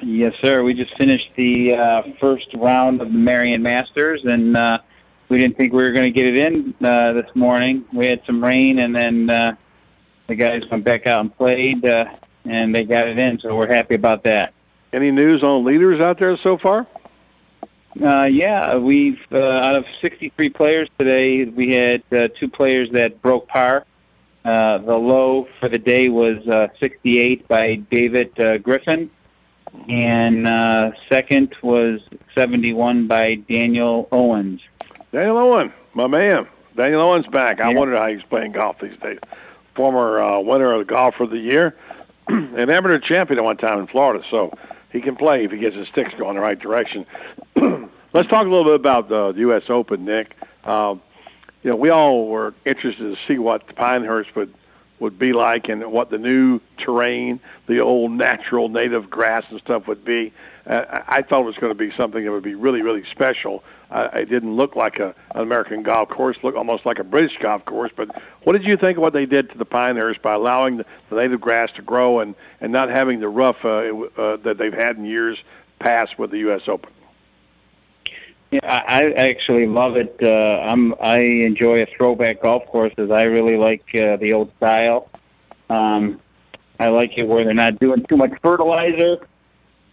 [SPEAKER 4] Yes, sir. We just finished the first round of the Marion Masters, and we didn't think we were going to get it in this morning. We had some rain, and then the guys went back out and played, and they got it in, so we're happy about that.
[SPEAKER 2] Any news on leaders out there so far?
[SPEAKER 4] Yeah, we've out of 63 players today, we had 2 players that broke par. The low for the day was 68 by David Griffin, and second was 71 by Daniel Owens.
[SPEAKER 2] Daniel Owen, my man. Daniel Owens back. I wonder how he's playing golf these days. Former winner of the Golfer of the Year, an amateur champion at one time in Florida, so he can play if he gets his sticks going the right direction. Let's talk a little bit about the U.S. Open, Nick. We all were interested to see what Pinehurst would be like and what the new terrain, the old natural native grass and stuff would be. I thought it was going to be something that would be really, really special. It didn't look like an American golf course, looked almost like a British golf course. But what did you think of what they did to the Pinehurst by allowing the native grass to grow and not having the rough that they've had in years past with the U.S. Open?
[SPEAKER 4] Yeah, I actually love it. I enjoy a throwback golf courses. I really like the old style. I like it where they're not doing too much fertilizer.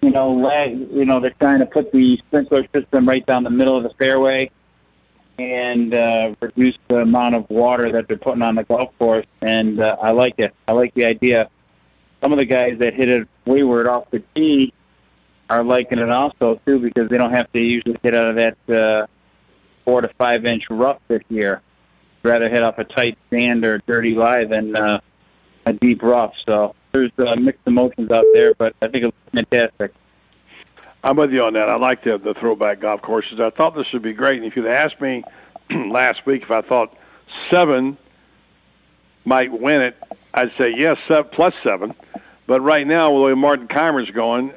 [SPEAKER 4] They're trying to put the sprinkler system right down the middle of the fairway and reduce the amount of water that they're putting on the golf course. And I like it. I like the idea. Some of the guys that hit it wayward off the tee are liking it also, too, because they don't have to usually hit out of that 4 to 5 inch rough this year. Rather hit off a tight sand or dirty lie than a deep rough. So there's mixed emotions out there, but I think it's fantastic.
[SPEAKER 2] I'm with you on that. I like the throwback golf courses. I thought this would be great. And if you'd asked me last week if I thought 7 might win it, I'd say yes, plus 7. But right now, the way Martin Keimer's going,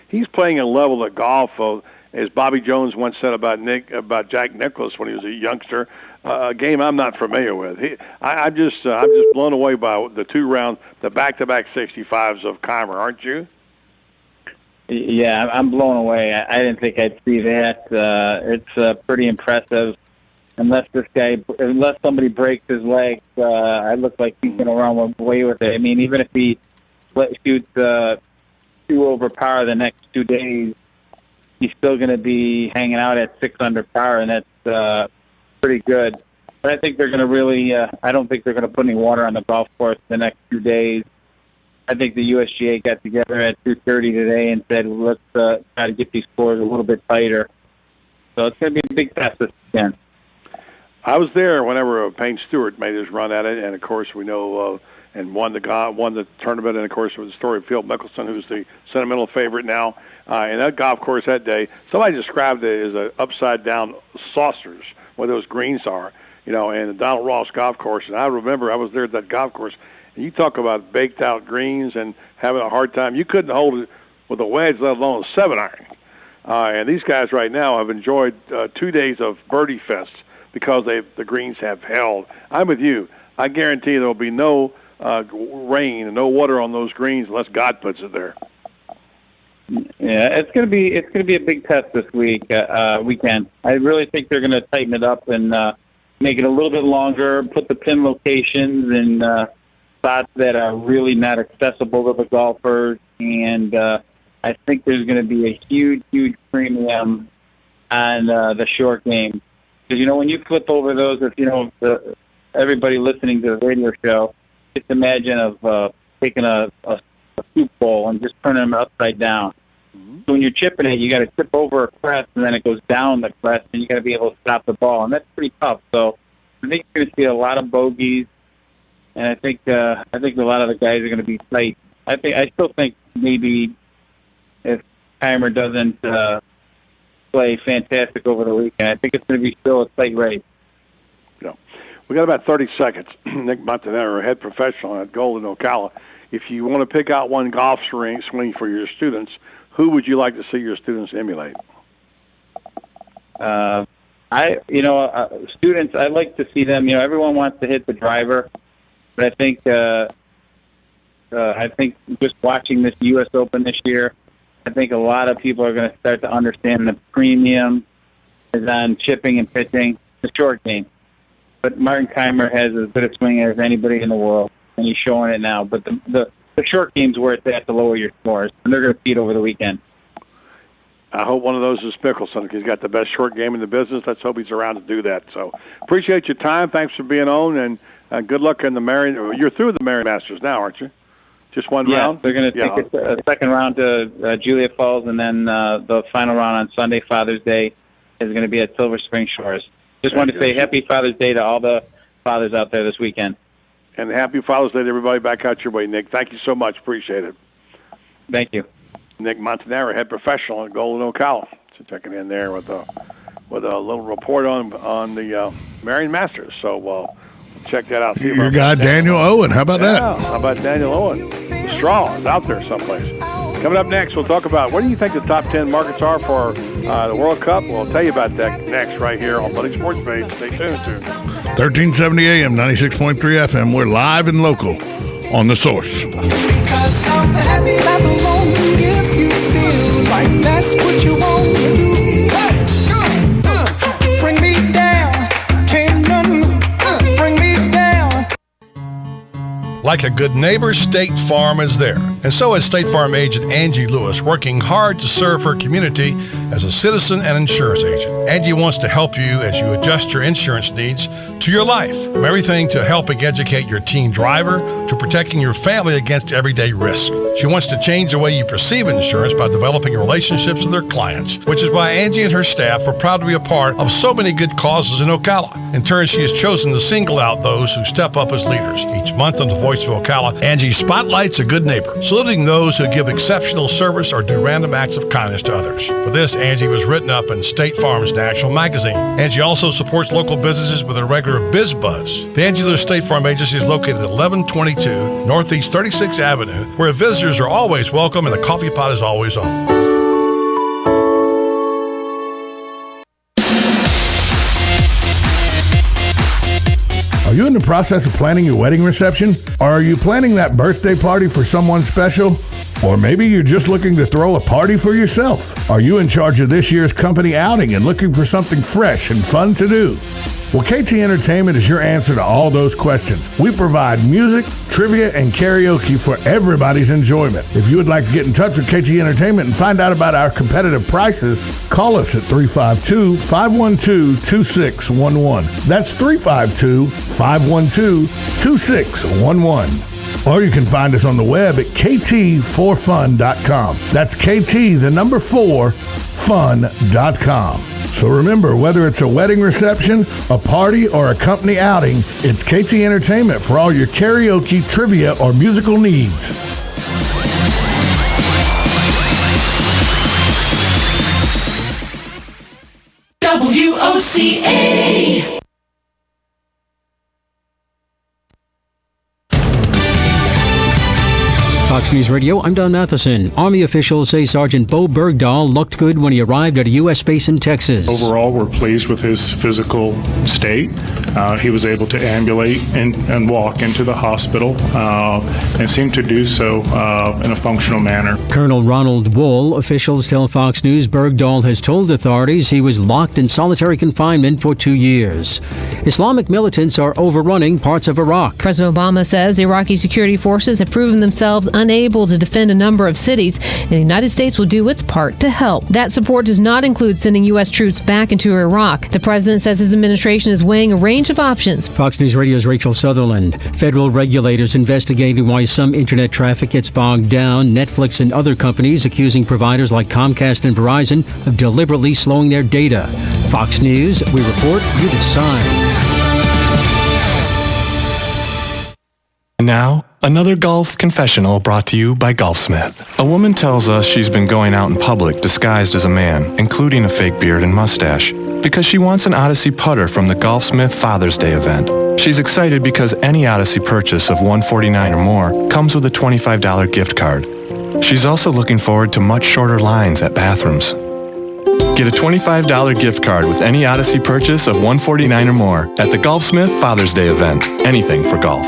[SPEAKER 2] he's playing a level of golf, as Bobby Jones once said about Jack Nicklaus when he was a youngster, a game I'm not familiar with. I'm just blown away by the back-to-back 65s of Keimer, aren't you?
[SPEAKER 4] Yeah, I'm blown away. I didn't think I'd see that. It's pretty impressive. Unless somebody breaks his leg, I look like he's going to run away with it. I mean, even if he shoots 2 over par the next 2 days, he's still going to be hanging out at 6 under par, and that's pretty good. But I think they're going to really I don't think they're going to put any water on the golf course the next 2 days. I think the USGA got together at 2:30 today and said, let's try to get these scores a little bit tighter. So it's going to be a big test this weekend.
[SPEAKER 2] I was there whenever Payne Stewart made his run at it, and of course we know and won the tournament, and of course it was the story of Phil Mickelson, who's the sentimental favorite now. And that golf course that day, somebody described it as a upside down saucers where those greens are, and the Donald Ross golf course. And I remember I was there at that golf course, and you talk about baked out greens and having a hard time. You couldn't hold it with a wedge, let alone a 7-iron. And these guys right now have enjoyed 2 days of birdie fest because the greens have held. I'm with you. I guarantee there will be no rain and no water on those greens unless God puts it there.
[SPEAKER 4] Yeah, it's gonna be a big test this weekend. I really think they're gonna tighten it up and make it a little bit longer. Put the pin locations in spots that are really not accessible to the golfers, and I think there's going to be a huge premium on the short game. Because when you flip over those, if everybody listening to the radio show, just imagine of taking a soup bowl and just turning them upside down. So when you're chipping it, you got to tip over a crest, and then it goes down the crest, and you got to be able to stop the ball, and that's pretty tough. So I think you're going to see a lot of bogeys, and I think a lot of the guys are going to be tight. I still think maybe if Keimer doesn't play fantastic over the weekend, I think it's going to be still a tight race.
[SPEAKER 2] Yeah, we got about 30 seconds. Nick Montanaro, head professional at Golden Ocala. If you want to pick out one golf swing for your students, who would you like to see your students emulate?
[SPEAKER 4] Students, I'd like to see them. Everyone wants to hit the driver, but I think just watching this U.S. Open this year, I think a lot of people are going to start to understand the premium is on chipping and pitching, the short game. But Martin Keimer has as good a swing as anybody in the world, and he's showing it now. But the short game's where it's at to lower your scores, and they're going to see it over the weekend.
[SPEAKER 2] I hope one of those is Mickelson. He's got the best short game in the business. Let's hope he's around to do that. So appreciate your time. Thanks for being on, and good luck in the Marion. You're through the Marion Masters now, aren't you? Just one round?
[SPEAKER 4] They're going to take a second round to Juliet Falls, and then the final round on Sunday, Father's Day, is going to be at Silver Spring Shores. Just wanted to say Happy Father's Day to all the fathers out there this weekend.
[SPEAKER 2] And Happy Father's Day to everybody back out your way, Nick. Thank you so much. Appreciate it.
[SPEAKER 4] Thank you.
[SPEAKER 2] Nick Montanaro, head professional at Golden Ocala. So checking in there with a little report on the Marion Masters. So we'll check that out.
[SPEAKER 1] Your guy Daniel Owen. How about that?
[SPEAKER 2] How about Daniel Owen? The straw is out there someplace. Coming up next, we'll talk about what do you think the top 10 markets are for the World Cup. We'll tell you about that next right here on Buddy Sports Page. Stay tuned to
[SPEAKER 1] 1370 AM, 96.3 FM. We're live and local on The Source.
[SPEAKER 9] Because I'm happy clap along if you feel like that's what you want to do. Bring me down, can't none bring me down.
[SPEAKER 8] Like a good neighbor, State Farm is there. And so is State Farm agent Angie Lewis, working hard to serve her community as a citizen and insurance agent. Angie wants to help you as you adjust your insurance needs to your life. From everything to helping educate your teen driver to protecting your family against everyday risk. She wants to change the way you perceive insurance by developing relationships with her clients, which is why Angie and her staff are proud to be a part of so many good causes in Ocala. In turn, she has chosen to single out those who step up as leaders. Each month on The Voice of Ocala, Angie spotlights a good neighbor, saluting those who give exceptional service or do random acts of kindness to others. For this, Angie was written up in State Farm's National Magazine. Angie also supports local businesses with a regular Biz Buzz. The Angie Lewis State Farm Agency is located at 1122 Northeast 36th Avenue, where visitors are always welcome and the coffee pot is always on.
[SPEAKER 1] Are you in the process of planning your wedding reception? Or are you planning that birthday party for someone special? Or maybe you're just looking to throw a party for yourself? Are you in charge of this year's company outing and looking for something fresh and fun to do? Well, KT Entertainment is your answer to all those questions. We provide music, trivia, and karaoke for everybody's enjoyment. If you would like to get in touch with KT Entertainment and find out about our competitive prices, call us at 352-512-2611. That's 352-512-2611. Or you can find us on the web at kt4fun.com. That's KT, the number 4, fun.com. So remember, whether it's a wedding reception, a party, or a company outing, it's KT Entertainment for all your karaoke, trivia, or musical needs.
[SPEAKER 9] WOCA.
[SPEAKER 23] Fox News Radio, I'm Don Matheson. Army officials say Sergeant Bo Bergdahl looked good when he arrived at a U.S. base in Texas.
[SPEAKER 10] Overall, we're pleased with his physical state. He was able to ambulate and walk into the hospital and seemed to do so in a functional manner.
[SPEAKER 23] Colonel Ronald Wool, officials tell Fox News Bergdahl has told authorities he was locked in solitary confinement for 2 years. Islamic militants are overrunning parts of Iraq.
[SPEAKER 13] President Obama says Iraqi security forces have proven themselves unable to defend a number of cities, and the United States will do its part to help. That support does not include sending U.S. troops back into Iraq. The president says his administration is weighing a range of options.
[SPEAKER 23] Fox News Radio's Rachel Sutherland. Federal regulators investigating why some internet traffic gets bogged down. Netflix and other companies accusing providers like Comcast and Verizon of deliberately slowing their data. Fox News, we report, you decide.
[SPEAKER 26] Now, another golf confessional brought to you by Golfsmith. A woman tells us she's been going out in public disguised as a man, including a fake beard and mustache, because she wants an Odyssey putter from the Golfsmith Father's Day event. She's excited because any Odyssey purchase of $149 or more comes with a $25 gift card. She's also looking forward to much shorter lines at bathrooms. Get a $25 gift card with any Odyssey purchase of $149 or more at the Golfsmith Father's Day event. Anything for golf.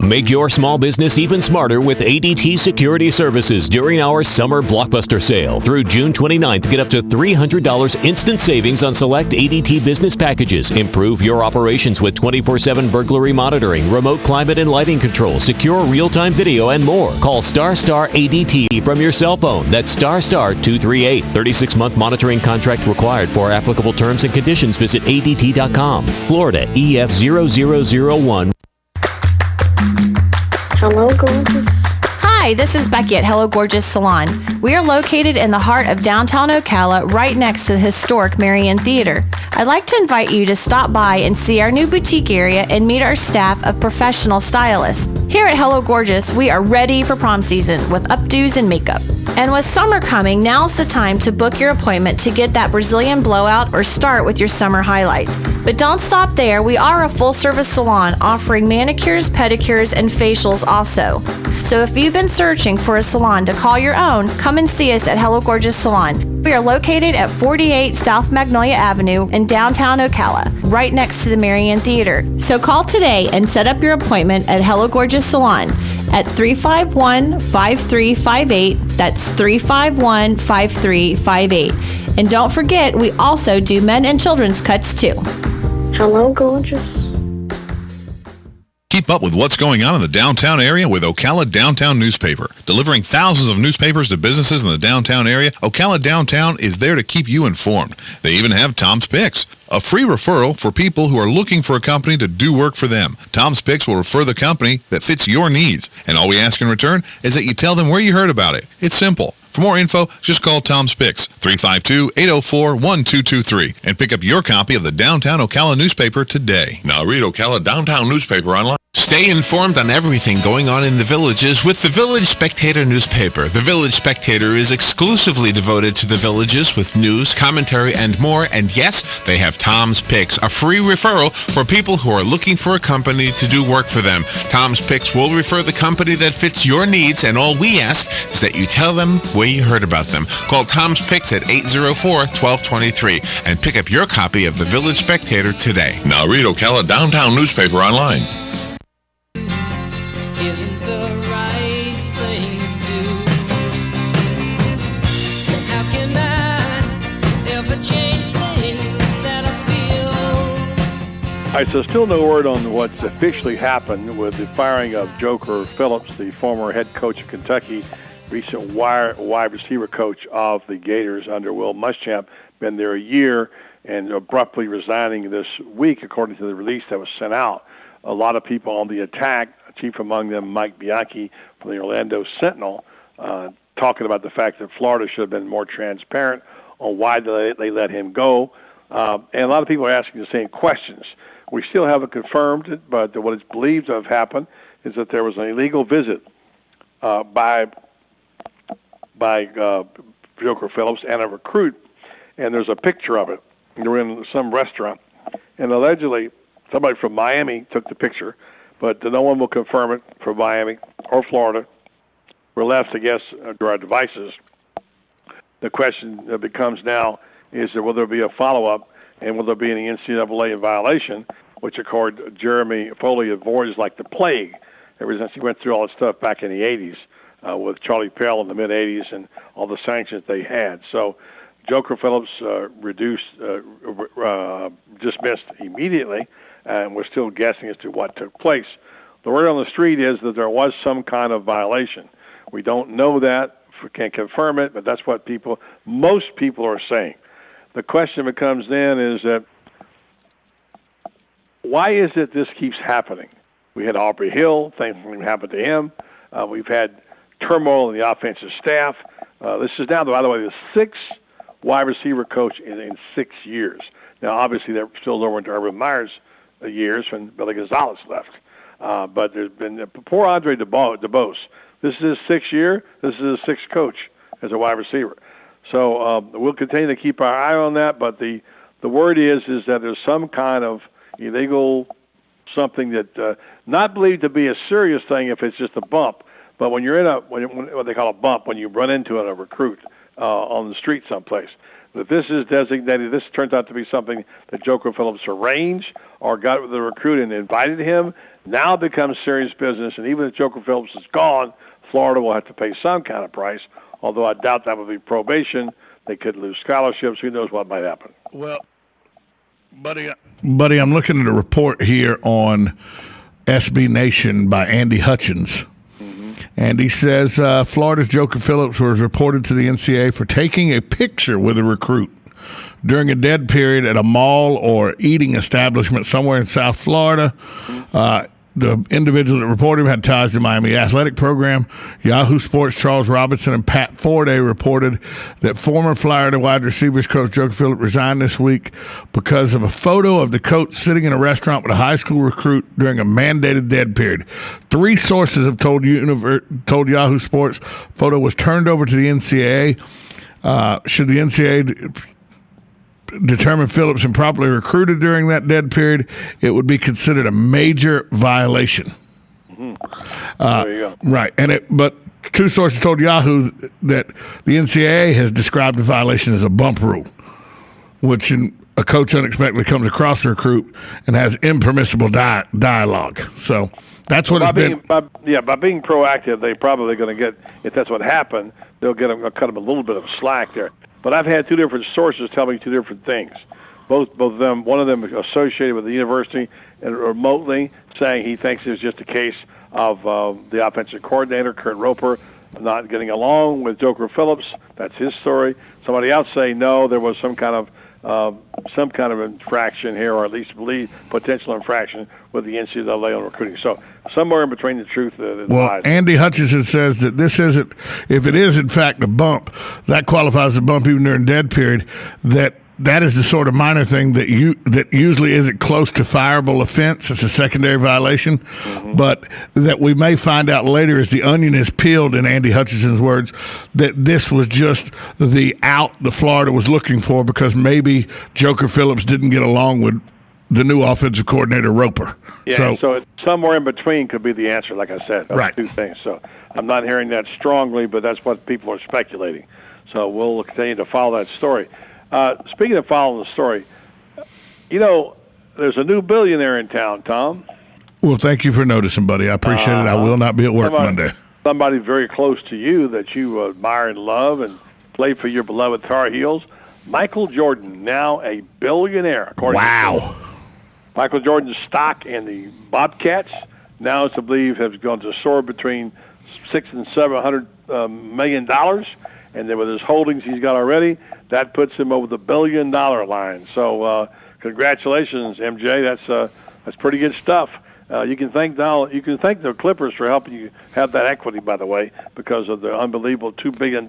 [SPEAKER 5] Make your small business even smarter with ADT Security Services during our summer blockbuster sale. Through June 29th, get up to $300 instant savings on select ADT business packages. Improve your operations with 24/7 burglary monitoring, remote climate and lighting control, secure real-time video, and more. Call Star ADT from your cell phone. That's Star 238. 36-month monitoring contract required. For applicable terms and conditions, visit ADT.com. Florida EF0001.
[SPEAKER 20] Hello, gorgeous. Hi, this is Becky at Hello Gorgeous Salon. We are located in the heart of downtown Ocala, right next to the historic Marion Theater. I'd like to invite you to stop by and see our new boutique area and meet our staff of professional stylists. Here at Hello Gorgeous, we are ready for prom season with updos and makeup. And with summer coming, now's the time to book your appointment to get that Brazilian blowout or start with your summer highlights. But don't stop there. We are a full-service salon offering manicures, pedicures, and facials also. So if you've been searching for a salon to call your own, come and see us at Hello Gorgeous Salon. We are located at 48 South Magnolia Avenue in downtown Ocala, right next to the Marion Theater. So call today and set up your appointment at Hello Gorgeous Salon at 351-5358. That's 351-5358. And don't forget, we also do men and children's cuts too. Hello, gorgeous.
[SPEAKER 21] Keep up with what's going on in the downtown area with Ocala Downtown Newspaper. Delivering thousands of newspapers to businesses in the downtown area, Ocala Downtown is there to keep you informed. They even have Tom's Picks, a free referral for people who are looking for a company to do work for them. Tom's Picks will refer the company that fits your needs, and all we ask in return is that you tell them where you heard about it. It's simple. For more info, just call Tom's Picks, 352-804-1223, and pick up your copy of the Downtown Ocala newspaper today.
[SPEAKER 7] Now read Ocala Downtown newspaper online.
[SPEAKER 22] Stay informed on everything going on in the villages with the Village Spectator newspaper. The Village Spectator is exclusively devoted to the villages with news, commentary, and more. And yes, they have Tom's Picks, a free referral for people who are looking for a company to do work for them. Tom's Picks will refer the company that fits your needs, and all we ask is that you tell them where you heard about them. Call Tom's Picks at 804-1223 and pick up your copy of the Village Spectator today.
[SPEAKER 7] Now read Ocala Downtown newspaper online.
[SPEAKER 9] Isn't the right thing to do? How can I ever change things that I feel?
[SPEAKER 2] All right, so still no word on what's officially happened with the firing of Joker Phillips, the former head coach of Kentucky, recent wide receiver coach of the Gators under Will Muschamp, been there a year and abruptly resigning this week, according to the release that was sent out. A lot of people on the attack, chief among them Mike Bianchi from the Orlando Sentinel, talking about the fact that Florida should have been more transparent on why they let him go. And a lot of people are asking the same questions. We still haven't confirmed it, but what is believed to have happened is that there was an illegal visit by Joker Phillips and a recruit, and there's a picture of it. They're in some restaurant, and allegedly somebody from Miami took the picture, but no one will confirm it from Miami or Florida we're left, I guess, to our devices. The question becomes now, will there be a follow-up, and will there be any NCAA violation, which, according to Jeremy Foley, avoids like the plague ever since he went through all that stuff back in the 80s with Charlie Pell in the mid-80s and all the sanctions they had. So Joker Phillips dismissed immediately, and we're still guessing as to what took place. The word on the street is that there was some kind of violation. We don't know that, can't confirm it, but that's what most people are saying. The question becomes then is that why is it this keeps happening? We had Aubrey Hill, things happened to him. We've had turmoil in the offensive staff. This is now, by the way, the sixth wide receiver coach in 6 years. Now, obviously, they're still over into Urban Meyer's years when Billy Gonzalez left. But there's been poor Andre DeBose. This is his 6th year. This is his 6th coach as a wide receiver. So we'll continue to keep our eye on that. But the word is that there's some kind of illegal something that not believed to be a serious thing if it's just a bump. But when you're in what they call a bump, when you run into a recruit on the street someplace, that this is designated, this turns out to be something that Joker Phillips arranged or got with the recruit and invited him, now it becomes serious business. And even if Joker Phillips is gone, Florida will have to pay some kind of price, although I doubt that would be probation. They could lose scholarships. Who knows what might happen.
[SPEAKER 1] Well, buddy, I'm looking at a report here on SB Nation by Andy Hutchins. And he says Florida's Joker Phillips was reported to the NCAA for taking a picture with a recruit during a dead period at a mall or eating establishment somewhere in South Florida. The individual that reported him had ties to the Miami Athletic Program. Yahoo Sports' Charles Robinson and Pat Forday reported that former Florida wide receivers coach Joker Phillips resigned this week because of a photo of the coach sitting in a restaurant with a high school recruit during a mandated dead period. 3 sources have told Yahoo Sports photo was turned over to the NCAA. Should the NCAA determine Phillips improperly recruited during that dead period, it would be considered a major violation.
[SPEAKER 2] There you go.
[SPEAKER 1] Right, but 2 sources told Yahoo that the NCAA has described the violation as a bump rule, which a coach unexpectedly comes across a recruit and has impermissible dialogue. So that's what
[SPEAKER 2] by
[SPEAKER 1] it's been.
[SPEAKER 2] By being proactive, they probably going to get, if that's what happened, they'll cut them a little bit of slack there. But I've had 2 different sources tell me 2 different things. Both of them, one of them associated with the university and remotely saying he thinks it's just a case of the offensive coordinator, Kurt Roper, not getting along with Joker Phillips. That's his story. Somebody else saying no, there was some kind of infraction here, or at least potential infraction with the NCAA on recruiting. So somewhere in between the truth and the lies.
[SPEAKER 1] Andy Hutchinson says that this isn't, if it is in fact a bump, that qualifies as a bump even during dead period, that is the sort of minor thing that usually isn't close to fireable offense. It's a secondary violation, but that we may find out later as the onion is peeled, in Andy Hutchinson's words, that this was just the out that Florida was looking for because maybe Joker Phillips didn't get along with the new offensive coordinator, Roper.
[SPEAKER 2] Yeah, so it's somewhere in between could be the answer, like I said. Those 2 things. So I'm not hearing that strongly, but that's what people are speculating. So we'll continue to follow that story. Speaking of following the story, there's a new billionaire in town, Tom.
[SPEAKER 1] Well, thank you for noticing, buddy. I appreciate it. I will not be at work Monday.
[SPEAKER 2] Somebody very close to you that you admire and love and play for your beloved Tar Heels. Michael Jordan, now a billionaire. According to Michael Jordan's stock in the Bobcats now, it's believed, has gone to soar between $600 and $700 million. And then with his holdings he's got already, that puts him over the $1 billion line. So congratulations, MJ. That's pretty good stuff. You can thank the Clippers for helping you have that equity, by the way, because of the unbelievable $2 billion.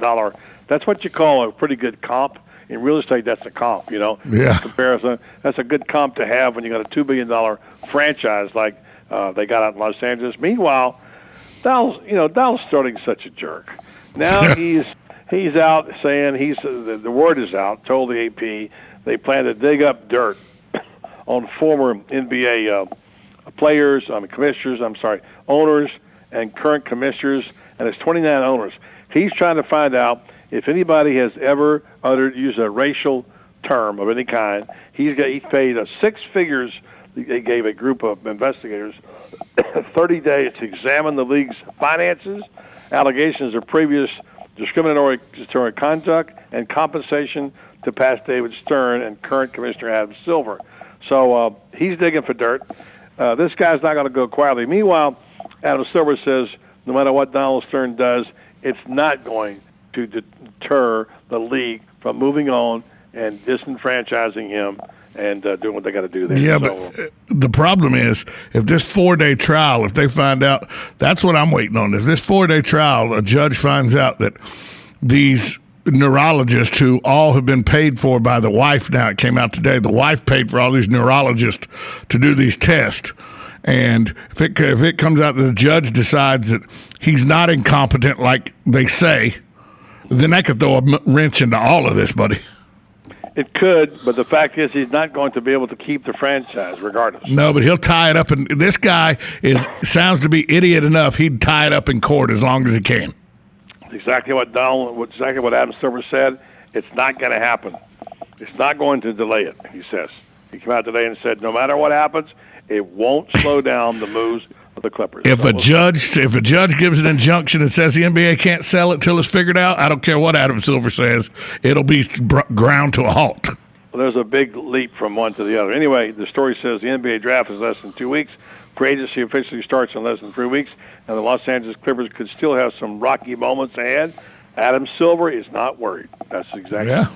[SPEAKER 2] That's what you call a pretty good comp. In real estate, that's a comp,
[SPEAKER 1] Yeah.
[SPEAKER 2] Comparison. That's a good comp to have when you got a $2 billion franchise like they got out in Los Angeles. Meanwhile, Dallas Sterling's such a jerk. Now he's out saying the word is out, told the AP, they plan to dig up dirt on former NBA owners and current commissioners and it's 29 owners. He's trying to find out if anybody has ever used a racial term of any kind. He paid 6 figures. They gave a group of investigators 30 days to examine the league's finances, allegations of previous discriminatory conduct, and compensation to past David Stern and current Commissioner Adam Silver. So he's digging for dirt. This guy's not going to go quietly. Meanwhile, Adam Silver says no matter what Donald Stern does, it's not going to deter the league from moving on and disenfranchising him and doing what they got to do there.
[SPEAKER 1] Yeah, but the problem is, if this 4-day trial, if they find out, that's what I'm waiting on. If this 4-day trial, a judge finds out that these neurologists who all have been paid for by the wife, now it came out today, the wife paid for all these neurologists to do these tests. And if it comes out that the judge decides that he's not incompetent like they say, then that could throw a wrench into all of this, buddy.
[SPEAKER 2] It could, but the fact is he's not going to be able to keep the franchise regardless.
[SPEAKER 1] No, but he'll tie it up. And this guy sounds to be idiot enough. He'd tie it up in court as long as he can.
[SPEAKER 2] Exactly what Adam Silver said. It's not going to happen. It's not going to delay it, he says. He came out today and said no matter what happens, it won't slow down the moves of the Clippers.
[SPEAKER 1] If a judge gives an injunction and says the NBA can't sell it till it's figured out, I don't care what Adam Silver says, it'll be ground to a halt.
[SPEAKER 2] Well, there's a big leap from one to the other. Anyway, the story says the NBA draft is less than 2 weeks. Free agency officially starts in less than 3 weeks, and the Los Angeles Clippers could still have some rocky moments ahead. Adam Silver is not worried. That's exactly.
[SPEAKER 1] Yeah.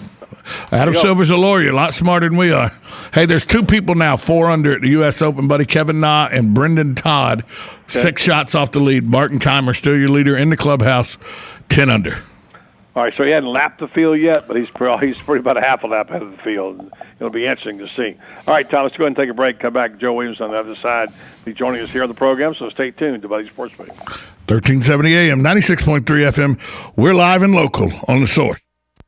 [SPEAKER 1] Adam Silver's a lawyer, a lot smarter than we are. Hey, there's 2 people now, 4 under at the U.S. Open, buddy. Kevin Na and Brendan Todd, 6 shots off the lead. Martin Keimer, still your leader in the clubhouse, 10 under.
[SPEAKER 2] All right, so he hadn't lapped the field yet, but he's pretty about a half a lap ahead of the field. It'll be interesting to see. All right, Tom, let's go ahead and take a break. Come back. Joe Williams on the other side be joining us here on the program, so stay tuned to Buddy Sports Betting.
[SPEAKER 1] 1370 AM, 96.3 FM. We're live and local on The Source.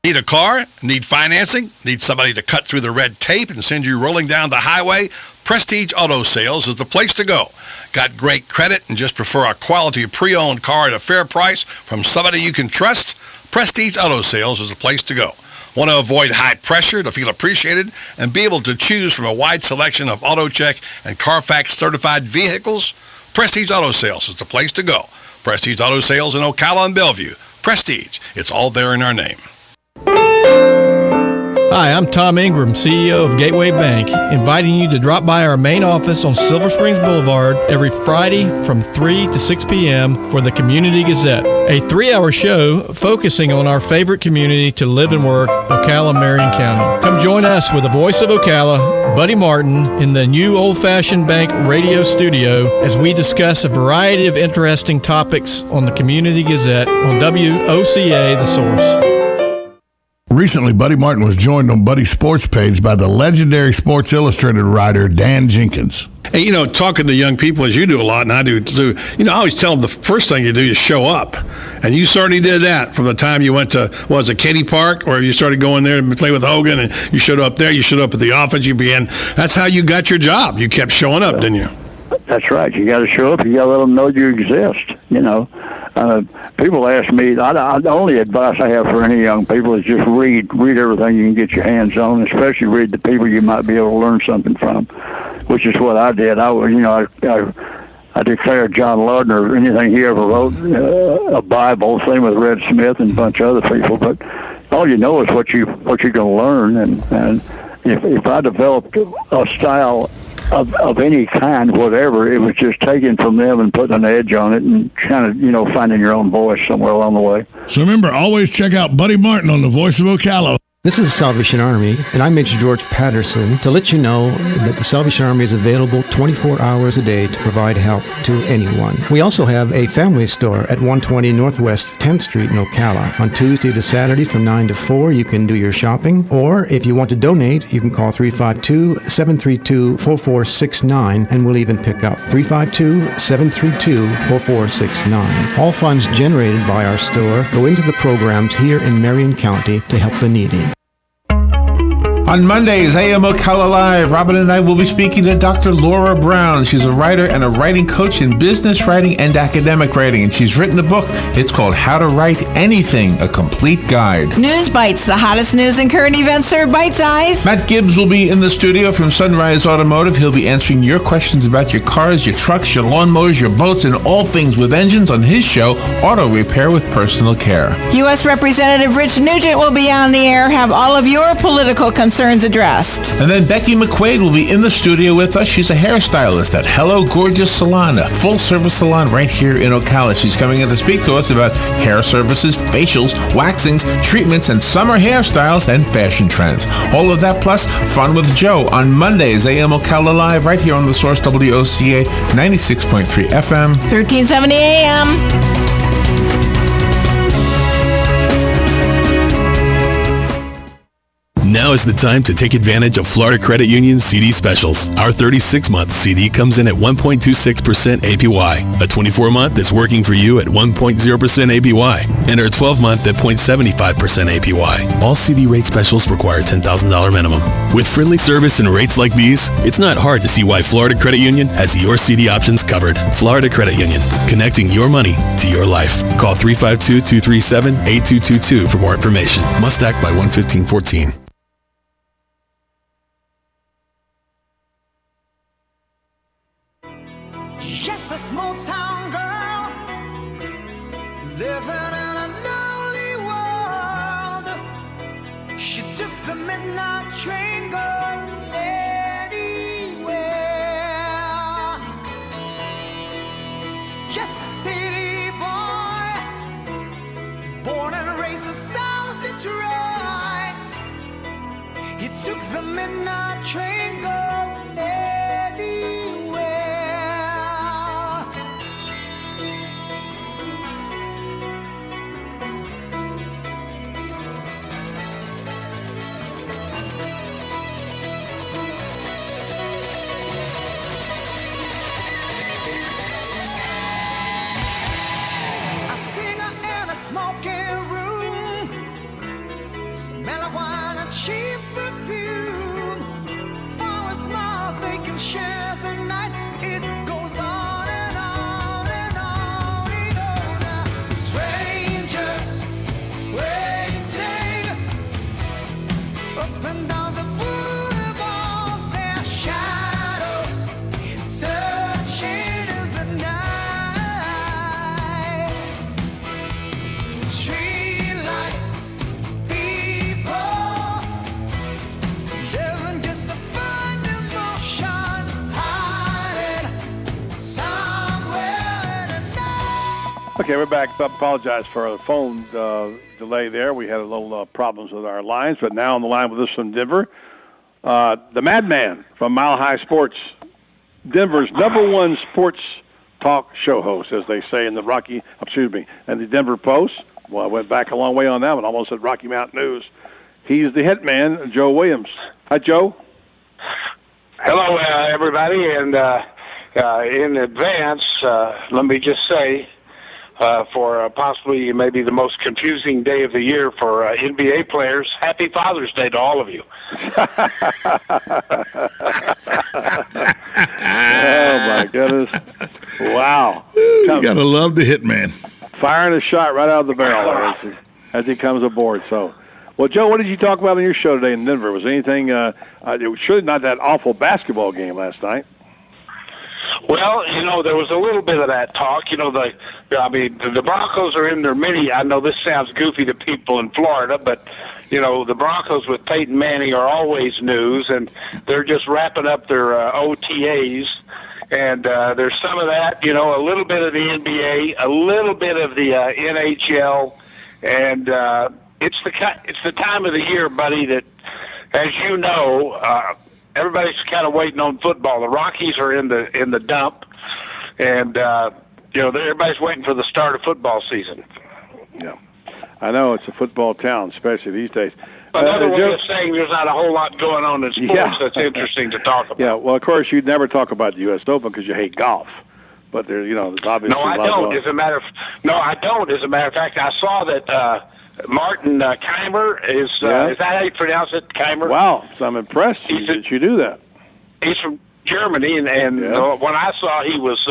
[SPEAKER 8] Need a car? Need financing? Need somebody to cut through the red tape and send you rolling down the highway? Prestige Auto Sales is the place to go. Got great credit and just prefer a quality pre-owned car at a fair price from somebody you can trust? Prestige Auto Sales is the place to go. Want to avoid high pressure to feel appreciated and be able to choose from a wide selection of AutoCheck and Carfax certified vehicles? Prestige Auto Sales is the place to go. Prestige Auto Sales in Ocala and Bellevue. Prestige, it's all there in our name.
[SPEAKER 14] Hi, I'm Tom Ingram, CEO of Gateway Bank, inviting you to drop by our main office on Silver Springs Boulevard every Friday from 3 to 6 p.m. for the Community Gazette, a 3-hour show focusing on our favorite community to live and work, Ocala, Marion County. Come join us with the voice of Ocala, Buddy Martin, in the new old-fashioned bank radio studio as we discuss a variety of interesting topics on the Community Gazette on WOCA The Source.
[SPEAKER 1] Recently, Buddy Martin was joined on Buddy Sports Page by the legendary Sports Illustrated writer Dan Jenkins.
[SPEAKER 8] Hey, talking to young people, as you do a lot, and I do too, I always tell them the first thing you do is show up. And you certainly did that from the time you went to, was it Katy Park, or you started going there and play with Hogan, and you showed up there, you showed up at the office, you began. That's how you got your job. You kept showing up, didn't you?
[SPEAKER 15] That's right. You got to show up. You got to let them know you exist, People ask me, the only advice I have for any young people is just read everything you can get your hands on, especially read the people you might be able to learn something from, which is what I did. I declared John Lardner, anything he ever wrote, a Bible, same with Red Smith and a bunch of other people, but all you know is what you're going to learn, and if I developed a style of any kind, whatever, it was just taken from them and putting an edge on it and kind of, finding your own voice somewhere along the way.
[SPEAKER 1] So remember, always check out Buddy Martin on the Voice of Ocala.
[SPEAKER 16] This is the Salvation Army, and I'm Major George Patterson to let you know that the Salvation Army is available 24 hours a day to provide help to anyone. We also have a family store at 120 Northwest 10th Street in Ocala. On Tuesday to Saturday from 9 to 4, you can do your shopping, or if you want to donate, you can call 352-732-4469, and we'll even pick up 352-732-4469. All funds generated by our store go into the programs here in Marion County to help the needy.
[SPEAKER 3] On Mondays, AM Ocala Live, Robin and I will be speaking to Dr. Laura Brown. She's a writer and a writing coach in business writing and academic writing, and she's written a book. It's called How to Write Anything, a Complete Guide.
[SPEAKER 6] News Bites, the hottest news and current events served bite-sized.
[SPEAKER 3] Matt Gibbs will be in the studio from Sunrise Automotive. He'll be answering your questions about your cars, your trucks, your lawnmowers, your boats, and all things with engines on his show, Auto Repair with Personal Care.
[SPEAKER 6] U.S. Representative Rich Nugent will be on the air, have all of your political concerns addressed.
[SPEAKER 3] And then Becky McQuaid will be in the studio with us. She's a hairstylist at Hello Gorgeous Salon, a full-service salon right here in Ocala. She's coming in to speak to us about hair services, facials, waxings, treatments, and summer hairstyles and fashion trends. All of that plus Fun with Joe on Mondays, AM Ocala Live, right here on The Source, WOCA 96.3 FM.
[SPEAKER 6] 1370 AM.
[SPEAKER 17] Now is the time to take advantage of Florida Credit Union's CD specials. Our 36-month CD comes in at 1.26% APY. A 24-month is working for you at 1.0% APY. And our 12-month at 0.75% APY. All CD rate specials require $10,000 minimum. With friendly service and rates like these, it's not hard to see why Florida Credit Union has your CD options covered. Florida Credit Union, connecting your money to your life. Call 352-237-8222 for more information. Must act by 1/15/14.
[SPEAKER 9] Just a small town girl living in a lonely world. She took the midnight train going anywhere. Just a city boy, born and raised in South Detroit. He took the midnight train going anywhere. Smoking room, smell of wine and cheap perfume. For a smile they can share the night. It goes on and on and on and on. Strangers waiting up and down the boulevard, their shadows searching in the night. Streetlights, people living just to find emotion, hiding somewhere in the night.
[SPEAKER 2] Okay, we're back. I apologize for the phone delay there. We had a little problems with our lines, but now on the line with us from Denver, the Madman from Mile High Sports, Denver's #1 sports talk show host, as they say in the and the Denver Post. Well, I went back a long way on that one, almost said Rocky Mountain News. He's the hitman, Joe Williams. Hi, Joe.
[SPEAKER 18] Hello, everybody, and in advance, let me just say, for possibly maybe the most confusing day of the year for NBA players, Happy Father's Day to all of you.
[SPEAKER 2] Oh, my goodness. Wow.
[SPEAKER 1] You got to love the hitman.
[SPEAKER 2] Firing a shot right out of the barrel as he comes aboard. So, well, Joe, what did you talk about on your show today in Denver? Was anything, it was surely not that awful basketball game last night.
[SPEAKER 18] Well, there was a little bit of that talk. The Broncos are in their mini. I know this sounds goofy to people in Florida, but, the Broncos with Peyton Manning are always news, and they're just wrapping up their OTAs. And there's some of that, a little bit of the NBA, a little bit of the NHL, and it's the time of the year, buddy, that, as you know, everybody's kind of waiting on football. The Rockies are in the dump, and everybody's waiting for the start of football season.
[SPEAKER 2] Yeah, I know it's a football town, especially these days.
[SPEAKER 18] Another way of saying there's not a whole lot going on in sports that's interesting to talk about.
[SPEAKER 2] Yeah, well, of course, you'd never talk about the U.S. Open because you hate golf. But there's obviously
[SPEAKER 18] I don't. As a matter of fact, I saw that Martin Keimer is that how you pronounce it, Keimer?
[SPEAKER 2] Wow, so I'm impressed that you do that.
[SPEAKER 18] He's from Germany, and when I saw he was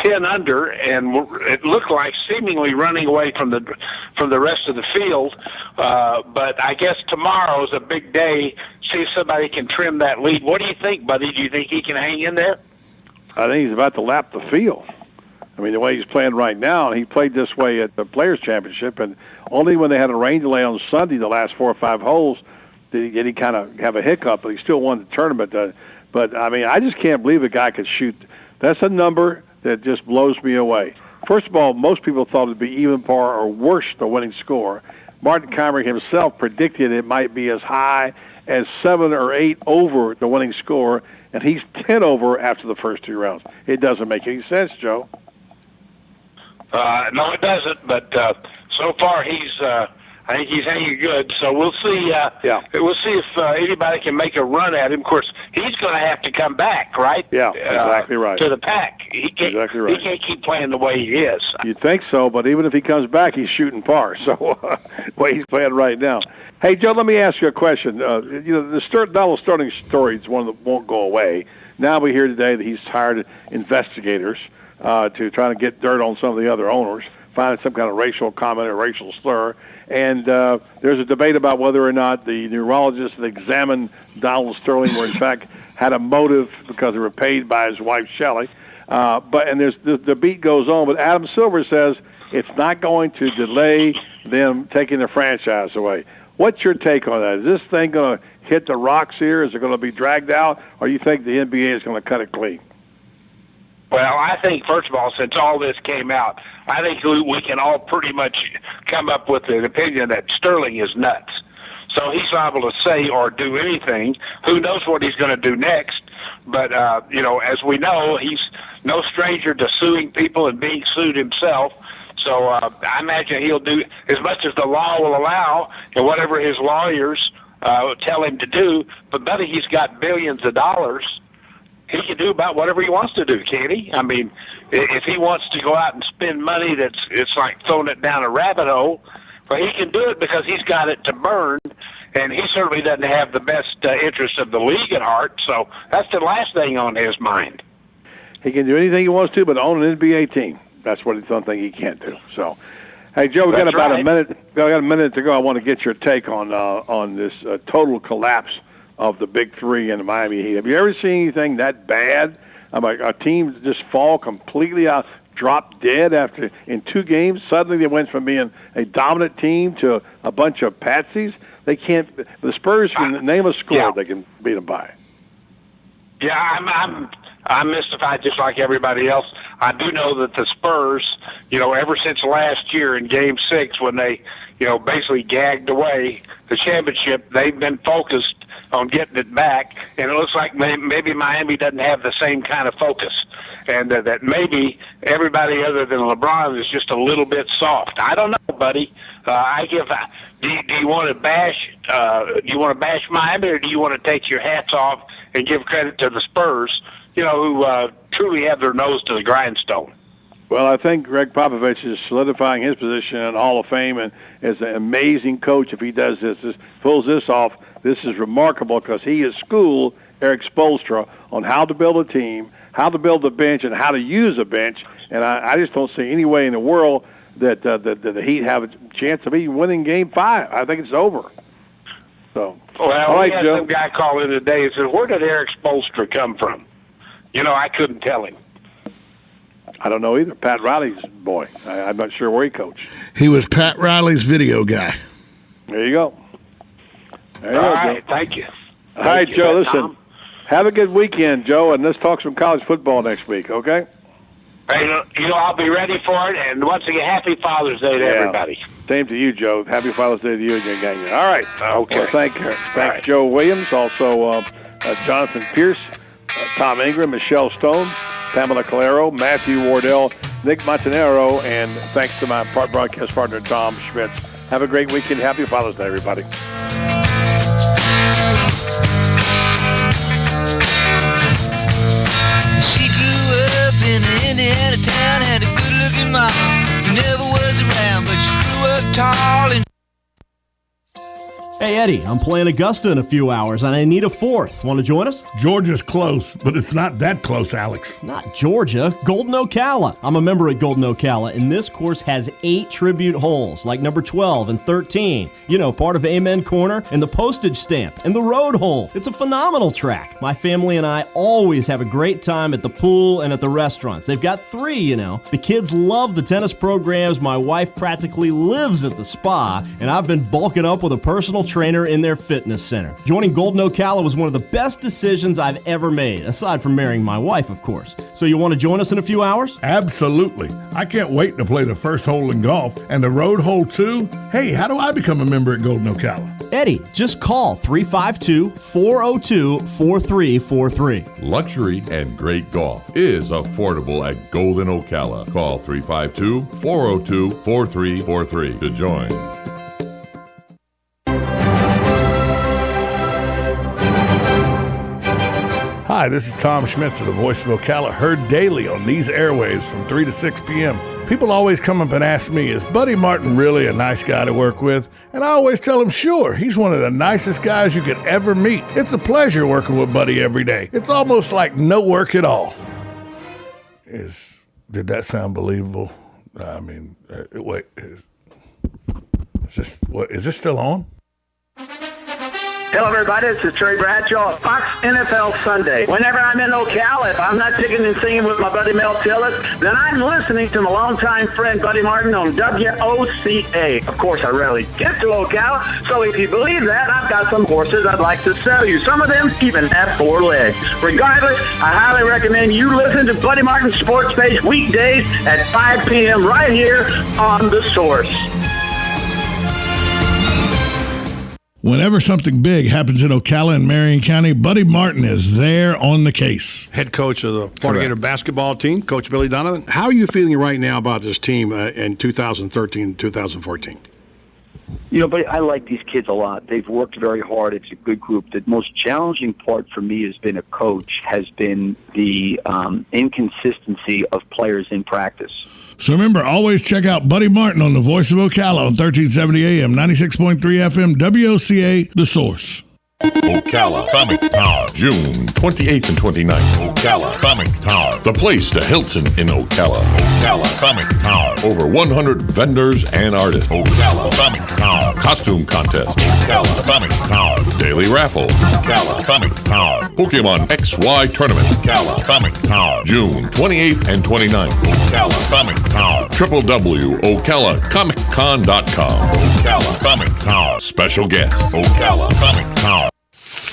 [SPEAKER 18] 10 under, and it looked like seemingly running away from the rest of the field. But I guess tomorrow is a big day. See if somebody can trim that lead. What do you think, buddy? Do you think he can hang in there?
[SPEAKER 2] I think he's about to lap the field. I mean, the way he's playing right now, he played this way at the Players' Championship, and only when they had a rain delay on Sunday, the last 4 or 5 holes, did he kind of have a hiccup, but he still won the tournament. But, I mean, I just can't believe a guy could shoot. That's a number that just blows me away. First of all, most people thought it would be even par or worse, the winning score. Martin Keimer himself predicted it might be as high as 7 or 8 over the winning score, and he's 10 over after the first 2 rounds. It doesn't make any sense, Joe.
[SPEAKER 18] No, it doesn't. But so far, I think he's hanging good. So we'll see. We'll see if anybody can make a run at him. Of course, he's going to have to come back, right?
[SPEAKER 2] Yeah, exactly right.
[SPEAKER 18] To the pack. He can't,
[SPEAKER 2] exactly right.
[SPEAKER 18] He can't keep playing the way he is.
[SPEAKER 2] You'd think so, but even if he comes back, he's shooting par. So the way he's playing right now. Hey, Joe, let me ask you a question. The Donald Sterling story is one that won't go away. Now we hear today that he's hired investigators to try to get dirt on some of the other owners, finding some kind of racial comment or racial slur. And there's a debate about whether or not the neurologists that examined Donald Sterling were in fact had a motive because they were paid by his wife Shelley. And there's the beat goes on, but Adam Silver says it's not going to delay them taking the franchise away. What's your take on that? Is this thing going to hit the rocks here? Is it going to be dragged out, or you think the NBA is going to cut it clean?
[SPEAKER 18] Well, I think, first of all, since all this came out, I think we can all pretty much come up with an opinion that Sterling is nuts. So he's liable to say or do anything. Who knows what he's going to do next? But, as we know, he's no stranger to suing people and being sued himself. So I imagine he'll do as much as the law will allow and whatever his lawyers tell him to do. But, buddy, he's got billions of dollars. He can do about whatever he wants to do, can't he? I mean, if he wants to go out and spend money, it's like throwing it down a rabbit hole. But he can do it because he's got it to burn, and he certainly doesn't have the best interest of the league at heart. So that's the last thing on his mind.
[SPEAKER 2] He can do anything he wants to, but own an NBA team. That's what it's something he can't do. So, hey, Joe, we got about a minute. We got a minute to go. I want to get your take on this total collapse of the Big Three in the Miami Heat. Have you ever seen anything that bad? A team just fall completely out, drop dead after in 2 games. Suddenly they went from being a dominant team to a bunch of patsies. They can't. The Spurs can name a score they can beat them by.
[SPEAKER 18] Yeah, I'm mystified just like everybody else. I do know that the Spurs, ever since last year in Game 6 when they, basically gagged away the championship, they've been focused on getting it back, and it looks like maybe Miami doesn't have the same kind of focus, and that maybe everybody other than LeBron is just a little bit soft. I don't know, buddy. Do you want to bash? Do you want to bash Miami, or do you want to take your hats off and give credit to the Spurs, who truly have their nose to the grindstone?
[SPEAKER 2] Well, I think Greg Popovich is solidifying his position in the Hall of Fame and is an amazing coach if he does this pulls this off. This is remarkable because he has schooled Eric Spoelstra on how to build a team, how to build a bench, and how to use a bench. And I just don't see any way in the world that the Heat have a chance of even winning Game 5. I think it's over. So,
[SPEAKER 18] well,
[SPEAKER 2] all right,
[SPEAKER 18] we had
[SPEAKER 2] Joe.
[SPEAKER 18] some guy call in today and said, "Where did Eric Spoelstra come from?" I couldn't tell him.
[SPEAKER 2] I don't know either. Pat Riley's boy. I'm not sure where he coached.
[SPEAKER 1] He was Pat Riley's video guy.
[SPEAKER 2] There you go. There you
[SPEAKER 18] All
[SPEAKER 2] go,
[SPEAKER 18] right,
[SPEAKER 2] Joe.
[SPEAKER 18] thank you.
[SPEAKER 2] All right,
[SPEAKER 18] Thank you,
[SPEAKER 2] Joe, listen.
[SPEAKER 18] Tom.
[SPEAKER 2] Have a good weekend, Joe, and let's talk some college football next week, okay?
[SPEAKER 18] Hey, I'll be ready for it. And once again, happy Father's Day to everybody.
[SPEAKER 2] Same to you, Joe. Happy Father's Day to you and your gang. All right.
[SPEAKER 18] Okay.
[SPEAKER 2] Well, thanks, Joe Williams, also Jonathan Pierce, Tom Ingram, Michelle Stone, Pamela Calero, Matthew Wardell, Nick Montanero, and thanks to my broadcast partner, Tom Schmitz. Have a great weekend. Happy Father's Day, everybody.
[SPEAKER 9] She grew up in an Indiana town, had a good-looking mom who never was around, but she grew up tall and
[SPEAKER 4] Hey, Eddie, I'm playing Augusta in a few hours, and I need a fourth. Want to join us?
[SPEAKER 1] Georgia's close, but it's not that close, Alex.
[SPEAKER 4] Not Georgia, Golden Ocala. I'm a member at Golden Ocala, and this course has 8 tribute holes, like number 12 and 13. You know, part of Amen Corner, and the postage stamp, and the road hole. It's a phenomenal track. My family and I always have a great time at the pool and at the restaurants. They've got 3, you know. The kids love the tennis programs. My wife practically lives at the spa, and I've been bulking up with a personal trainer in their fitness center. Joining Golden Ocala was one of the best decisions I've ever made, aside from marrying my wife, of course. So you want to join us in a few hours?
[SPEAKER 1] Absolutely. I can't wait to play the first hole in golf and the road hole too. Hey, how do I become a member at Golden Ocala?
[SPEAKER 4] Eddie, just call 352-402-4343.
[SPEAKER 7] Luxury and great golf is affordable at Golden Ocala. Call 352-402-4343 to join.
[SPEAKER 1] Hi, this is Tom Schmitz of the Voice of Ocala, heard daily on these airwaves from 3 to 6 p.m. People always come up and ask me, is Buddy Martin really a nice guy to work with? And I always tell them, sure, he's one of the nicest guys you could ever meet. It's a pleasure working with Buddy every day. It's almost like no work at all. Did that sound believable? Wait, is this still on?
[SPEAKER 11] Hello, everybody. This is Trey Bradshaw of Fox NFL Sunday. Whenever I'm in Ocala, if I'm not picking and singing with my buddy Mel Tillis, then I'm listening to my longtime friend Buddy Martin on WOCA. Of course, I rarely get to Ocala, so if you believe that, I've got some horses I'd like to sell you. Some of them even have 4 legs. Regardless, I highly recommend you listen to Buddy Martin's Sports Page weekdays at 5 p.m. right here on The Source.
[SPEAKER 1] Whenever something big happens in Ocala and Marion County, Buddy Martin is there on the case.
[SPEAKER 8] Head coach of the Florida Gator basketball team, Coach Billy Donovan. How are you feeling right now about this team in 2013 and 2014?
[SPEAKER 12] You know, but I like these kids a lot. They've worked very hard. It's a good group. The most challenging part for me as been a coach has been the inconsistency of players in practice.
[SPEAKER 1] So remember, always check out Buddy Martin on the Voice of Ocala on 1370 AM, 96.3 FM, WOCA, The Source.
[SPEAKER 7] Ocala Comic Town, June 28th and 29th. Ocala Comic Town, the place to Hilton in Ocala. Ocala Comic Town, over 100 vendors and artists. Ocala Comic Town, costume contest. Ocala Comic Town, daily raffle. Ocala Comic Town, Pokemon XY tournament. Ocala Comic Town, June 28th and 29th. Ocala Comic Town, www.ocalacomiccon.com. Ocala Comic Town, special guests. Ocala Comic Town.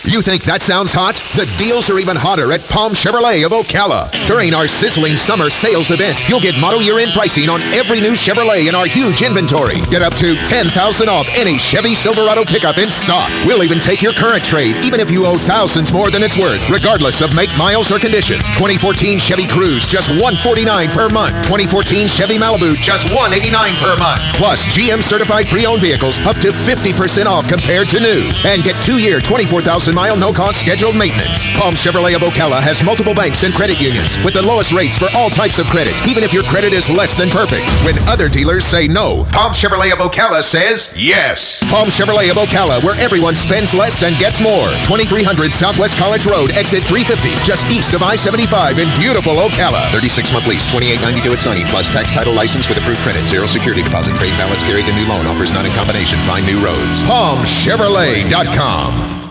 [SPEAKER 19] You think that sounds hot? The deals are even hotter at Palm Chevrolet of Ocala. During our sizzling summer sales event, you'll get model year-end pricing on every new Chevrolet in our huge inventory. Get up to $10,000 off any Chevy Silverado pickup in stock. We'll even take your current trade, even if you owe thousands more than it's worth, regardless of make, miles, or condition. 2014 Chevy Cruze, just $149 per month. 2014 Chevy Malibu, just $189 per month. Plus, GM certified pre-owned vehicles up to 50% off compared to new. And get 2-year, 24,000-mile no-cost scheduled maintenance. Palm Chevrolet of Ocala has multiple banks and credit unions with the lowest rates for all types of credit, even if your credit is less than perfect. When other dealers say no, Palm Chevrolet of Ocala says yes. Palm Chevrolet of Ocala, where everyone spends less and gets more. 2300 Southwest College Road, exit 350, just east of I-75 in beautiful Ocala. 36-month lease, $28.92 at signing, plus tax, title, license with approved credit, 0 security deposit, trade balance carried to new loan, offers not in combination, find new roads. PalmChevrolet.com.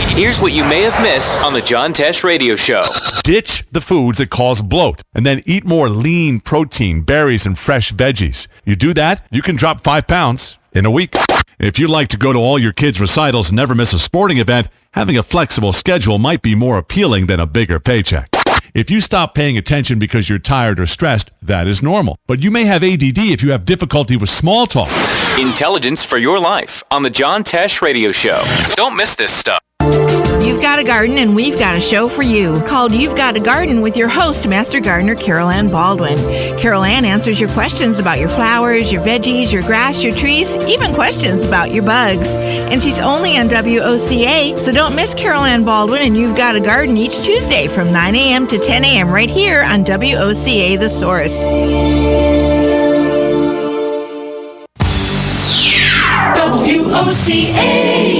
[SPEAKER 24] Here's what you may have missed on the John Tesh Radio Show.
[SPEAKER 25] Ditch the foods that cause bloat and then eat more lean protein, berries, and fresh veggies. You do that, you can drop 5 pounds in a week. If you'd like to go to all your kids' recitals and never miss a sporting event, having a flexible schedule might be more appealing than a bigger paycheck. If you stop paying attention because you're tired or stressed, that is normal. But you may have ADD if you have difficulty with small talk.
[SPEAKER 24] Intelligence for your life on the John Tesh Radio Show. Don't miss this stuff.
[SPEAKER 6] You've got a garden and we've got a show for you called You've Got a Garden with your host, Master Gardener Carol Ann Baldwin. Carol Ann answers your questions about your flowers, your veggies, your grass, your trees, even questions about your bugs. And she's only on WOCA, so don't miss Carol Ann Baldwin and You've Got a Garden each Tuesday from 9 a.m. to 10 a.m. right here on WOCA The Source.
[SPEAKER 9] WOCA.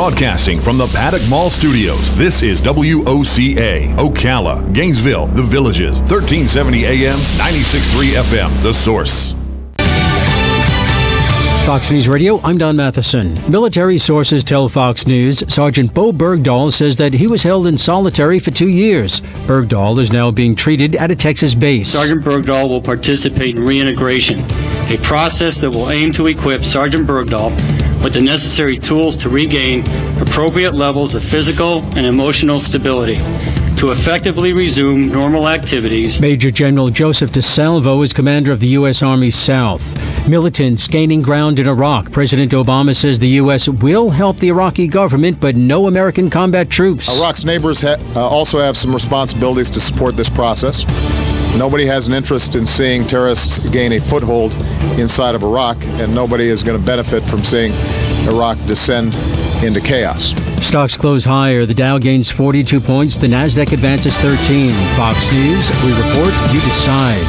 [SPEAKER 21] Broadcasting from the Paddock Mall Studios, this is WOCA, Ocala, Gainesville, The Villages, 1370 AM, 96.3 FM, The Source.
[SPEAKER 5] Fox News Radio, I'm Don Matheson. Military sources tell Fox News Sergeant Bo Bergdahl says that he was held in solitary for 2 years. Bergdahl is now being treated at a Texas base.
[SPEAKER 10] Sergeant Bergdahl will participate in reintegration, a process that will aim to equip Sergeant Bergdahl with the necessary tools to regain appropriate levels of physical and emotional stability to effectively resume normal activities.
[SPEAKER 5] Major General Joseph DeSalvo is commander of the U.S. Army South. Militants gaining ground in Iraq. President Obama says the U.S. will help the Iraqi government, but no American combat troops.
[SPEAKER 13] Iraq's neighbors also have some responsibilities to support this process. Nobody has an interest in seeing terrorists gain a foothold inside of Iraq, and nobody is going to benefit from seeing Iraq descend into chaos.
[SPEAKER 5] Stocks close higher. The Dow gains 42 points. The Nasdaq advances 13. Fox News, we report, you decide.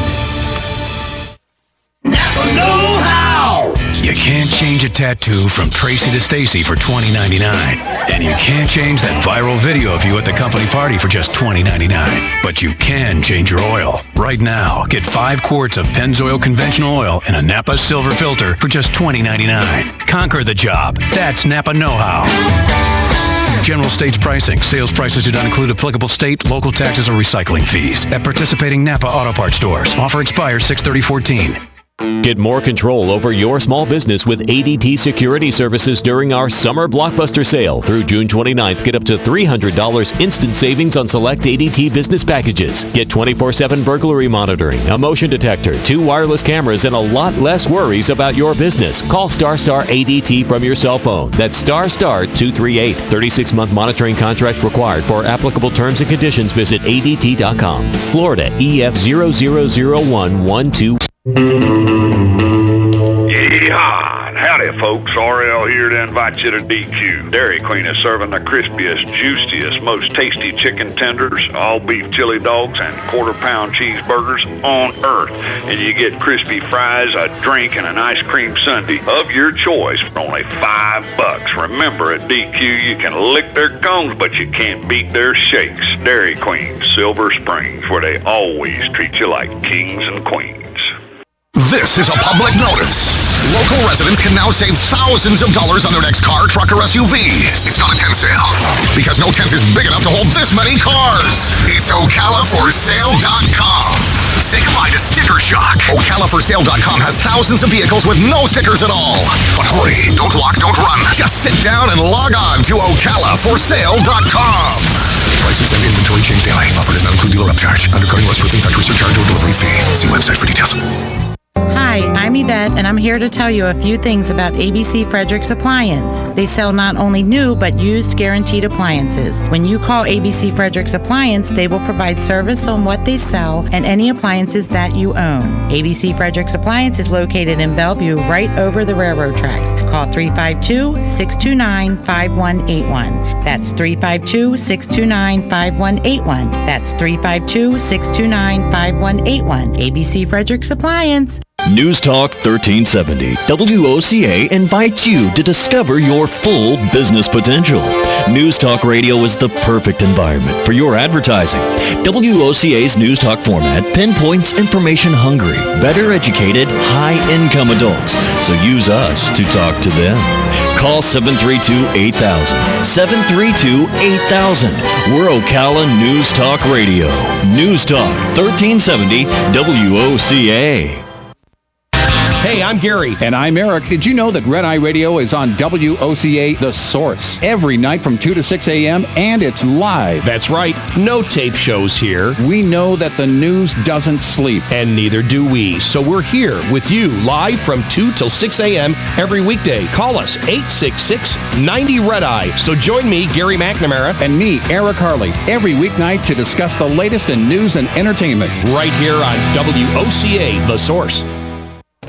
[SPEAKER 20] You can't change a tattoo from Tracy to Stacy for $20.99. And you can't change that viral video of you at the company party for just $20.99. But you can change your oil. Right now, get 5 quarts of Pennzoil conventional oil in a Napa silver filter for just $20.99. Conquer the job. That's Napa know-how. General states pricing. Sales prices do not include applicable state, local taxes, or recycling fees. At participating Napa Auto Parts stores. Offer expires 6/30/14.
[SPEAKER 23] Get more control over your small business with ADT Security Services during our Summer Blockbuster Sale. Through June 29th, get up to $300 instant savings on select ADT business packages. Get 24/7 burglary monitoring, a motion detector, 2 wireless cameras, and a lot less worries about your business. Call Star ADT from your cell phone. That's Star 238. 36-month monitoring contract required. For applicable terms and conditions, visit ADT.com. Florida EF0001112.
[SPEAKER 26] Yeehaw! Howdy, folks. RL here to invite you to DQ. Dairy Queen is serving the crispiest, juiciest, most tasty chicken tenders, all beef chili dogs, and quarter-pound cheeseburgers on earth. And you get crispy fries, a drink, and an ice cream sundae of your choice for only $5. Remember, at DQ, you can lick their cones, but you can't beat their shakes. Dairy Queen, Silver Springs, where they always treat you like kings and queens.
[SPEAKER 19] This is a public notice. Local residents can now save thousands of dollars on their next car, truck, or SUV. It's not a tent sale, because no tent is big enough to hold this many cars. It's OcalaForSale.com. Say goodbye to sticker shock. OcalaForSale.com has thousands of vehicles with no stickers at all. But hurry, don't walk, don't run. Just sit down and log on to OcalaForSale.com. Prices and inventory change daily. Offer does not include dealer upcharge, undercutting, less proofing, factory surcharge, or delivery fee. See website for details.
[SPEAKER 27] Hi, I'm Yvette, and I'm here to tell you a few things about ABC Fredericks Appliance. They sell not only new, but used guaranteed appliances. When you call ABC Fredericks Appliance, they will provide service on what they sell and any appliances that you own. ABC Fredericks Appliance is located in Bellevue, right over the railroad tracks. Call 352-629-5181. That's 352-629-5181. That's 352-629-5181. ABC Fredericks Appliance.
[SPEAKER 28] News Talk 1370. WOCA invites you to discover your full business potential. News Talk Radio is the perfect environment for your advertising. WOCA's News Talk format pinpoints information-hungry, better educated, high-income adults. So use us to talk to them. Call 732-8000. 732-8000. We're Ocala News Talk Radio. News Talk 1370 WOCA.
[SPEAKER 29] Hey, I'm Gary. And I'm Eric. Did you know that Red Eye Radio is on WOCA The Source every night from 2 to 6 a.m. and it's live?
[SPEAKER 30] That's right. No tape shows here.
[SPEAKER 29] We know that the news doesn't sleep.
[SPEAKER 30] And neither do we. So we're here with you live from 2 till 6 a.m. every weekday. Call us 866-90-RED-EYE. So join me, Gary McNamara.
[SPEAKER 29] And me, Eric Harley, every weeknight to discuss the latest in news and entertainment.
[SPEAKER 30] Right here on WOCA The Source.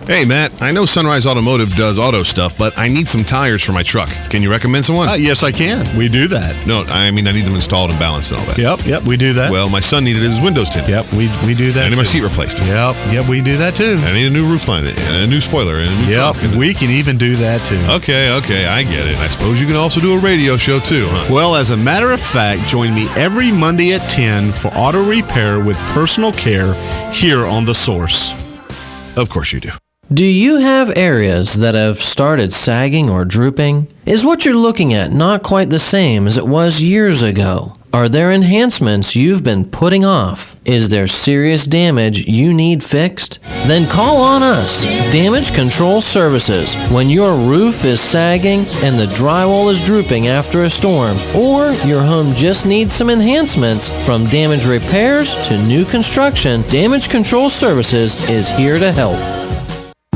[SPEAKER 21] Hey, Matt, I know Sunrise Automotive does auto stuff, but I need some tires for my truck. Can you recommend someone?
[SPEAKER 2] Yes, I can. We do that.
[SPEAKER 21] No, I mean, I need them installed and balanced and all that.
[SPEAKER 2] Yep, we do that.
[SPEAKER 21] Well, my son needed his windows tinted.
[SPEAKER 2] Yep, we do that.
[SPEAKER 21] I need my
[SPEAKER 2] too.
[SPEAKER 21] seat replaced.
[SPEAKER 2] Yep, we do that too.
[SPEAKER 21] I need a new roof line, and a new spoiler, and a new trunk.
[SPEAKER 2] We can even do that too.
[SPEAKER 21] Okay, I get it. I suppose you can also do a radio show too, huh?
[SPEAKER 2] Well, as a matter of fact, join me every Monday at 10 for auto repair with personal care here on The Source.
[SPEAKER 21] Of course you do.
[SPEAKER 3] Do you have areas that have started sagging or drooping? Is what you're looking at not quite the same as it was years ago? Are there enhancements you've been putting off? Is there serious damage you need fixed? Then call on us, Damage Control Services, when your roof is sagging and the drywall is drooping after a storm, or your home just needs some enhancements. From damage repairs to new construction, Damage Control Services is here to help.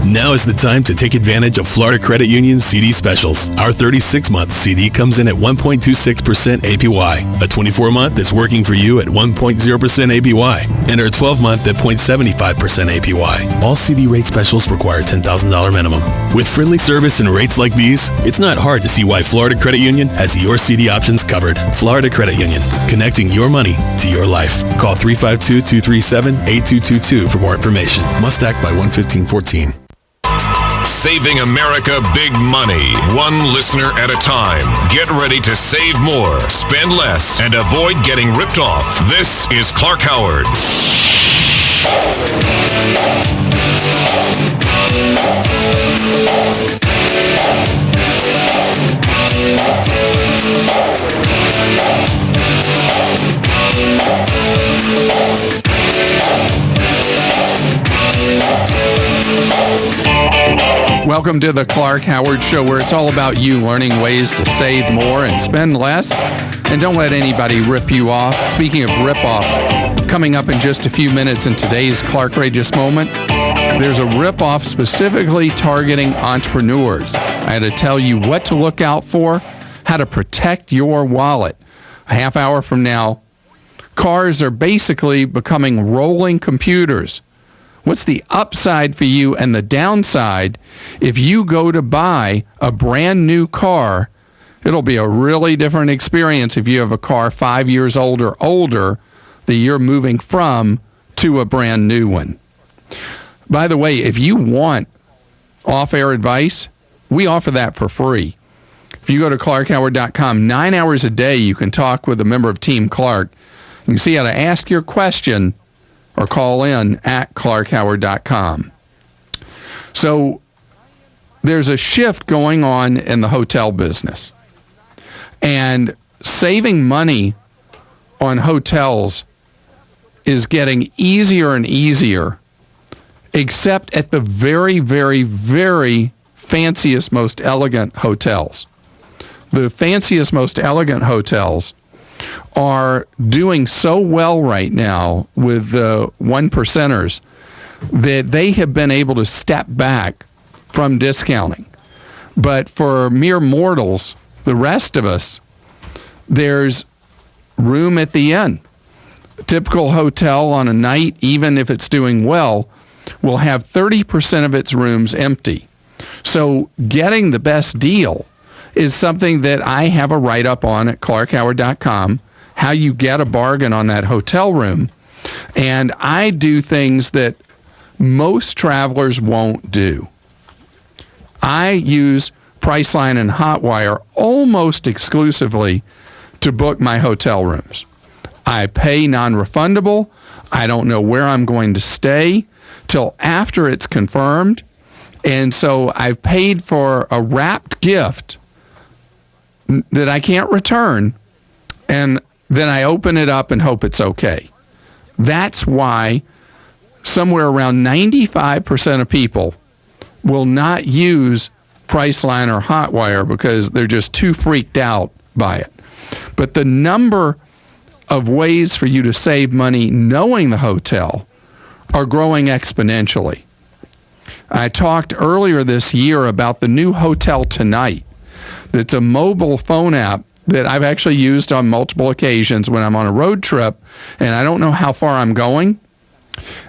[SPEAKER 4] Now is the time to take advantage of Florida Credit Union's CD specials. Our 36-month CD comes in at 1.26% APY. A 24-month is working for you at 1.0% APY. And our 12-month at 0.75% APY. All CD rate specials require $10,000 minimum. With friendly service and rates like these, it's not hard to see why Florida Credit Union has your CD options covered. Florida Credit Union, connecting your money to your life. Call 352-237-8222 for more information. Must act by 1/15/14.
[SPEAKER 11] Saving America big money, one listener at a time. Get ready to save more, spend less, and avoid getting ripped off. This is Clark Howard.
[SPEAKER 14] Welcome to the Clark Howard Show, where it's all about you learning ways to save more and spend less. And don't let anybody rip you off. Speaking of rip off, coming up in just a few minutes in today's Clarkrageous Moment, there's a rip off specifically targeting entrepreneurs. I had to tell you what to look out for, how to protect your wallet. A half hour from now, cars are basically becoming rolling computers. What's the upside for you and the downside if you go to buy a brand new car? It'll be a really different experience if you have a car 5 years old or older that you're moving from to a brand new one. By the way, if you want off-air advice, we offer that for free. If you go to clarkhoward.com, 9 hours a day, you can talk with a member of Team Clark. You can see how to ask your question or call in at clarkhoward.com. So there's a shift going on in the hotel business. And saving money on hotels is getting easier and easier, except at the very, very, very fanciest, most elegant hotels. The fanciest, most elegant hotels are doing so well right now with the one percenters that they have been able to step back from discounting. But for mere mortals, the rest of us, there's room at the inn. A typical hotel on a night, even if it's doing well, will have 30% of its rooms empty. So getting the best deal is something that I have a write-up on at clarkhoward.com, how you get a bargain on that hotel room. And I do things that most travelers won't do. I use Priceline and Hotwire almost exclusively to book my hotel rooms. I pay non-refundable. I don't know where I'm going to stay till after it's confirmed. And so I've paid for a wrapped gift that I can't return, and then I open it up and hope it's okay. That's why somewhere around 95% of people will not use Priceline or Hotwire because they're just too freaked out by it. But the number of ways for you to save money knowing the hotel are growing exponentially. I talked earlier this year about the new Hotel Tonight. That's a mobile phone app that I've actually used on multiple occasions when I'm on a road trip and I don't know how far I'm going.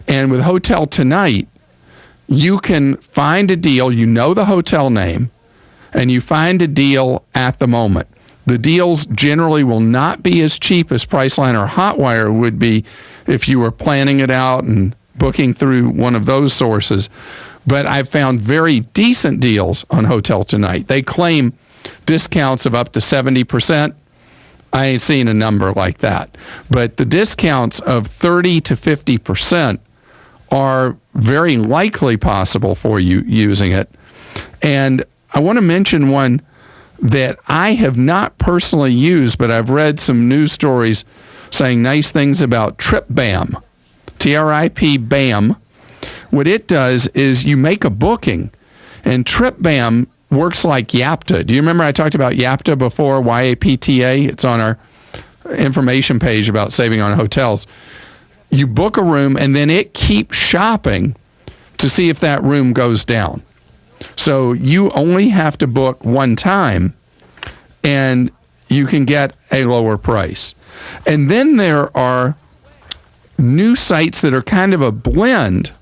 [SPEAKER 14] And with Hotel Tonight, you can find a deal, you know the hotel name, and you find a deal at the moment. The deals generally will not be as cheap as Priceline or Hotwire would be if you were planning it out and booking through one of those sources. But I've found very decent deals on Hotel Tonight. They claim discounts of up to 70%. I ain't seen a number like that. But the discounts of 30 to 50% are very likely possible for you using it. And I want to mention one that I have not personally used, but I've read some news stories saying nice things about TripBam, TRIP-BAM. What it does is you make a booking, and TripBam works like Yapta. Do you remember I talked about Yapta before, YAPTA? It's on our information page about saving on hotels. You book a room, and then it keeps shopping to see if that room goes down. So you only have to book one time, and you can get a lower price. And then there are new sites that are kind of a blend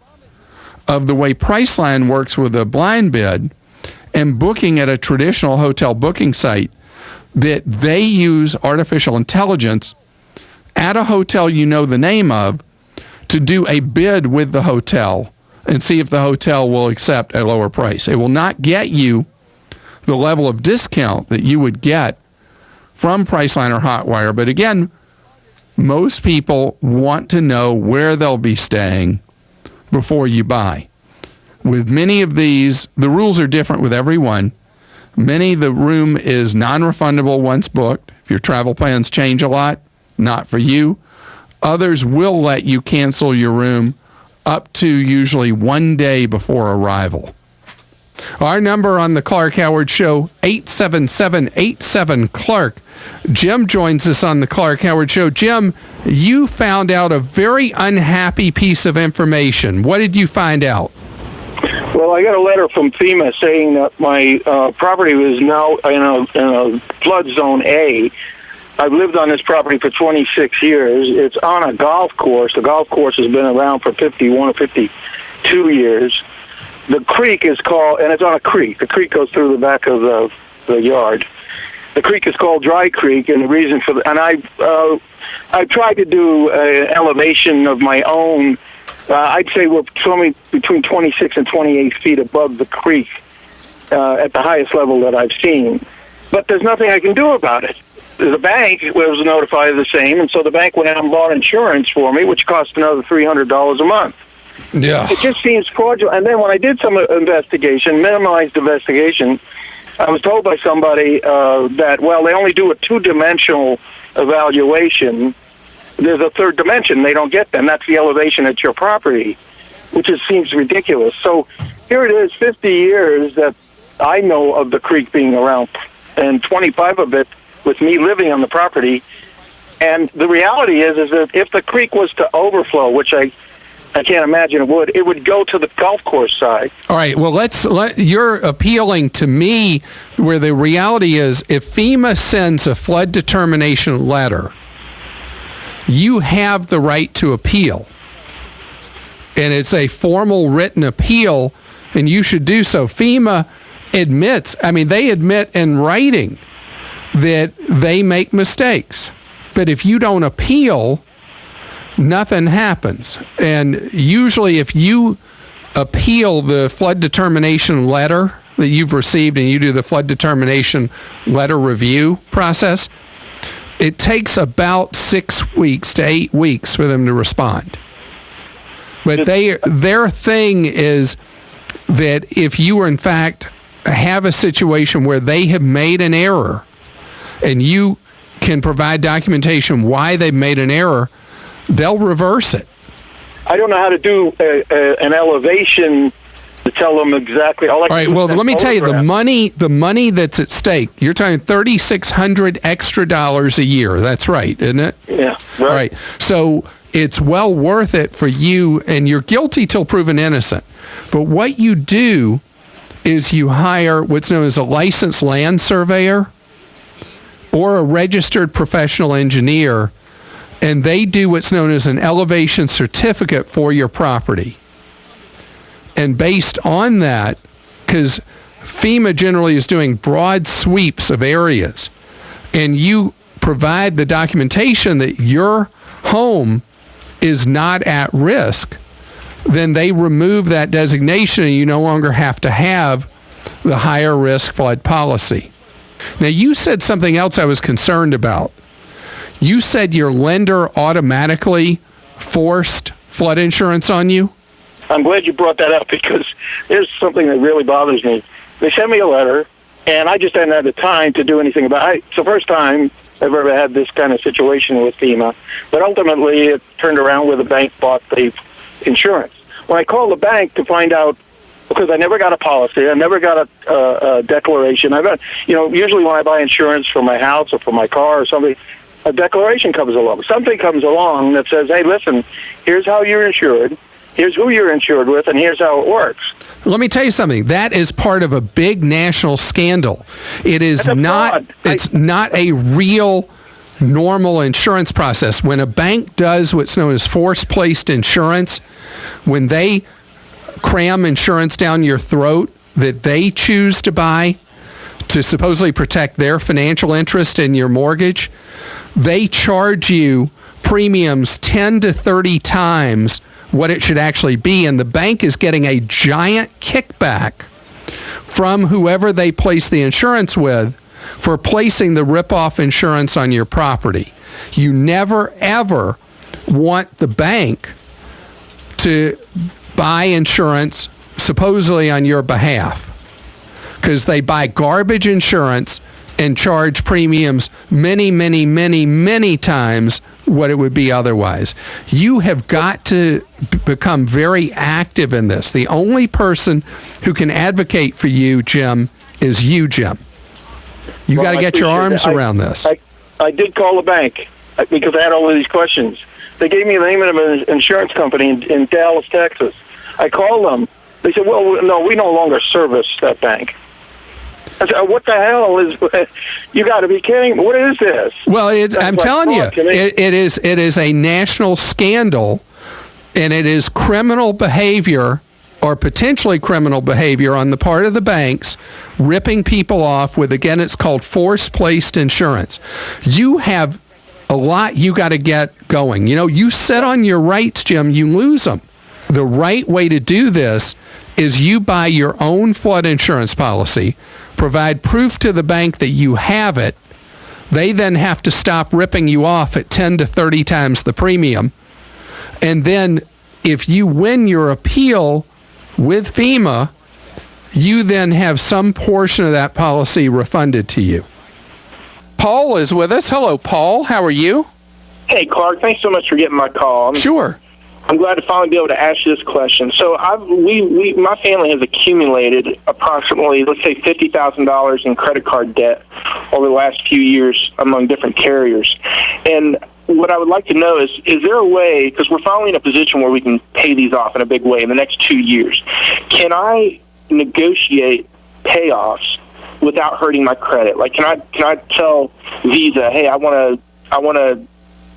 [SPEAKER 14] of the way Priceline works with a blind bid and booking at a traditional hotel booking site, that they use artificial intelligence at a hotel you know the name of to do a bid with the hotel and see if the hotel will accept a lower price. It will not get you the level of discount that you would get from Priceline or Hotwire. But again, most people want to know where they'll be staying before you buy. With many of these, the rules are different with every one. Many, the room is non-refundable once booked. If your travel plans change a lot, not for you. Others will let you cancel your room up to usually 1 day before arrival. Our number on the Clark Howard Show, 877-87-CLARK. Jim joins us on the Clark Howard Show. Jim, you found out a very unhappy piece of information. What did you find out?
[SPEAKER 1] Well, I got a letter from FEMA saying that my property was now in a flood zone A. I've lived on this property for 26 years. It's on a golf course. The golf course has been around for 51 or 52 years. The creek is called, and it's on a creek. The creek goes through the back of the yard. The creek is called Dry Creek, and the reason for and I tried to do an elevation of my own. I'd say we're between 26 and 28 feet above the creek at the highest level that I've seen. But there's nothing I can do about it. The bank was notified of the same, and so the bank went out and bought insurance for me, which cost another $300 a month.
[SPEAKER 14] Yeah.
[SPEAKER 1] It just seems fraudulent. And then when I did some investigation, minimized investigation, I was told by somebody that, well, they only do a two-dimensional evaluation. There's a third dimension. They don't get them. That's the elevation at your property, which just seems ridiculous. So here it is, 50 years that I know of the creek being around, and 25 of it with me living on the property. And the reality is that if the creek was to overflow, which I can't imagine it would go to the golf course side.
[SPEAKER 14] All right, well, you're appealing to me where the reality is if FEMA sends a flood determination letter, you have the right to appeal. And it's a formal written appeal, and you should do so. FEMA admits, they admit in writing that they make mistakes. But if you don't appeal, nothing happens. And usually if you appeal the flood determination letter that you've received and you do the flood determination letter review process, it takes about 6 weeks to 8 weeks for them to respond. But their thing is that if you in fact have a situation where they have made an error and you can provide documentation why they've made an error, they'll reverse it.
[SPEAKER 1] I don't know how to do an elevation to tell them exactly. All right,
[SPEAKER 14] well, let me tell you, the money that's at stake, you're talking $3,600 extra a year. That's right, isn't it?
[SPEAKER 1] Yeah.
[SPEAKER 14] Right. All right. So it's well worth it for you, and you're guilty till proven innocent. But what you do is you hire what's known as a licensed land surveyor or a registered professional engineer, and they do what's known as an elevation certificate for your property. And based on that, because FEMA generally is doing broad sweeps of areas, and you provide the documentation that your home is not at risk, then they remove that designation and you no longer have to have the higher risk flood policy. Now, you said something else I was concerned about. You said your lender automatically forced flood insurance on you?
[SPEAKER 1] I'm glad you brought that up because there's something that really bothers me. They sent me a letter, and I just hadn't had the time to do anything about it. It's the first time I've ever had this kind of situation with FEMA. But ultimately, it turned around where the bank bought the insurance. When I called the bank to find out, because I never got a policy, I never got a declaration. Usually when I buy insurance for my house or for my car or something, a declaration comes along. Something comes along that says, hey, listen, here's how you're insured, here's who you're insured with, and here's how it works.
[SPEAKER 14] Let me tell you something. That is part of a big national scandal. It is not. It's not a real normal insurance process. When a bank does what's known as force-placed insurance, when they cram insurance down your throat that they choose to buy to supposedly protect their financial interest in your mortgage, they charge you premiums 10 to 30 times what it should actually be, and the bank is getting a giant kickback from whoever they place the insurance with for placing the rip-off insurance on your property. You never, ever want the bank to buy insurance supposedly on your behalf, because they buy garbage insurance and charge premiums many, many, many, many times what it would be otherwise. You have got to become very active in this. The only person who can advocate for you, Jim, is you, Jim. You got to get your arms around this.
[SPEAKER 1] I did call the bank because I had all of these questions. They gave me the name of an insurance company in Dallas, Texas. I called them. They said, well, no, we no longer service that bank. I said, what the hell is, you got to be kidding me. What is this?
[SPEAKER 14] Well, I'm telling you, it is a national scandal, and it is criminal behavior or potentially criminal behavior on the part of the banks, ripping people off with, again, it's called force-placed insurance. You have a lot you got to get going. You sit on your rights, Jim, you lose them. The right way to do this is you buy your own flood insurance policy, provide proof to the bank that you have it. They then have to stop ripping you off at 10 to 30 times the premium. And then if you win your appeal with FEMA, you then have some portion of that policy refunded to you. Paul is with us. Hello, Paul. How are you?
[SPEAKER 7] Hey, Clark. Thanks so much for getting my call.
[SPEAKER 14] Sure.
[SPEAKER 7] I'm glad to finally be able to ask you this question. So my family has accumulated approximately, let's say, $50,000 in credit card debt over the last few years among different carriers. And what I would like to know is there a way, because we're finally in a position where we can pay these off in a big way in the next 2 years, can I negotiate payoffs without hurting my credit? Like, can I tell Visa, hey, I want to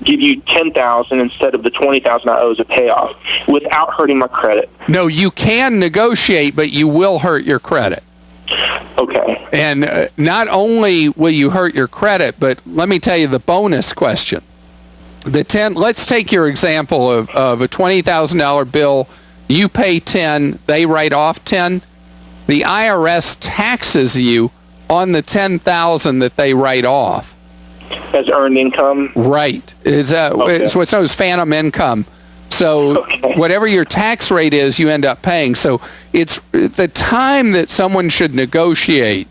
[SPEAKER 7] give you $10,000 instead of the $20,000 I owe as a payoff without hurting my credit?
[SPEAKER 14] No, you can negotiate, but you will hurt your credit.
[SPEAKER 7] Okay.
[SPEAKER 14] And not only will you hurt your credit, but let me tell you the bonus question. Let's take your example of a $20,000 bill. You pay 10, they write off 10. The IRS taxes you on the 10,000 that they write off.
[SPEAKER 7] As earned income?
[SPEAKER 14] Right. It's what's known as phantom income. So whatever your tax rate is, you end up paying. So it's the time that someone should negotiate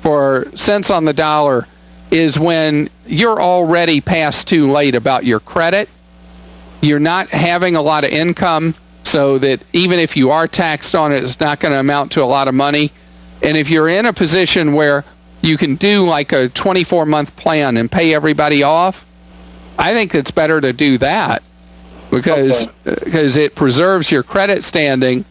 [SPEAKER 14] for cents on the dollar is when you're already past too late about your credit. You're not having a lot of income, so that even if you are taxed on it, it's not going to amount to a lot of money. And if you're in a position where you can do like a 24-month plan and pay everybody off, I think it's better to do that because it preserves your credit standing.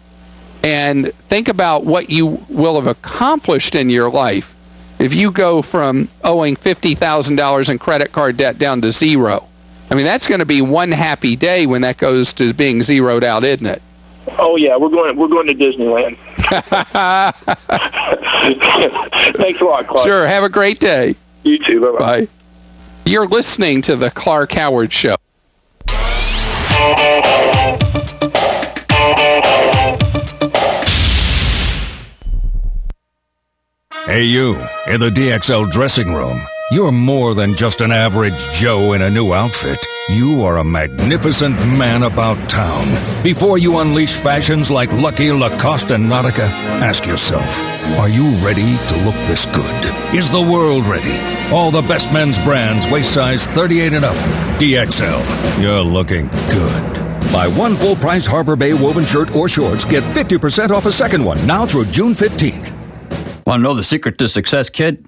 [SPEAKER 14] And think about what you will have accomplished in your life if you go from owing $50,000 in credit card debt down to zero. I mean, that's going to be one happy day when that goes to being zeroed out, isn't it?
[SPEAKER 7] Oh yeah, we're going to Disneyland. Thanks a lot, Clark.
[SPEAKER 14] Sure. Have a great day.
[SPEAKER 7] You too. Bye-bye.
[SPEAKER 14] Bye. You're listening to the Clark Howard Show.
[SPEAKER 6] Hey, you, in the DXL dressing room. You're more than just an average Joe in a new outfit. You are a magnificent man about town. Before you unleash fashions like Lucky, Lacoste, and Nautica, ask yourself, are you ready to look this good? Is the world ready? All the best men's brands, waist size 38 and up. DXL, you're looking good. Buy one full-price Harbor Bay woven shirt or shorts, get 50% off a second one, now through June 15th.
[SPEAKER 8] Want to know the secret to success, kid?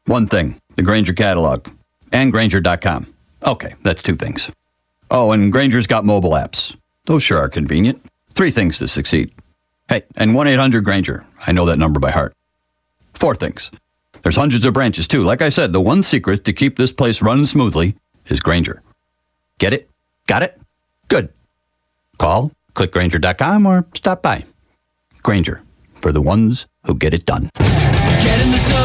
[SPEAKER 8] One thing, the Grainger catalog and Grainger.com. Okay, that's two things. Oh, and Grainger's got mobile apps. Those sure are convenient. Three things to succeed. Hey, and 1-800-GRAINGER. I know that number by heart. Four things. There's hundreds of branches, too. Like I said, the one secret to keep this place running smoothly is Grainger. Get it? Got it? Good. Call, click Grainger.com, or stop by. Grainger, for the ones who get it done.
[SPEAKER 12] Get in the zone.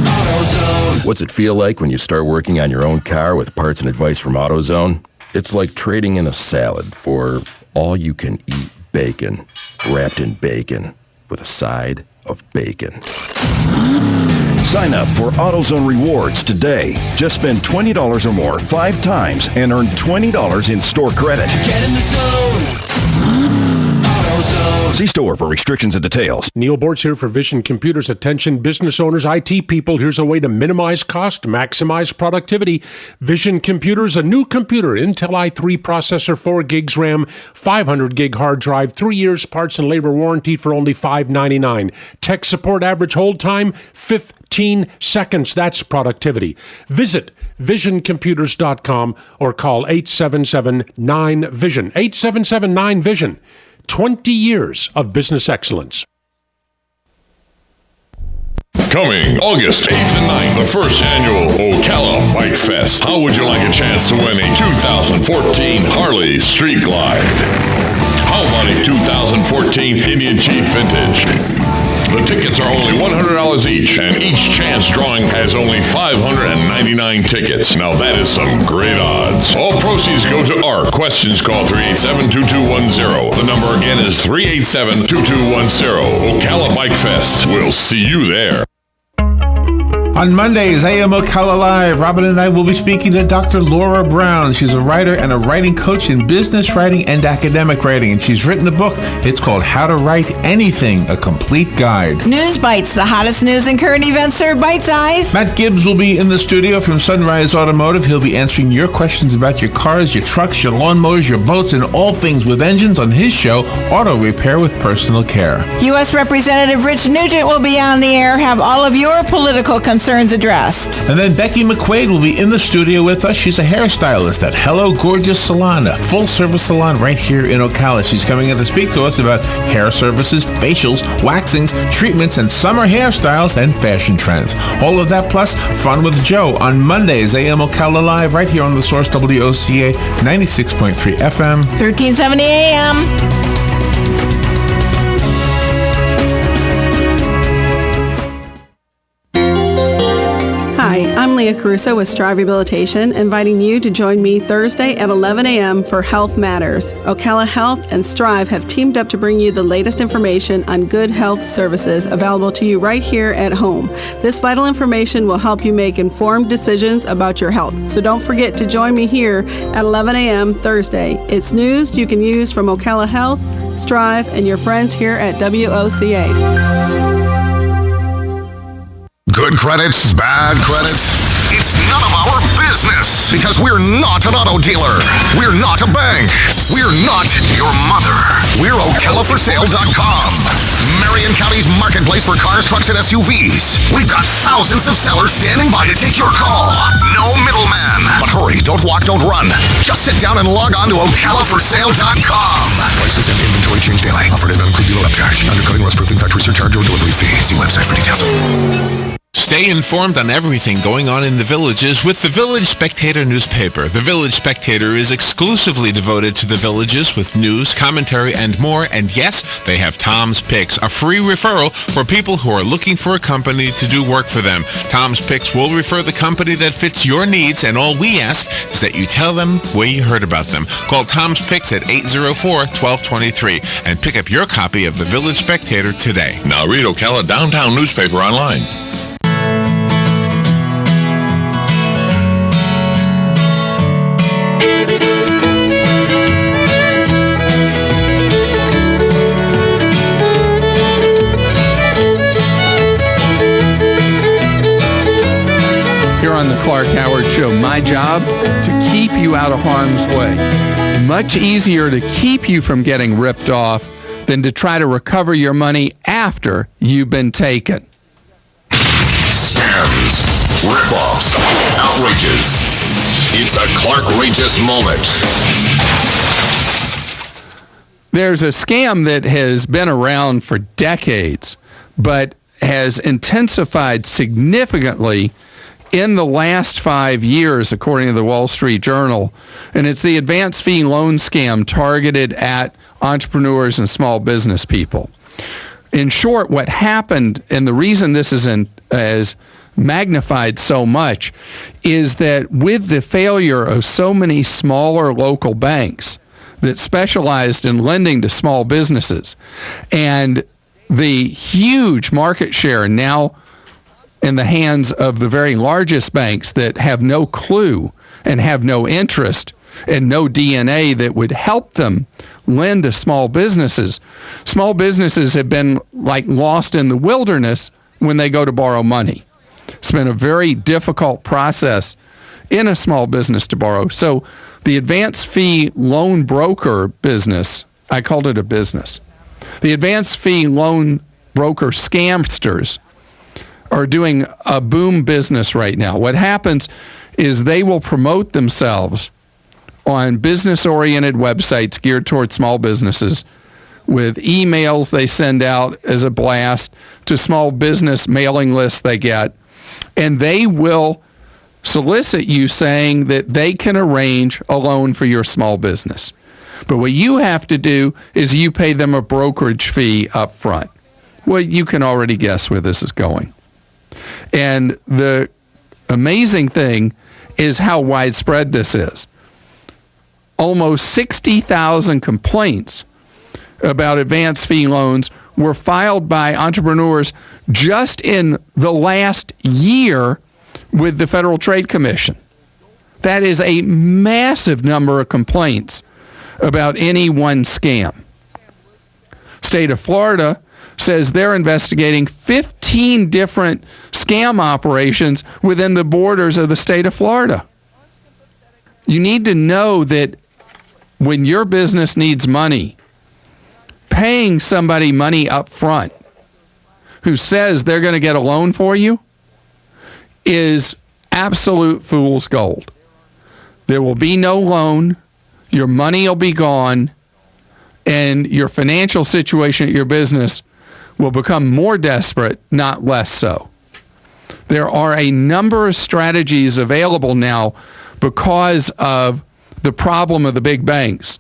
[SPEAKER 12] AutoZone.
[SPEAKER 15] What's it feel like when you start working on your own car with parts and advice from AutoZone? It's like trading in a salad for all-you-can-eat bacon, wrapped in bacon, with a side of bacon.
[SPEAKER 6] Sign up for AutoZone Rewards today. Just spend $20 or more 5 times and earn $20 in store credit.
[SPEAKER 12] Get in the zone. AutoZone.
[SPEAKER 6] See store for restrictions and details.
[SPEAKER 16] Neil Bortz here for Vision Computers. Attention business owners, IT people. Here's a way to minimize cost, maximize productivity. Vision Computers, a new computer, Intel i3 processor, 4 gigs RAM, 500 gig hard drive, 3 years parts and labor warranty for only $599. Tech support average hold time, 15 seconds. That's productivity. Visit visioncomputers.com or call 877-9VISION. 877-9VISION. 20 years of business excellence.
[SPEAKER 11] Coming August 8th and 9th, the first annual Ocala Bike Fest. How would you like a chance to win a 2014 Harley Street Glide? How about a 2014 Indian Chief Vintage? The tickets are only $100 each, and each chance drawing has only 599 tickets. Now that is some great odds. All proceeds go to ARC. Questions, call 387-2210. The number again is 387-2210. Ocala Bike Fest. We'll see you there.
[SPEAKER 17] On Mondays, AM Ocala Live, Robin and I will be speaking to Dr. Laura Brown. She's a writer and a writing coach in business writing and academic writing, and she's written a book. It's called How to Write Anything, a Complete Guide.
[SPEAKER 18] News Bites, the hottest news and current events served bite-sized.
[SPEAKER 17] Matt Gibbs will be in the studio from Sunrise Automotive. He'll be answering your questions about your cars, your trucks, your lawnmowers, your boats, and all things with engines on his show, Auto Repair with Personal Care.
[SPEAKER 18] U.S. Representative Rich Nugent will be on the air. Have all of your political concerns addressed.
[SPEAKER 17] And then Becky McQuaid will be in the studio with us. She's a hairstylist at Hello Gorgeous Salon, a full-service salon right here in Ocala. She's coming in to speak to us about hair services, facials, waxings, treatments, and summer hairstyles and fashion trends. All of that plus Fun with Joe on Mondays, AM Ocala Live, right here on The Source, WOCA 96.3 FM.
[SPEAKER 18] 1370 AM.
[SPEAKER 22] Hi, I'm Leah Caruso with Strive Rehabilitation, inviting you to join me Thursday at 11 a.m. for Health Matters. Ocala Health and Strive have teamed up to bring you the latest information on good health services available to you right here at home. This vital information will help you make informed decisions about your health. So don't forget to join me here at 11 a.m. Thursday. It's news you can use from Ocala Health, Strive, and your friends here at WOCA.
[SPEAKER 19] Good credits, bad credits. It's none of our business because we're not an auto dealer. We're not a bank. We're not your mother. We're OcalaForSale.com. Marion County's marketplace for cars, trucks, and SUVs. We've got thousands of sellers standing by to take your call. No middleman. But hurry, don't walk, don't run. Just sit down and log on to OcalaForSale.com. Prices and inventory change daily. Offered does not include dealer upcharge. Undercutting, rust proofing, factory surcharge, or delivery fee. See website for details.
[SPEAKER 17] Stay informed on everything going on in the villages with the Village Spectator newspaper. The Village Spectator is exclusively devoted to the villages with news, commentary, and more. And yes, they have Tom's Picks, a free referral for people who are looking for a company to do work for them. Tom's Picks will refer the company that fits your needs, and all we ask is that you tell them where you heard about them. Call Tom's Picks at 804-1223 and pick up your copy of the Village Spectator today.
[SPEAKER 11] Now read Ocala Downtown newspaper online.
[SPEAKER 14] Here on the Clark Howard Show, my job to keep you out of harm's way. Much easier to keep you from getting ripped off than to try to recover your money after you've been taken.
[SPEAKER 5] Scams, rip-offs, outrages. It's a Clark-rageous moment.
[SPEAKER 14] There's a scam that has been around for decades, but has intensified significantly in the last 5 years, according to the Wall Street Journal. And it's the advance fee loan scam targeted at entrepreneurs and small business people. In short, what happened, and the reason this isn't as magnified so much, is that with the failure of so many smaller local banks that specialized in lending to small businesses, and the huge market share now in the hands of the very largest banks that have no clue and have no interest and no DNA that would help them lend to small businesses. Small businesses have been like lost in the wilderness when they go to borrow money. It's been a very difficult process in a small business to borrow. So the advance fee loan broker business, I called it a business. The advance fee loan broker scamsters are doing a boom business right now. What happens is they will promote themselves on business-oriented websites geared towards small businesses with emails they send out as a blast to small business mailing lists they get, and they will solicit you saying that they can arrange a loan for your small business. But what you have to do is you pay them a brokerage fee up front. Well, you can already guess where this is going. And the amazing thing is how widespread this is. Almost 60,000 complaints about advance fee loans were filed by entrepreneurs just in the last year with the Federal Trade Commission. That is a massive number of complaints about any one scam. State of Florida says they're investigating 15 different scam operations within the borders of the state of Florida. You need to know that when your business needs money, paying somebody money up front who says they're going to get a loan for you is absolute fool's gold. There will be no loan, your money will be gone, and your financial situation at your business will become more desperate, not less so. There are a number of strategies available now because of the problem of the big banks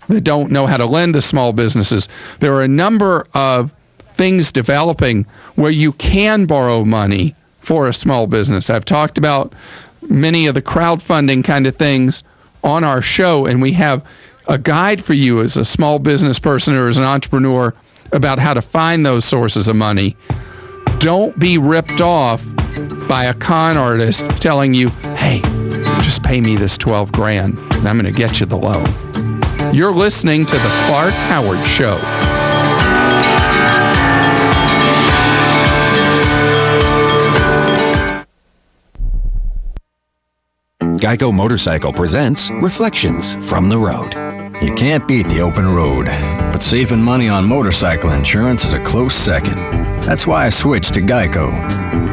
[SPEAKER 14] that don't know how to lend to small businesses. There are a number of things developing where you can borrow money for a small business. I've talked about many of the crowdfunding kind of things on our show, and we have a guide for you as a small business person or as an entrepreneur about how to find those sources of money. Don't be ripped off by a con artist telling you, hey, just pay me this 12 grand and I'm going to get you the loan. You're listening to the Clark Howard Show.
[SPEAKER 9] Geico Motorcycle presents Reflections from the Road.
[SPEAKER 10] You can't beat the open road, but saving money on motorcycle insurance is a close second. That's why I switched to Geico.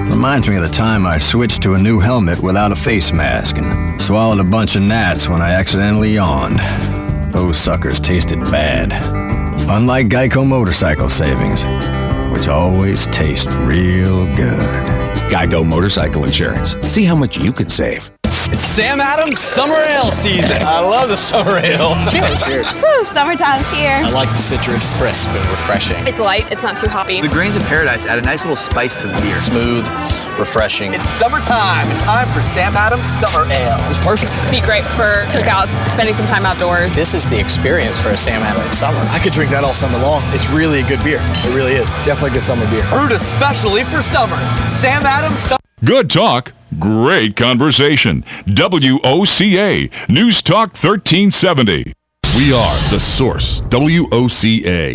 [SPEAKER 10] Reminds me of the time I switched to a new helmet without a face mask and swallowed a bunch of gnats when I accidentally yawned. Those suckers tasted bad. Unlike Geico motorcycle savings, which always taste real good.
[SPEAKER 9] Geico Motorcycle Insurance. See how much you could save.
[SPEAKER 13] It's Sam Adams Summer Ale season. I love the summer ale. Cheers.
[SPEAKER 20] Woo, summertime's here.
[SPEAKER 13] I like the citrus, crisp and refreshing.
[SPEAKER 20] It's light, it's not too hoppy.
[SPEAKER 13] The grains of paradise add a nice little spice to the beer. Smooth, refreshing. It's summertime. Time for Sam Adams Summer Ale. It's perfect.
[SPEAKER 20] Be great for cookouts, spending some time outdoors.
[SPEAKER 13] This is the experience for a Sam Adams summer. I could drink that all summer long. It's really a good beer. It really is. Definitely a good summer beer. Brewed especially for summer. Sam Adams Summer.
[SPEAKER 23] Good talk, great conversation. WOCA, News Talk 1370.
[SPEAKER 21] We are The Source, WOCA.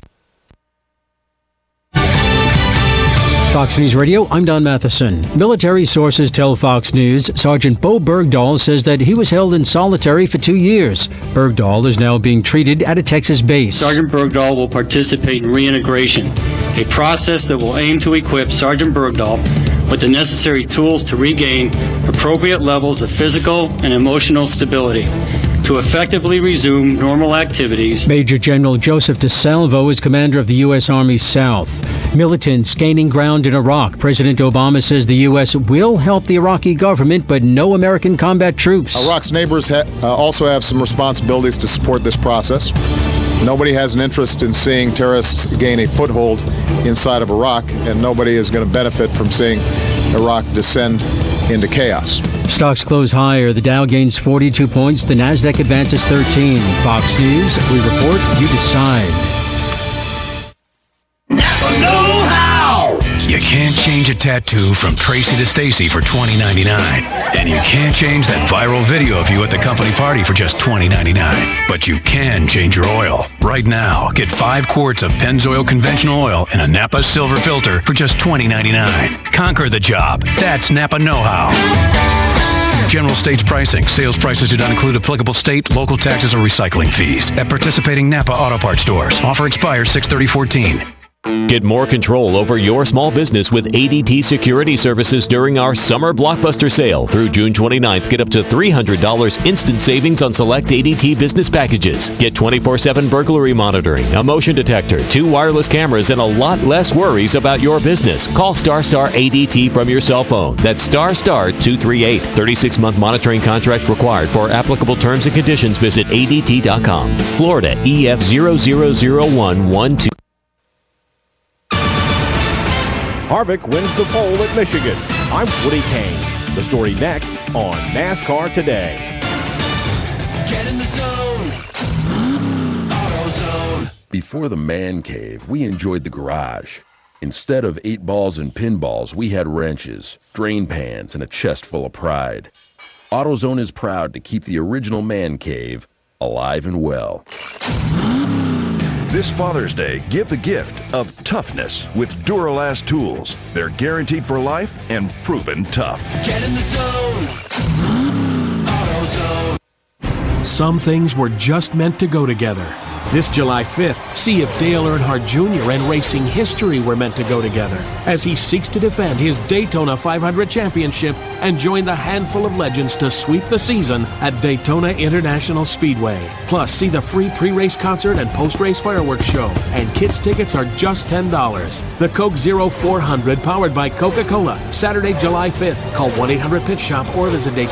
[SPEAKER 24] Fox News Radio, I'm Don Matheson. Military sources tell Fox News Sergeant Bo Bergdahl says that he was held in solitary for 2 years. Bergdahl is now being treated at a Texas base.
[SPEAKER 25] Sergeant Bergdahl will participate in reintegration, a process that will aim to equip Sergeant Bergdahl with the necessary tools to regain appropriate levels of physical and emotional stability to effectively resume normal activities.
[SPEAKER 24] Major General Joseph DeSalvo is commander of the U.S. Army South. Militants gaining ground in Iraq. President Obama says the U.S. will help the Iraqi government, but no American combat troops.
[SPEAKER 26] Iraq's neighbors also have some responsibilities to support this process. Nobody has an interest in seeing terrorists gain a foothold inside of Iraq, and nobody is going to benefit from seeing Iraq descend into chaos.
[SPEAKER 24] Stocks close higher. The Dow gains 42 points. The Nasdaq advances 13. Fox News, we report, you decide.
[SPEAKER 27] Know-how! You can't change a tattoo from Tracy to Stacy for $20.99. And you can't change that viral video of you at the company party for just $20.99. But you can change your oil. Right now, get 5 quarts of Pennzoil conventional oil and a Napa silver filter for just $20.99. Conquer the job. That's Napa Know-how. General states pricing. Sales prices do not include applicable state, local taxes, or recycling fees. At participating Napa Auto Parts stores. Offer expires 6/30/14.
[SPEAKER 28] Get more control over your small business with ADT Security Services during our Summer Blockbuster Sale. Through June 29th, get up to $300 instant savings on select ADT business packages. Get 24/7 burglary monitoring, a motion detector, 2 wireless cameras, and a lot less worries about your business. Call Star ADT from your cell phone. That's Star 238. 36-month monitoring contract required. For applicable terms and conditions, visit ADT.com. Florida EF 0001112.
[SPEAKER 29] Harvick wins the pole at Michigan. I'm Woody Kane. The story next on NASCAR Today.
[SPEAKER 12] Get in the zone. AutoZone.
[SPEAKER 15] Before the man cave, we enjoyed the garage. Instead of 8 balls and pinballs, we had wrenches, drain pans, and a chest full of pride. AutoZone is proud to keep the original man cave alive and well.
[SPEAKER 30] This Father's Day, give the gift of toughness with Duralast tools. They're guaranteed for life and proven tough.
[SPEAKER 12] Get in the zone. AutoZone.
[SPEAKER 31] Some things were just meant to go together. This July 5th, see if Dale Earnhardt Jr. and racing history were meant to go together as he seeks to defend his Daytona 500 championship and join the handful of legends to sweep the season at Daytona International Speedway. Plus, see the free pre-race concert and post-race fireworks show, and kids' tickets are just $10. The Coke Zero 400 powered by Coca-Cola, Saturday, July 5th. Call 1-800-PIT-SHOP or visit Daytona.